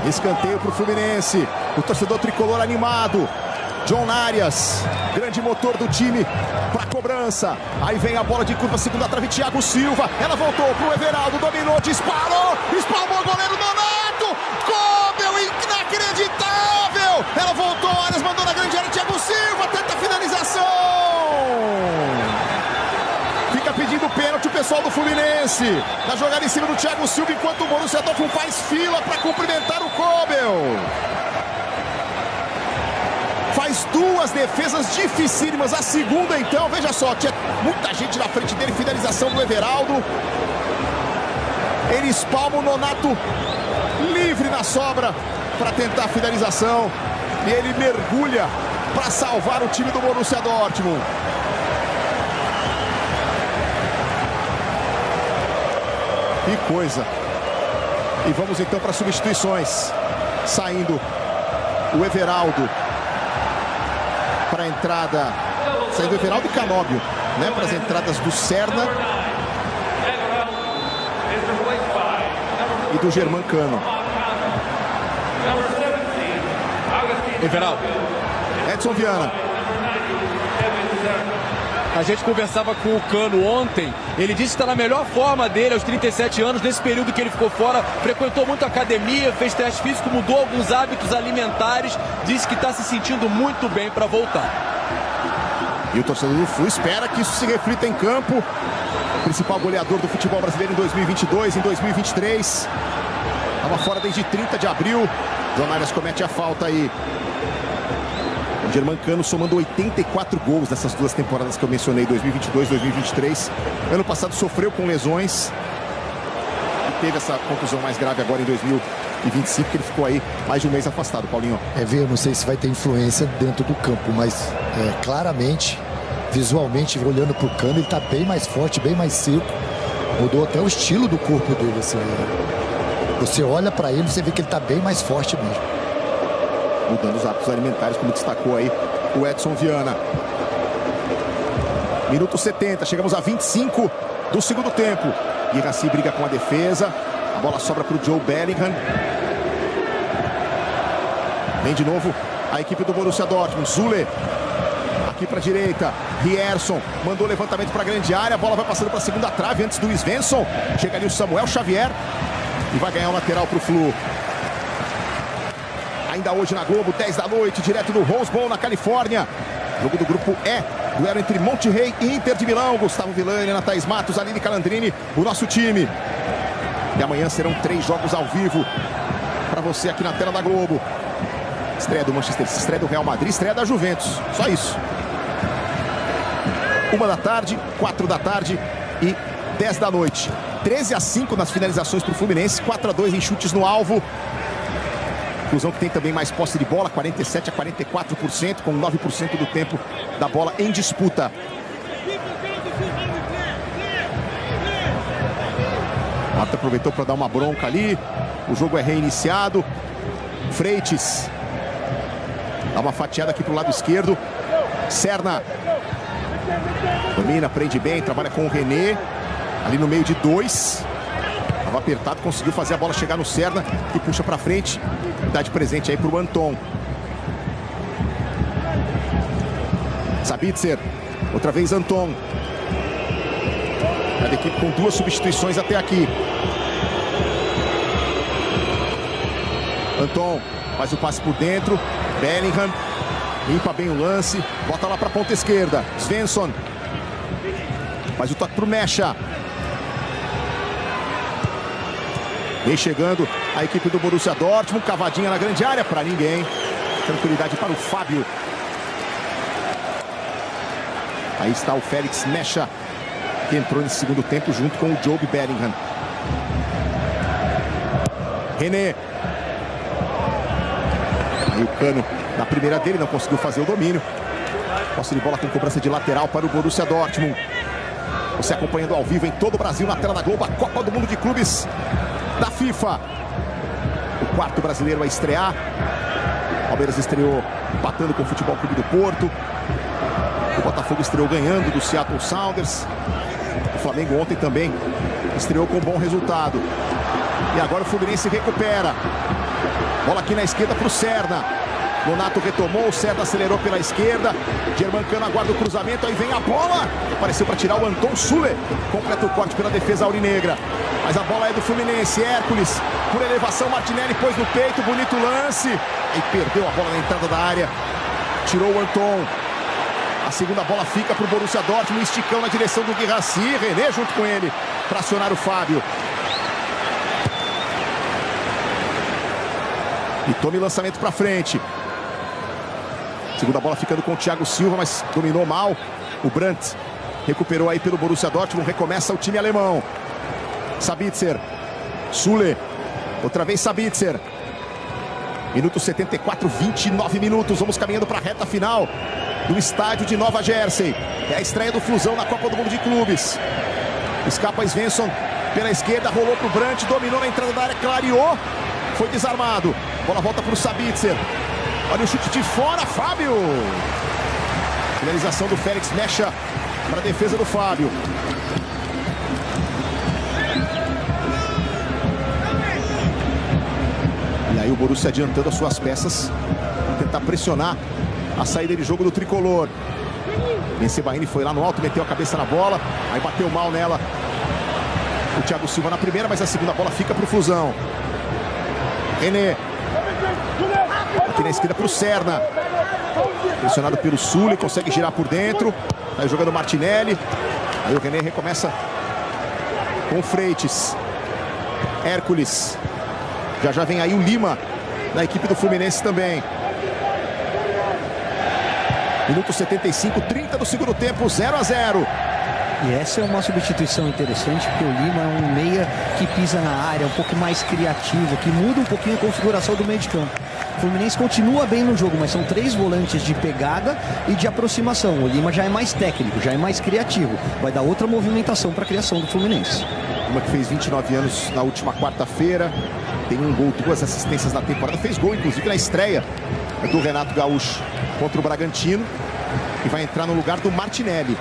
Escanteio para o Fluminense. O torcedor tricolor animado. John Arias, grande motor do time, para cobrança. Aí vem a bola de curva, segunda trave, Thiago Silva. Ela voltou para o Everaldo, dominou, disparou. Espalmou o goleiro Nonato. Cobel, inacreditável. Ela voltou, Arias mandou na grande área, Thiago Silva tenta a finalização. Fica pedindo pênalti o pessoal do Fluminense. Na jogada em cima do Thiago Silva, enquanto o Borussia Dortmund faz fila para cumprimentar o Cobel. Faz duas defesas dificílimas. A segunda, então, veja só, tinha muita gente na frente dele. Finalização do Everaldo. Ele espalma o Nonato livre na sobra para tentar a finalização. E ele mergulha para salvar o time do Borussia Dortmund. Que coisa. E vamos então para substituições. Saindo o Everaldo. Para a entrada, saindo o Everaldo e Canóbio, né? Para as entradas do Serna e do Germancano. Everaldo. Edson Viana. A gente conversava com o Cano ontem, ele disse que está na melhor forma dele aos 37 anos, nesse período que ele ficou fora, frequentou muito a academia, fez teste físico, mudou alguns hábitos alimentares, disse que está se sentindo muito bem para voltar. E o torcedor do Flu espera que isso se reflita em campo. Principal goleador do futebol brasileiro em 2022, em 2023. Estava fora desde 30 de abril. John Arias comete a falta aí. O Germancano somando 84 gols nessas duas temporadas que eu mencionei, 2022 2023. Ano passado sofreu com lesões e teve essa contusão mais grave agora em 2025, que ele ficou aí mais de um mês afastado, Paulinho. Eu não sei se vai ter influência dentro do campo, mas claramente, visualmente, olhando para o Cano, ele está bem mais forte, bem mais seco. Mudou até o estilo do corpo dele. Assim, você olha para ele, você vê que ele está bem mais forte mesmo. Mudando os hábitos alimentares, como destacou aí o Edson Viana. Minuto 70, chegamos a 25 do segundo tempo. Guirassy briga com a defesa. A bola sobra para o Joe Bellingham. Vem de novo a equipe do Borussia Dortmund. Zule aqui para a direita. Rierson mandou o levantamento para a grande área. A bola vai passando para a segunda trave antes do Svensson. Chega ali o Samuel Xavier e vai ganhar o lateral para o Flu. Ainda hoje na Globo, 10 da noite, direto do Rose Bowl, na Califórnia. Jogo do grupo E, duelo entre Monterrey e Inter de Milão. Gustavo Villani, Ana Thaís Matos, Aline Calandrini, o nosso time. E amanhã serão 3 jogos ao vivo para você aqui na tela da Globo. Estreia do Manchester City, estreia do Real Madrid, estreia da Juventus. Só isso. 1 da tarde, 4 da tarde e 10 da noite. 13-5 nas finalizações para o Fluminense, 4-2 em chutes no alvo. Flusão que tem também mais posse de bola, 47% a 44%, com 9% do tempo da bola em disputa. Marta aproveitou para dar uma bronca ali. O jogo é reiniciado. Freites dá uma fatiada aqui para o lado esquerdo. Serna domina, prende bem, trabalha com o René. Ali no meio de 2. Estava apertado, conseguiu fazer a bola chegar no Serna, que puxa para frente. Dá de presente aí para o Anton. Sabitzer, outra vez Anton. A equipe com 2 substituições até aqui. Anton faz o passe por dentro. Bellingham limpa bem o lance, bota lá para a ponta esquerda. Svensson faz o toque para o Mecha. Vem chegando a equipe do Borussia Dortmund. Cavadinha na grande área para ninguém. Tranquilidade para o Fábio. Aí está o Félix Mecha, que entrou nesse segundo tempo junto com o Jobe Bellingham. René. Aí o Cano na primeira dele, não conseguiu fazer o domínio. Posse de bola com cobrança de lateral para o Borussia Dortmund. Você acompanhando ao vivo em todo o Brasil, na tela da Globo, a Copa do Mundo de Clubes da FIFA. O 4º brasileiro a estrear. Palmeiras estreou empatando com o Futebol Clube do Porto. O Botafogo estreou ganhando do Seattle Sounders. O Flamengo ontem também estreou com bom resultado. E agora o Fluminense recupera. Bola aqui na esquerda para o Serna. Nonato retomou, o Serna acelerou pela esquerda. Germancano aguarda o cruzamento, aí vem a bola. Apareceu para tirar o Anton Sule. Completa o corte pela defesa aurinegra. Mas a bola é do Fluminense. Hércules, por elevação, Martinelli pôs no peito, bonito lance. Aí perdeu a bola na entrada da área. Tirou o Anton. A segunda bola fica para o Borussia Dortmund. Esticão na direção do Guirassy. René junto com ele para acionar o Fábio. E tome lançamento para frente. Segunda bola ficando com o Thiago Silva, mas dominou mal. O Brandt recuperou aí pelo Borussia Dortmund. Recomeça o time alemão. Sabitzer. Sule. Outra vez Sabitzer. Minuto 74, 29 minutos. Vamos caminhando para a reta final do estádio de Nova Jersey. É a estreia do Flusão na Copa do Mundo de Clubes. Escapa Svensson pela esquerda, rolou para o Brandt, dominou na entrada da área, clareou. Foi desarmado. Bola volta para o Sabitzer. Olha o chute de fora, Fábio. Finalização do Félix Mecha para a defesa do Fábio. E aí o Borussia adiantando as suas peças. Tentar pressionar a saída de jogo do tricolor. Bensebaini foi lá no alto, meteu a cabeça na bola. Aí bateu mal nela o Thiago Silva na primeira, mas a segunda bola fica para o Flusão. René. Aqui na esquerda para o Serna. Pressionado pelo Sule, consegue girar por dentro. Tá jogando Martinelli. Aí o René recomeça com o Freitas. Hércules. Já vem aí o Lima da equipe do Fluminense também. Minuto 75, 30 do segundo tempo, 0-0. E essa é uma substituição interessante, porque o Lima é um meia que pisa na área, um pouco mais criativo, que muda um pouquinho a configuração do meio de campo. O Fluminense continua bem no jogo, mas são 3 volantes de pegada e de aproximação. O Lima já é mais técnico, já é mais criativo. Vai dar outra movimentação para a criação do Fluminense. Lima que fez 29 anos na última quarta-feira. Tem um gol, 2 assistências na temporada. Fez gol, inclusive, na estreia do Renato Gaúcho contra o Bragantino. E vai entrar no lugar do Martinelli.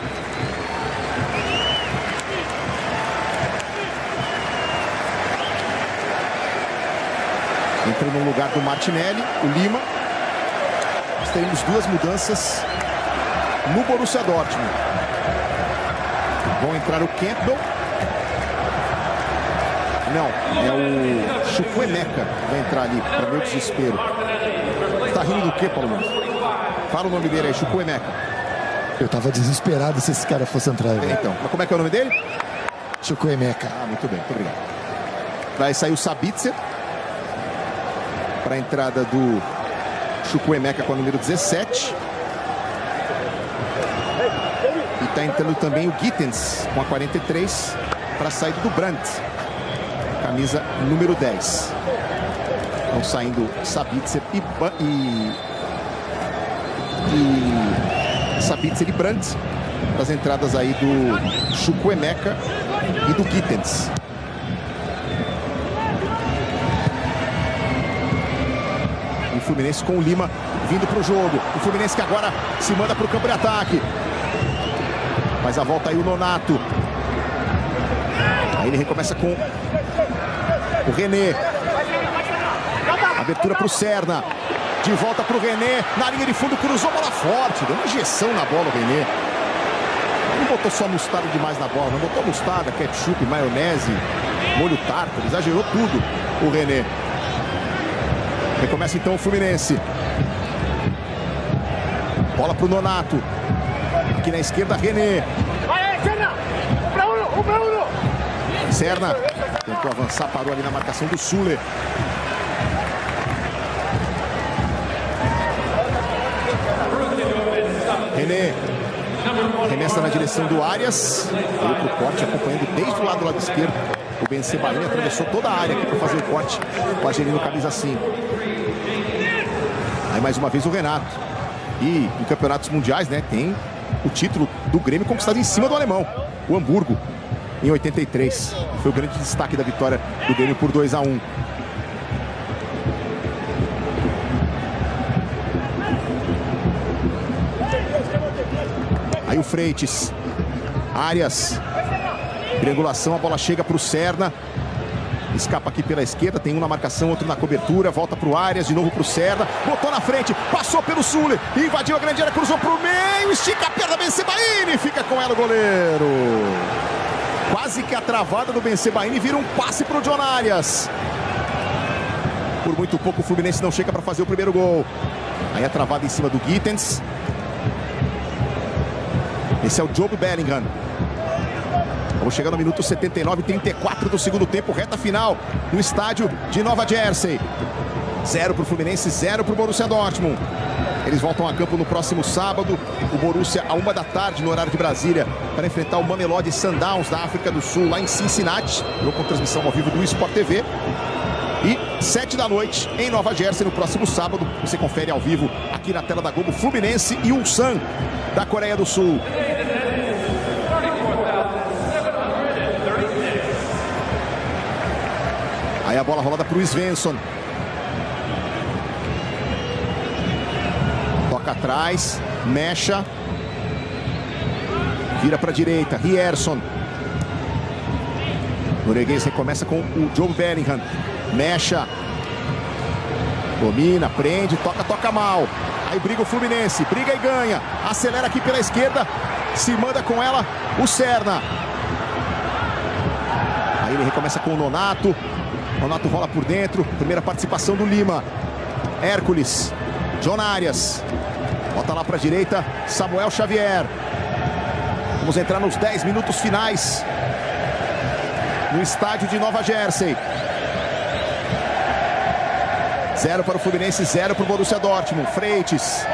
Entra no lugar do Martinelli, o Lima. Nós teremos 2 mudanças no Borussia Dortmund. Vão entrar o Campbell. Não, é o Chukwuemeka que vai entrar ali, para meu desespero. Tá rindo do quê, Paulo? Fala o nome dele aí, Chukwuemeka. Eu tava desesperado se esse cara fosse entrar. Então, mas como é que é o nome dele? Chukwuemeka. Ah, muito bem, muito obrigado. Vai sair o Sabitzer para a entrada do Chukwuemeka com o número 17. E está entrando também o Gittens com a 43 para a saída do Brandt. Camisa número 10. Estão saindo Sabitzer e Sabitzer e Brandt. Das entradas aí do Chukwuemeka e do Gittens. O Fluminense com o Lima vindo para o jogo. O Fluminense que agora se manda para o campo de ataque. Mas a volta aí o Nonato. Aí ele recomeça com o René. Abertura para o Serna. De volta para o René. Na linha de fundo, cruzou, bola forte. Deu uma injeção na bola o René. Não botou só mostarda demais na bola. Não botou mostarda, ketchup, maionese, molho tártaro. Exagerou tudo o René. Recomeça então o Fluminense. Bola para o Nonato. Aqui na esquerda, René. Serna tentou avançar, parou ali na marcação do Sule. René. Remessa na direção do Arias. Veio para o corte, acompanhando desde o lado esquerdo. O Bensebaini atravessou toda a área aqui para fazer o corte. O Argelino camisa 5. Aí mais uma vez o Renato. E em campeonatos mundiais, né, tem o título do Grêmio conquistado em cima do alemão, o Hamburgo, em 83. Foi o grande destaque da vitória do Grêmio por 2-1. Aí o Freitas. Arias. Triangulação, a bola chega para o Serna. Escapa aqui pela esquerda, tem um na marcação, outro na cobertura, volta pro Arias, de novo pro Serda, botou na frente, passou pelo Sule, invadiu a grande área, cruzou pro meio, estica a perna, Bensebaini, fica com ela o goleiro. Quase que a travada do Bensebaini vira um passe pro John Arias. Por muito pouco o Fluminense não chega para fazer o primeiro gol. Aí a travada em cima do Gittens. Esse é o Jobe Bellingham. Vamos chegar no minuto 79, 34 do segundo tempo, reta final no estádio de Nova Jersey. 0 para o Fluminense, 0 para o Borussia Dortmund. Eles voltam a campo no próximo sábado. O Borussia a 1 da tarde no horário de Brasília para enfrentar o Mamelodi Sundowns da África do Sul lá em Cincinnati. Jogo com transmissão ao vivo do Sport TV. E 7 da noite em Nova Jersey no próximo sábado. Você confere ao vivo aqui na tela da Globo Fluminense e Ulsan da Coreia do Sul. Aí a bola rolada para o Svensson. Toca atrás, mecha. Vira para a direita, Rierson. Norueguês recomeça com o Jobe Bellingham. Mecha. Domina, prende, toca mal. Aí briga o Fluminense, briga e ganha. Acelera aqui pela esquerda. Se manda com ela o Serna. Aí ele recomeça com o Nonato. Nonato rola por dentro. Primeira participação do Lima. Hércules. John Arias. Bota lá para a direita. Samuel Xavier. Vamos entrar nos 10 minutos finais. No estádio de Nova Jersey. 0 para o Fluminense, 0 para o Borussia Dortmund. Freites.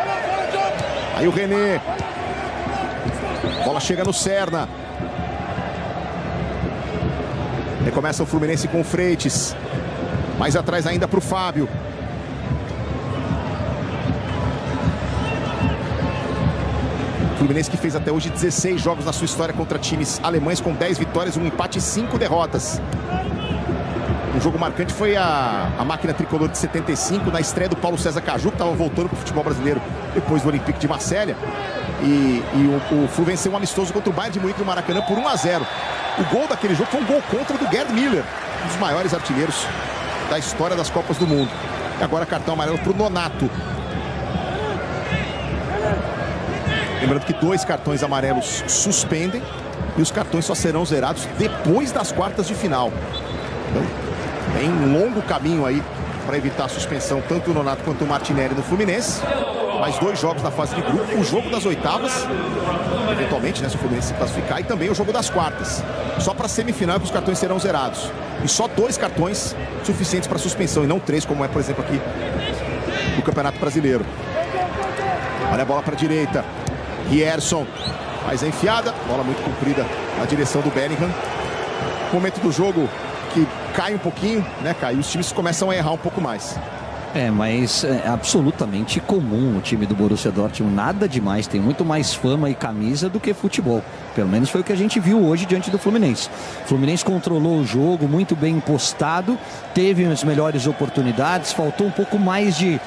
Aí o René. Bola chega no Serna. Recomeça o Fluminense com o Freites. Mais atrás ainda para o Fábio. Fluminense que fez até hoje 16 jogos na sua história contra times alemães, com 10 vitórias, um empate e 5 derrotas. Um jogo marcante foi a máquina tricolor de 75, na estreia do Paulo César Caju, que estava voltando para o futebol brasileiro depois do Olympique de Marselha. E o Flu venceu um amistoso contra o Bayern de Munique no Maracanã por 1-0. O gol daquele jogo foi um gol contra do Gerd Müller, um dos maiores artilheiros da história das Copas do Mundo. E agora cartão amarelo para o Nonato. Lembrando que 2 cartões amarelos suspendem e os cartões só serão zerados depois das quartas de final. Então, tem um longo caminho aí para evitar a suspensão, tanto o Nonato quanto o Martinelli no Fluminense. Mais 2 jogos na fase de grupo, o jogo das oitavas, eventualmente, né, se o Fluminense se classificar, e também o jogo das quartas. Só para a semifinal que os cartões serão zerados. E só 2 cartões suficientes para suspensão, e não 3, como é, por exemplo, aqui no Campeonato Brasileiro. Olha a bola para a direita. Rierson faz a enfiada, bola muito comprida na direção do Bellingham. Momento do jogo que cai um pouquinho, né, Caio? Os times começam a errar um pouco mais. Mas é absolutamente comum o time do Borussia Dortmund, nada demais, tem muito mais fama e camisa do que futebol. Pelo menos foi o que a gente viu hoje diante do Fluminense. O Fluminense controlou o jogo, muito bem impostado, teve as melhores oportunidades, faltou um pouco mais de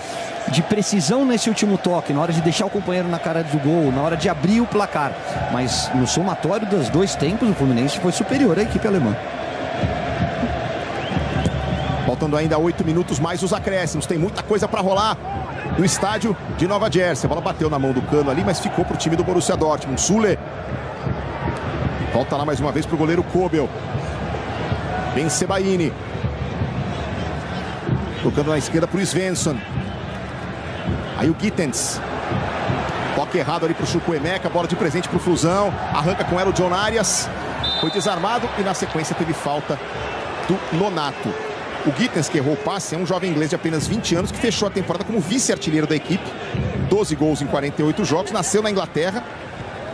precisão nesse último toque, na hora de deixar o companheiro na cara do gol, na hora de abrir o placar. Mas no somatório dos 2 tempos, o Fluminense foi superior à equipe alemã. Faltando ainda 8 minutos mais os acréscimos. Tem muita coisa para rolar no estádio de Nova Jersey. A bola bateu na mão do Cano ali, mas ficou para o time do Borussia Dortmund. Sule. Volta lá mais uma vez para o goleiro Kobel. Bensebaini. Tocando na esquerda para o Svensson. Aí o Gittens. Toque errado ali para o Chukwuemeka. Bola de presente para o Flusão. Arranca com ela o John Arias. Foi desarmado e na sequência teve falta do Nonato. O Gittens, que errou o passe, é um jovem inglês de apenas 20 anos que fechou a temporada como vice-artilheiro da equipe. 12 gols em 48 jogos. Nasceu na Inglaterra.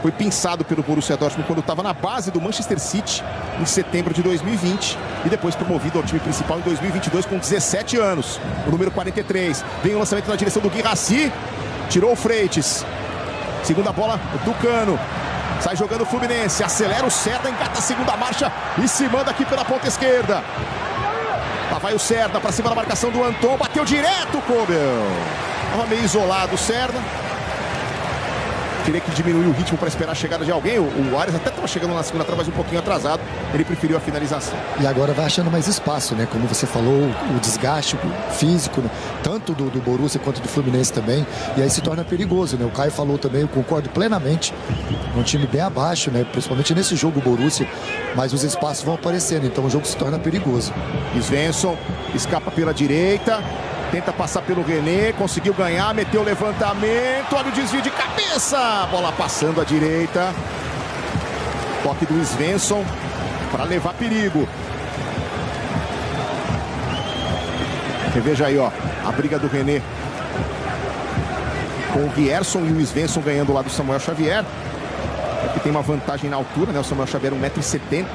Foi pinçado pelo Borussia Dortmund quando estava na base do Manchester City em setembro de 2020 e depois promovido ao time principal em 2022 com 17 anos. O número 43. Vem o lançamento na direção do Guirassy. Tirou o Freites. Segunda bola do Cano. Sai jogando o Fluminense. Acelera o Serda, engata a segunda marcha e se manda aqui pela ponta esquerda. Lá vai o Serda para cima da marcação do Anton. Bateu direto o Kobel. Estava meio isolado o Serda. teria que diminuir o ritmo para esperar a chegada de alguém. O Arias até estava chegando na segunda trave, mas um pouquinho atrasado. Ele preferiu a finalização. E agora vai achando mais espaço, né? Como você falou, o desgaste físico, né? Tanto do Borussia quanto do Fluminense também. E aí se torna perigoso, né? O Caio falou também, eu concordo plenamente. Um time bem abaixo, né? Principalmente nesse jogo, o Borussia. Mas os espaços vão aparecendo, então o jogo se torna perigoso. Svensson escapa pela direita. Tenta passar pelo René, conseguiu ganhar, meteu o levantamento, olha o desvio de cabeça, bola passando à direita, toque do Svensson para levar perigo. Reveja aí, ó, a briga do René com o Gerson e o Svensson ganhando lá do Samuel Xavier, que tem uma vantagem na altura, né? O Samuel Xavier 1,70 m,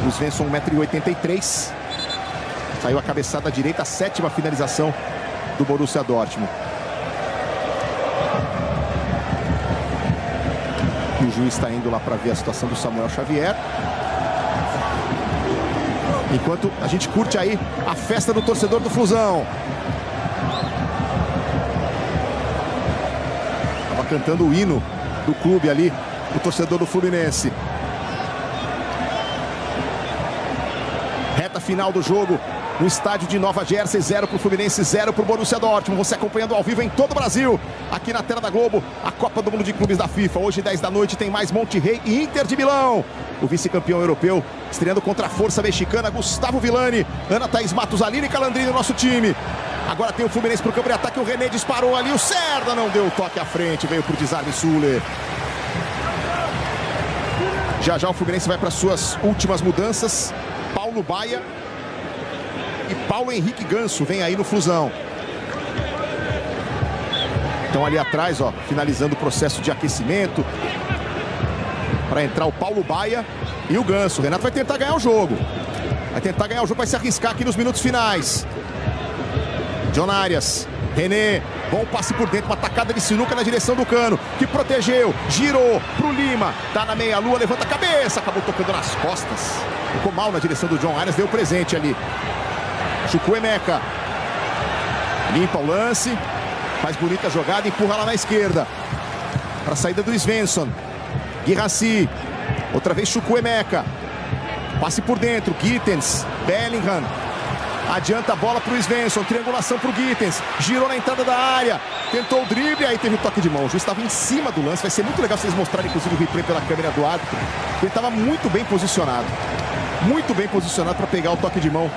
o Svensson 1,83 m. Saiu a cabeçada à direita, a 7ª finalização do Borussia Dortmund. E o juiz está indo lá para ver a situação do Samuel Xavier. Enquanto a gente curte aí a festa do torcedor do Flusão. Estava cantando o hino do clube ali, o torcedor do Fluminense. Reta final do jogo. No estádio de Nova Jersey, 0 para o Fluminense, 0 para o Borussia Dortmund. Você acompanhando ao vivo em todo o Brasil, aqui na tela da Globo, a Copa do Mundo de Clubes da FIFA. Hoje, 10 da noite, tem mais Monterrey e Inter de Milão. O vice-campeão europeu, estreando contra a força mexicana, Gustavo Villani, Ana Thaís Matos, Aline Calandrini no nosso time. Agora tem o Fluminense para o campo de ataque, o René disparou ali, o Cerda não deu o toque à frente, veio para o desarme Süle. Já o Fluminense vai para suas últimas mudanças. Paulo Baia e Paulo Henrique Ganso vem aí no Flusão. Então ali atrás, ó, finalizando o processo de aquecimento para entrar o Paulo Baia e o Ganso. O Renato vai tentar ganhar o jogo. Vai se arriscar aqui nos minutos finais. John Arias, René, bom passe por dentro, uma tacada de sinuca na direção do Cano, que protegeu, girou pro Lima, tá na meia-lua, levanta a cabeça, acabou tocando nas costas. Ficou mal na direção do John Arias, deu presente ali. Chukwuemeka limpa o lance, faz bonita jogada, empurra lá na esquerda para a saída do Svensson. Guirassy, outra vez Chukwuemeka, passe por dentro, Gittens, Bellingham, adianta a bola para o Svensson, triangulação para o Gittens, girou na entrada da área, tentou o drible, aí teve o toque de mão. O juiz estava em cima do lance, vai ser muito legal vocês mostrarem inclusive o replay pela câmera do árbitro. Ele estava muito bem posicionado para pegar o toque de mão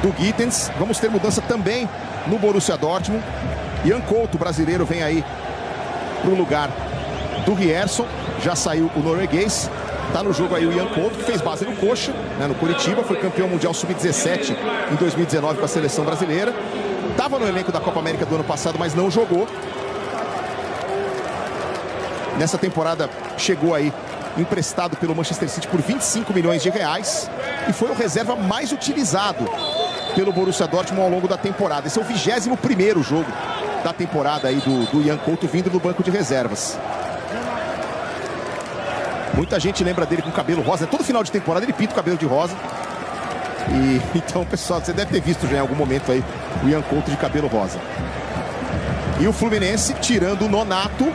do Gittens. Vamos ter mudança também no Borussia Dortmund. Ian Couto, brasileiro, vem aí para o lugar do Rierson. Já saiu o norueguês. Tá no jogo aí o Ian Couto, que fez base no Coxa, né, no Curitiba. Foi campeão mundial sub-17 em 2019 com a seleção brasileira. Estava no elenco da Copa América do ano passado, mas não jogou. Nessa temporada chegou aí emprestado pelo Manchester City por 25 milhões de reais e foi o reserva mais utilizado pelo Borussia Dortmund ao longo da temporada. Esse é o 21º jogo da temporada aí do Ian Couto, vindo do banco de reservas. Muita gente lembra dele com cabelo rosa, todo final de temporada ele pinta o cabelo de rosa. E então, pessoal, você deve ter visto já em algum momento aí o Ian Couto de cabelo rosa. E o Fluminense tirando o Nonato,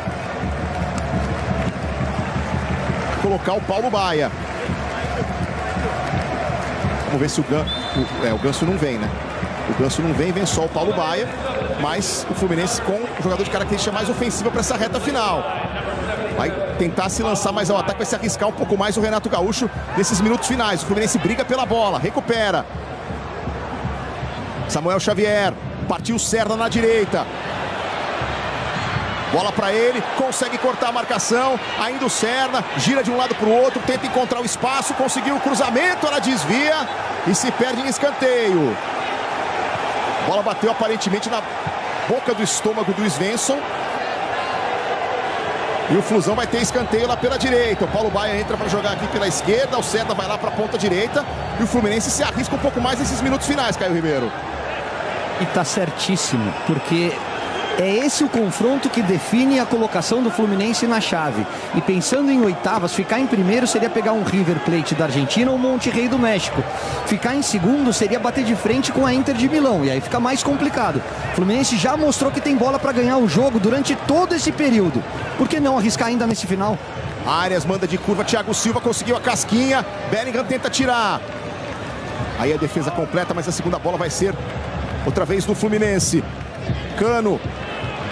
colocar o Paulo Baia. Vamos ver se o Ganso não vem, né? O Ganso não vem, vem só o Paulo Baia. Mas o Fluminense com um jogador de característica mais ofensiva para essa reta final. Vai tentar se lançar mais ao ataque, vai se arriscar um pouco mais o Renato Gaúcho nesses minutos finais. O Fluminense briga pela bola, recupera. Samuel Xavier, partiu o Cerda na direita. Bola para ele, consegue cortar a marcação, ainda o Cerda, gira de um lado para o outro, tenta encontrar o espaço, conseguiu o cruzamento, ela desvia e se perde em escanteio. Bola bateu aparentemente na boca do estômago do Svensson. E o Flusão vai ter escanteio lá pela direita. O Paulo Baia entra para jogar aqui pela esquerda, o Cerda vai lá para a ponta direita e o Fluminense se arrisca um pouco mais nesses minutos finais, Caio Ribeiro. E tá certíssimo, porque É esse o confronto que define a colocação do Fluminense na chave. E pensando em oitavas, ficar em primeiro seria pegar um River Plate da Argentina ou um Monterrey do México. Ficar em segundo seria bater de frente com a Inter de Milão, e aí fica mais complicado. O Fluminense já mostrou que tem bola para ganhar o jogo durante todo esse período. Por que não arriscar ainda nesse final? Arias manda de curva, Thiago Silva conseguiu a casquinha, Bellingham tenta tirar. Aí a defesa completa, mas a segunda bola vai ser outra vez do Fluminense. Cano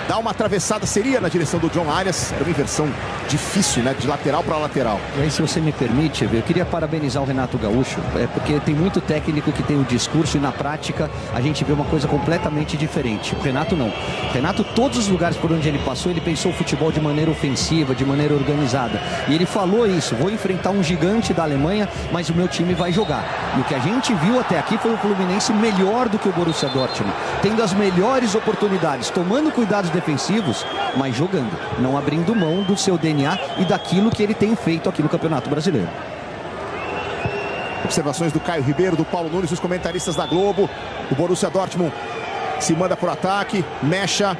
dá uma atravessada, seria na direção do John Arias. Era uma inversão difícil, né? De lateral para lateral. E aí, se você me permite, eu queria parabenizar o Renato Gaúcho, porque tem muito técnico que tem o discurso e na prática a gente vê uma coisa completamente diferente. O Renato não. O Renato, todos os lugares por onde ele passou, ele pensou o futebol de maneira ofensiva, de maneira organizada. E ele falou isso: vou enfrentar um gigante da Alemanha, mas o meu time vai jogar. E o que a gente viu até aqui foi o Fluminense melhor do que o Borussia Dortmund, tendo as melhores oportunidades, tomando cuidados defensivos, mas jogando, não abrindo mão do seu DNA e daquilo que ele tem feito aqui no Campeonato Brasileiro. Observações do Caio Ribeiro, do Paulo Nunes, os comentaristas da Globo. O Borussia Dortmund se manda por ataque, mecha,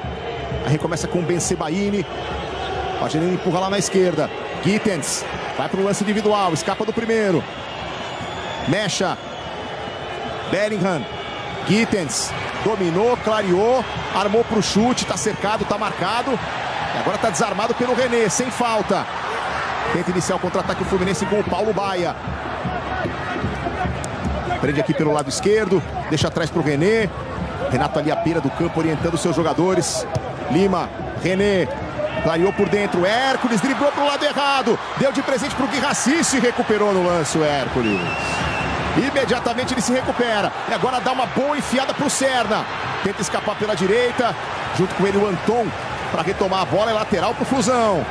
aí recomeça com o Ben Sebaini. O Argelino empurra lá na esquerda. Gittens vai para o lance individual, escapa do primeiro. Mecha, Bellingham, Gittens dominou, clareou, armou para o chute, está cercado, está marcado. E agora está desarmado pelo René, sem falta. Tenta iniciar o contra-ataque o Fluminense com o Paulo Baia. Prende aqui pelo lado esquerdo, deixa atrás para o René. Renato ali à beira do campo, orientando os seus jogadores. Lima, René, clareou por dentro. Hércules driblou para o lado errado. Deu de presente para o Guirassi, se recuperou no lance o Hércules. Imediatamente ele se recupera. E agora dá uma boa enfiada para o Serna. Tenta escapar pela direita. Junto com ele o Anton para retomar a bola. É lateral para o Flusão.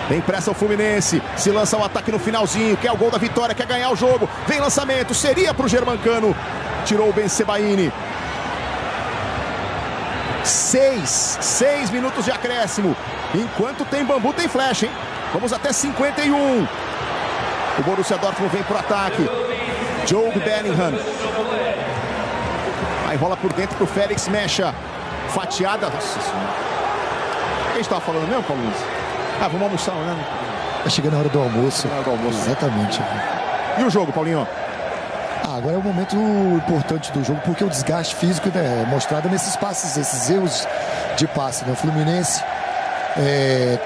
Tem pressa o Fluminense. Se lança o ataque no finalzinho. Quer o gol da vitória, quer ganhar o jogo. Vem lançamento. Seria para o Germancano. Tirou o Ben Sebaini. 6 minutos de acréscimo. Enquanto tem bambu, tem flecha, hein? Vamos até 51. O Borussia Dortmund vem para o ataque. Jude Bellingham. Aí rola por dentro para o Félix Mecha. Fatiada. Nossa senhora. O que a gente estava falando mesmo, Paulo Luiz? Ah, vamos almoçar, né? Tá chegando a hora do almoço. Na hora do almoço. Exatamente. E o jogo, Paulinho? Agora é o momento importante do jogo, porque o desgaste físico, né, é mostrado nesses passes, esses erros de passe, né? O Fluminense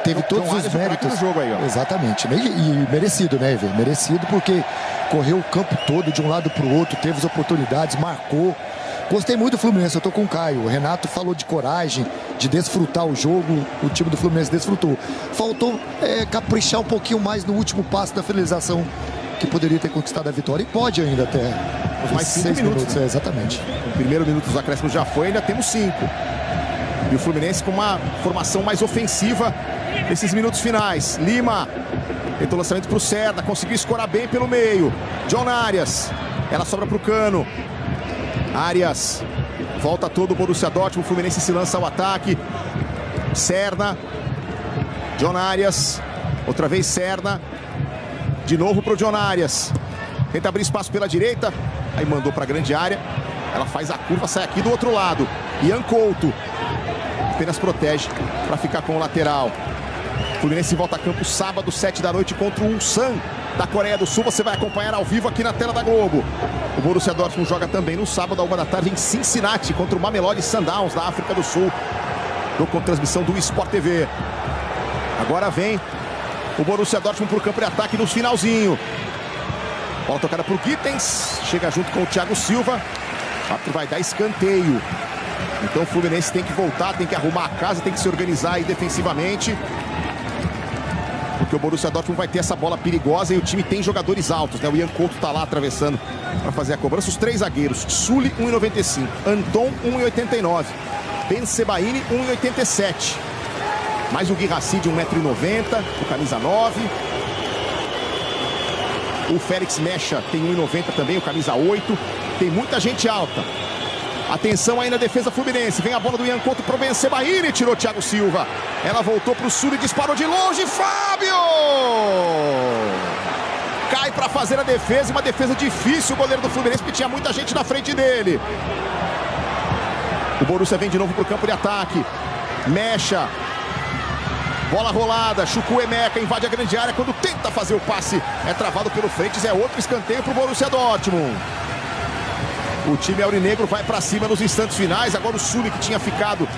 teve todos os méritos do jogo aí, ó. Exatamente, né? E merecido, né, velho? Merecido porque correu o campo todo de um lado para o outro, teve as oportunidades, marcou. Gostei muito do Fluminense, eu tô com o Caio. O Renato falou de coragem, de desfrutar o jogo. O time do Fluminense desfrutou. Faltou caprichar um pouquinho mais no último passo da finalização, que poderia ter conquistado a vitória. E pode ainda até. Os mais 5 minutos. Né? Exatamente. O primeiro minuto dos acréscimos já foi, ainda temos 5. E o Fluminense com uma formação mais ofensiva nesses minutos finais. Lima tentou o lançamento para o Serna, conseguiu escorar bem pelo meio. John Arias, ela sobra para o Cano. Arias, volta todo o Borussia Dortmund, o Fluminense se lança ao ataque. Serna, John Arias, outra vez Serna. De novo para o John Arias. Tenta abrir espaço pela direita, aí mandou para a grande área. Ela faz a curva, sai aqui do outro lado. Ian Couto apenas protege para ficar com o lateral. Fluminense volta a campo sábado, 7 da noite, contra o Ulsan da Coreia do Sul. Você vai acompanhar ao vivo aqui na tela da Globo. O Borussia Dortmund joga também no sábado, à 1 da tarde, em Cincinnati, contra o Mamelodi Sundowns, da África do Sul. Jogo com transmissão do Sport TV. Agora vem o Borussia Dortmund para o campo de ataque no finalzinho. Bola tocada para o Gittens. Chega junto com o Thiago Silva. O árbitro vai dar escanteio. Então o Fluminense tem que voltar, tem que arrumar a casa, tem que se organizar aí defensivamente. Porque o Borussia Dortmund vai ter essa bola perigosa e o time tem jogadores altos, né? O Ian Couto tá lá atravessando para fazer a cobrança. Os 3 zagueiros: Sully, 1,95. Anton, 1,89. Ben Sebaini, 1,87. Mais o Guirassi de 1,90m, o camisa 9. O Félix Mecha tem 1,90 também, o camisa 8. Tem muita gente alta. Atenção aí na defesa fluminense. Vem a bola do Ian Couto pro Ben Sebaini. Tirou o Thiago Silva. Ela voltou pro Sul e disparou de longe. Fábio! Cai para fazer a defesa. Uma defesa difícil. O goleiro do Fluminense, porque tinha muita gente na frente dele. O Borussia vem de novo para o campo de ataque. Mecha. Bola rolada. Chukwuemeka invade a grande área. Quando tenta fazer o passe, é travado pelo Freitas. É outro escanteio para o Borussia Dortmund. O time aurinegro vai para cima nos instantes finais. Agora o Sully, que tinha ficado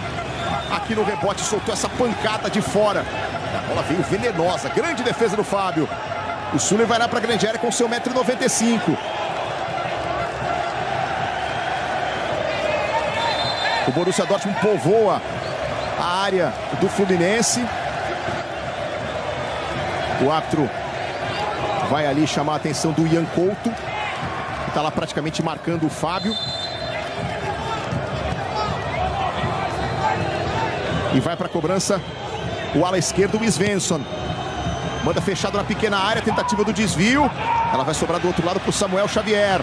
aqui no rebote, soltou essa pancada de fora. A bola veio venenosa. Grande defesa do Fábio. O Sully vai lá para a grande área com seu 1,95 m. O Borussia Dortmund povoa a área do Fluminense. O árbitro vai ali chamar a atenção do Ian Couto, que está lá praticamente marcando o Fábio. E vai para a cobrança o ala esquerdo, o Svensson. Manda fechado na pequena área, tentativa do desvio. Ela vai sobrar do outro lado para o Samuel Xavier.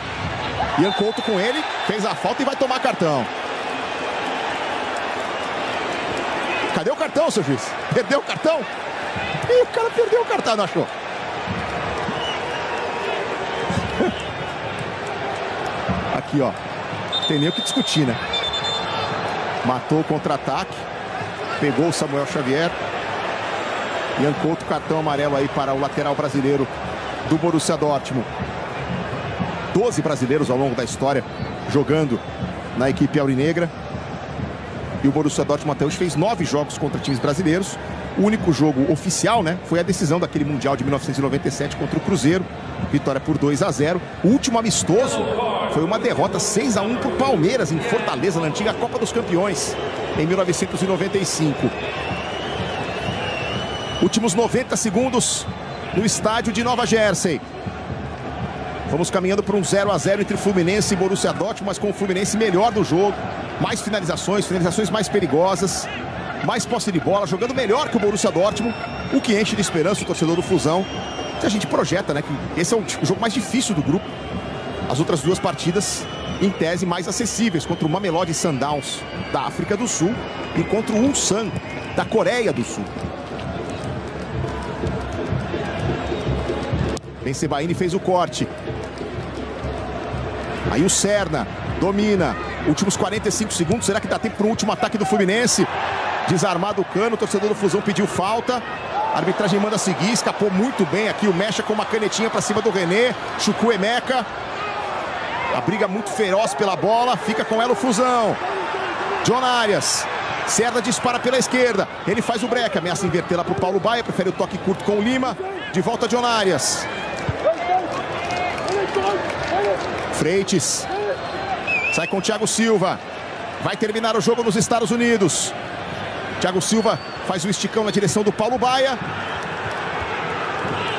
Ian Couto com ele, fez a falta e vai tomar cartão. Cadê o cartão, seu juiz? Perdeu o cartão? Ih, o cara perdeu o cartão, não achou? Aqui, ó. Tem nem o que discutir, né? Matou o contra-ataque. Pegou o Samuel Xavier. Ian Couto, cartão amarelo aí para o lateral brasileiro do Borussia Dortmund. 12 brasileiros ao longo da história jogando na equipe aurinegra. E o Borussia Dortmund até hoje fez 9 jogos contra times brasileiros. O único jogo oficial, né, foi a decisão daquele Mundial de 1997 contra o Cruzeiro. Vitória por 2-0. O último amistoso foi uma derrota 6-1 para o Palmeiras em Fortaleza, na antiga Copa dos Campeões, em 1995. Últimos 90 segundos no estádio de Nova Jersey. Vamos caminhando para um 0-0 entre Fluminense e Borussia Dortmund, mas com o Fluminense melhor do jogo. Mais finalizações mais perigosas, mais posse de bola, jogando melhor que o Borussia Dortmund, o que enche de esperança o torcedor do Flusão. Que a gente projeta, né, que esse é o jogo mais difícil do grupo. As outras duas partidas, em tese, mais acessíveis, contra o Mamelodi Sundowns da África do Sul e contra o Ulsan da Coreia do Sul. Bensebaini fez o corte. Aí o Serna domina. Últimos 45 segundos. Será que dá tempo para o último ataque do Fluminense? Desarmado o Cano. O torcedor do Flusão pediu falta. A arbitragem manda seguir. Escapou muito bem aqui o Mecha com uma canetinha para cima do René. Chukwuemeka. A briga muito feroz pela bola. Fica com ela o Flusão. John Arias. Serna dispara pela esquerda. Ele faz o break. Ameaça inverter lá para o Paulo Baia. Prefere o toque curto com o Lima. De volta John Arias. Freitas. Sai com o Thiago Silva. Vai terminar o jogo nos Estados Unidos. Thiago Silva faz o esticão na direção do Paulo Baia.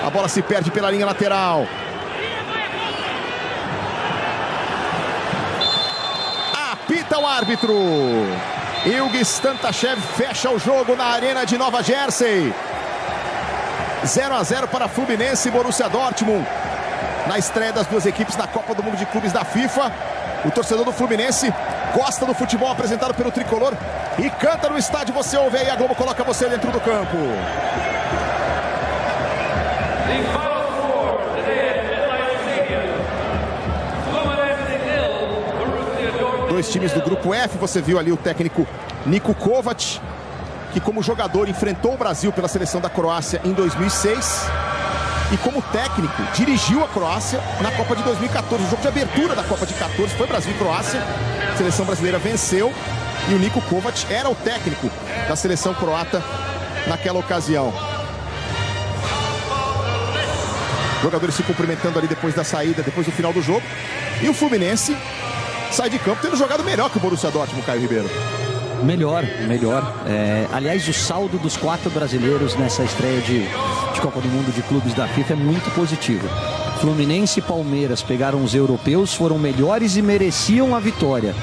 A bola se perde pela linha lateral. Apita o árbitro. Ilgis Tantashev fecha o jogo na arena de Nova Jersey. 0-0 para Fluminense e Borussia Dortmund. Na estreia das duas equipes na Copa do Mundo de Clubes da FIFA. O torcedor do Fluminense gosta do futebol apresentado pelo Tricolor e canta no estádio. Você ouve aí, a Globo coloca você dentro do campo. Dois times do grupo F, você viu ali o técnico Niko Kovac, que como jogador enfrentou o Brasil pela seleção da Croácia em 2006. E como técnico, dirigiu a Croácia na Copa de 2014. O jogo de abertura da Copa de 14 foi Brasil e Croácia. A seleção brasileira venceu e o Niko Kovac era o técnico da seleção croata naquela ocasião. Jogadores se cumprimentando ali depois da saída, depois do final do jogo. E o Fluminense sai de campo tendo jogado melhor que o Borussia Dortmund, Caio Ribeiro. Melhor. Aliás, o saldo dos 4 brasileiros nessa estreia de Copa do Mundo de Clubes da FIFA é muito positivo. Fluminense e Palmeiras pegaram os europeus, foram melhores e mereciam a vitória.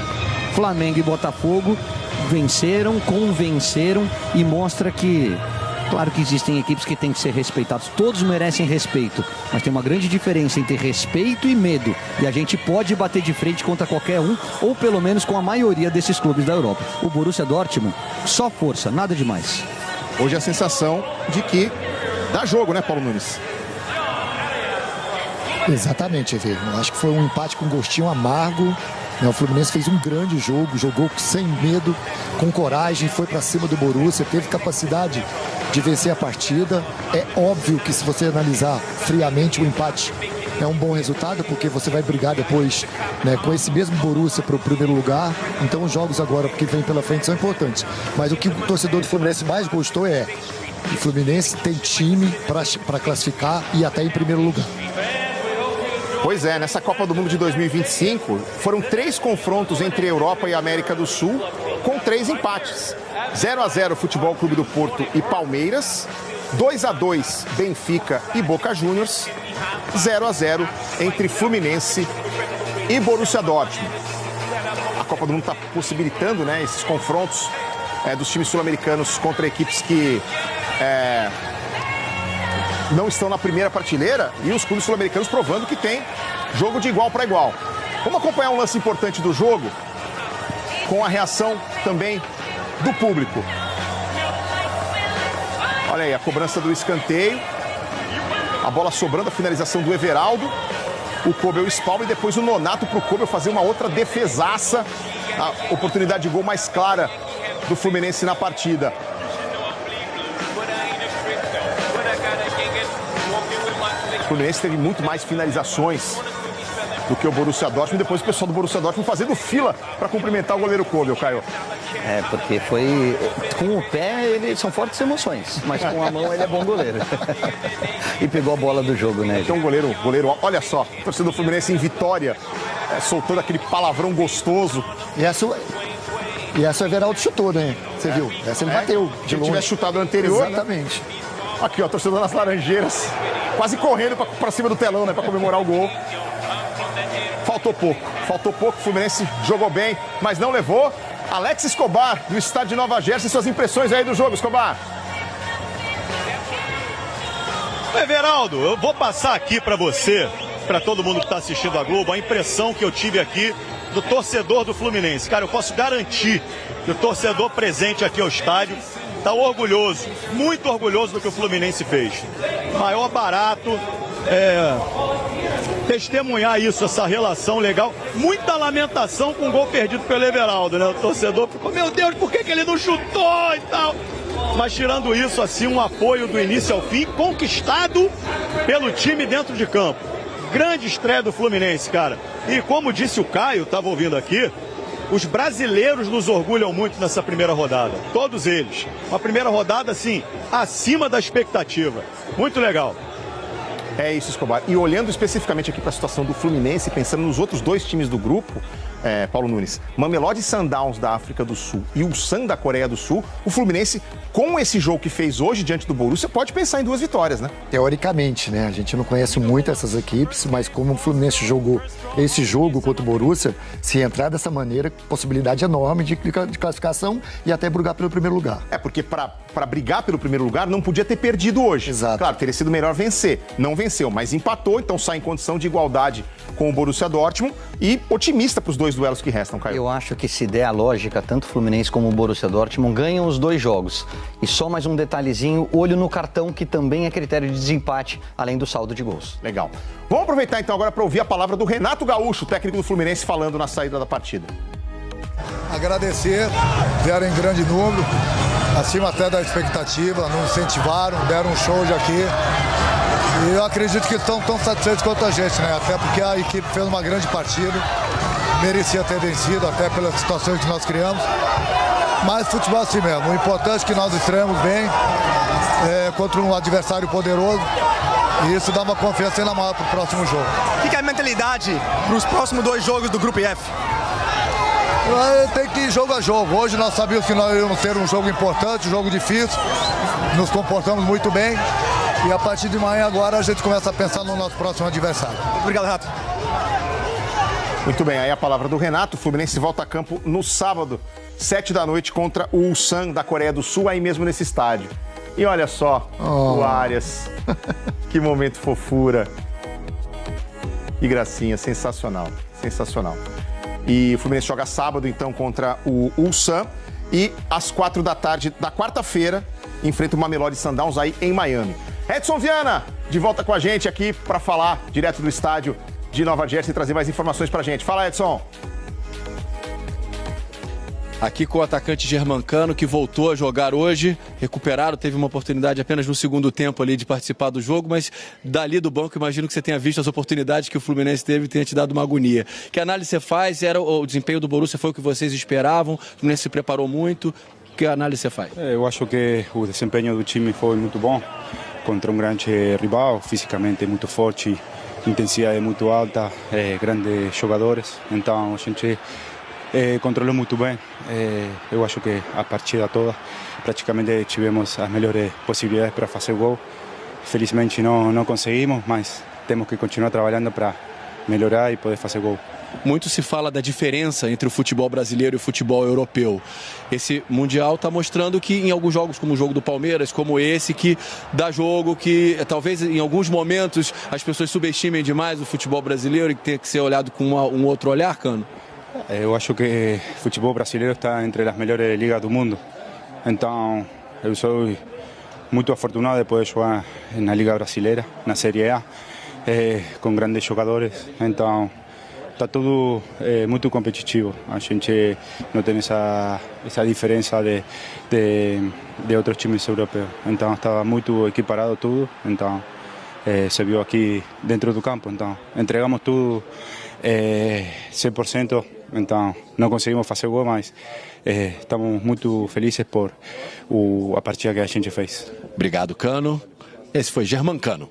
Flamengo e Botafogo venceram, convenceram e mostra que, claro que existem equipes que têm que ser respeitadas, todos merecem respeito, mas tem uma grande diferença entre respeito e medo, e a gente pode bater de frente contra qualquer um, ou pelo menos com a maioria desses clubes da Europa. O Borussia Dortmund, só força, nada demais. Hoje a sensação de que dá jogo, né, Paulo Nunes? Exatamente, Evê. Eu acho que foi um empate com gostinho amargo. O Fluminense fez um grande jogo, jogou sem medo, com coragem, foi para cima do Borussia, teve capacidade de vencer a partida. É óbvio que se você analisar friamente o empate é um bom resultado, porque você vai brigar depois, né, com esse mesmo Borussia para o primeiro lugar. Então os jogos agora que vem pela frente são importantes. Mas o que o torcedor do Fluminense mais gostou é o Fluminense tem time para classificar e até em primeiro lugar. Pois é, nessa Copa do Mundo de 2025, foram 3 confrontos entre Europa e América do Sul, com 3 empates. 0-0 Futebol Clube do Porto e Palmeiras, 2-2 Benfica e Boca Juniors, 0-0 entre Fluminense e Borussia Dortmund. A Copa do Mundo está possibilitando, né, esses confrontos dos times sul-americanos contra equipes que não estão na primeira prateleira, e os clubes sul-americanos provando que tem jogo de igual para igual. Vamos acompanhar um lance importante do jogo com a reação também do público. Olha aí a cobrança do escanteio, a bola sobrando, a finalização do Everaldo, o Kobel espalma e depois o Nonato para o Kobel fazer uma outra defesaça, a oportunidade de gol mais clara do Fluminense na partida. O Fluminense teve muito mais finalizações do que o Borussia Dortmund. Depois o pessoal do Borussia Dortmund fazendo fila para cumprimentar o goleiro Kobel, Caio. Porque foi... Com o pé, são fortes emoções, mas com a mão ele é bom goleiro. E pegou a bola do jogo, né? Então, goleiro, olha só, o torcedor do Fluminense em Vitória, soltando aquele palavrão gostoso. E essa o Everaldo chutou, né? Você viu? Essa ele bateu. Se ele tivesse chutado o anterior, exatamente. Né? Aqui, ó, torcedor das Laranjeiras, quase correndo para cima do telão, né? Para comemorar o gol. Faltou pouco, o Fluminense jogou bem, mas não levou. Alex Escobar, do estádio de Nova Jersey, suas impressões aí do jogo, Escobar. Everaldo, eu vou passar aqui para você, para todo mundo que está assistindo a Globo, a impressão que eu tive aqui do torcedor do Fluminense. Cara, eu posso garantir que o torcedor presente aqui ao estádio está orgulhoso, muito orgulhoso do que o Fluminense fez. Maior barato, testemunhar isso, essa relação legal. Muita lamentação com o gol perdido pelo Everaldo, né? O torcedor ficou, meu Deus, por que ele não chutou e tal? Mas tirando isso, assim, um apoio do início ao fim, conquistado pelo time dentro de campo. Grande estreia do Fluminense, cara. E como disse o Caio, estava ouvindo aqui, os brasileiros nos orgulham muito nessa primeira rodada. Todos eles. Uma primeira rodada, assim, acima da expectativa. Muito legal. É isso, Escobar. E olhando especificamente aqui para a situação do Fluminense, pensando nos outros 2 times do grupo, Paulo Nunes, Mamelodi Sundowns da África do Sul e Ulsan da Coreia do Sul, o Fluminense, com esse jogo que fez hoje diante do Borussia, pode pensar em 2 vitórias, né? Teoricamente, né? A gente não conhece muito essas equipes, mas como o Fluminense jogou esse jogo contra o Borussia, se entrar dessa maneira, possibilidade enorme de classificação e até brigar pelo primeiro lugar. Porque para brigar pelo primeiro lugar não podia ter perdido hoje. Exato. Claro, teria sido melhor vencer. Não venceu, mas empatou, então sai em condição de igualdade com o Borussia Dortmund e otimista para os 2 duelos que restam, Caio. Eu acho que se der a lógica, tanto o Fluminense como o Borussia Dortmund ganham os 2 jogos. E só mais um detalhezinho, olho no cartão, que também é critério de desempate, além do saldo de gols. Legal. Vamos aproveitar então agora para ouvir a palavra do Renato Gaúcho, técnico do Fluminense, falando na saída da partida. Agradecer, vieram em grande número, acima até da expectativa, nos incentivaram, deram um show de aqui. E eu acredito que estão tão satisfeitos quanto a gente, né? Até porque a equipe fez uma grande partida, merecia ter vencido, até pelas situações que nós criamos. Mas futebol é assim mesmo. O importante é que nós estreamos bem contra um adversário poderoso. E isso dá uma confiança ainda maior para o próximo jogo. O que é a mentalidade para os próximos 2 jogos do Grupo F? Tem que ir jogo a jogo. Hoje nós sabíamos que nós íamos ter um jogo importante, um jogo difícil. Nos comportamos muito bem. E a partir de manhã agora a gente começa a pensar no nosso próximo adversário. Obrigado, Renato. Muito bem, aí a palavra do Renato. O Fluminense volta a campo no sábado, 7 da noite, contra o Ulsan da Coreia do Sul, aí mesmo nesse estádio. E olha só, o Arias. Que momento fofura. Que gracinha, sensacional, sensacional. E o Fluminense joga sábado, então, contra o Ulsan. E às 4 da tarde da quarta-feira, enfrenta o Mamelodi Sundowns aí em Miami. Edson Viana, de volta com a gente aqui para falar direto do estádio de Nova Jersey e trazer mais informações pra gente. Fala, Edson. Aqui com o atacante Germancano, que voltou a jogar hoje, recuperado, teve uma oportunidade apenas no segundo tempo ali de participar do jogo, mas dali do banco, imagino que você tenha visto as oportunidades que o Fluminense teve e tenha te dado uma agonia. Que análise você faz? Era o desempenho do Borussia foi o que vocês esperavam? O Fluminense se preparou muito? Que análise você faz? Eu acho que o desempenho do time foi muito bom, contra um grande rival, fisicamente muito forte, intensidade muito alta, grandes jogadores, então a gente controlou muito bem. Eu acho que a partida toda praticamente tivemos as melhores possibilidades para fazer gol. Felizmente não conseguimos, mas temos que continuar trabalhando para melhorar e poder fazer gol. Muito se fala da diferença entre o futebol brasileiro e o futebol europeu. Esse Mundial está mostrando que em alguns jogos, como o jogo do Palmeiras, como esse, que dá jogo, que talvez em alguns momentos as pessoas subestimem demais o futebol brasileiro e que tem que ser olhado com um outro olhar, Cano. Eu acho que o futebol brasileiro está entre as melhores ligas do mundo. Então, eu sou muito afortunado de poder jogar na Liga Brasileira, na Série A, com grandes jogadores. Então, está tudo muito competitivo. A gente não tem essa diferença de outros times europeus. Então, estava muito equiparado tudo. Então, se viu aqui dentro do campo. Então, entregamos tudo 100%. Então, não conseguimos fazer gol, mas estamos muito felizes por a partida que a gente fez. Obrigado, Cano. Esse foi Germancano.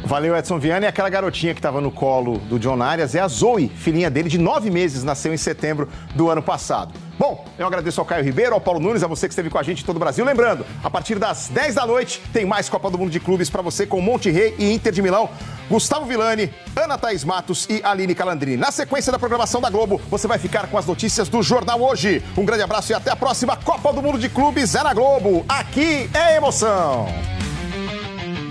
Valeu, Edson Viana. E aquela garotinha que estava no colo do John Arias é a Zoe, filhinha dele de 9 meses, nasceu em setembro do ano passado. Bom, eu agradeço ao Caio Ribeiro, ao Paulo Nunes, a você que esteve com a gente em todo o Brasil. Lembrando, a partir das 10 da noite tem mais Copa do Mundo de Clubes para você com Monterrey e Inter de Milão, Gustavo Villani, Ana Thaís Matos e Aline Calandrini. Na sequência da programação da Globo, você vai ficar com as notícias do Jornal Hoje. Um grande abraço e até a próxima Copa do Mundo de Clubes é na Globo. Aqui é emoção.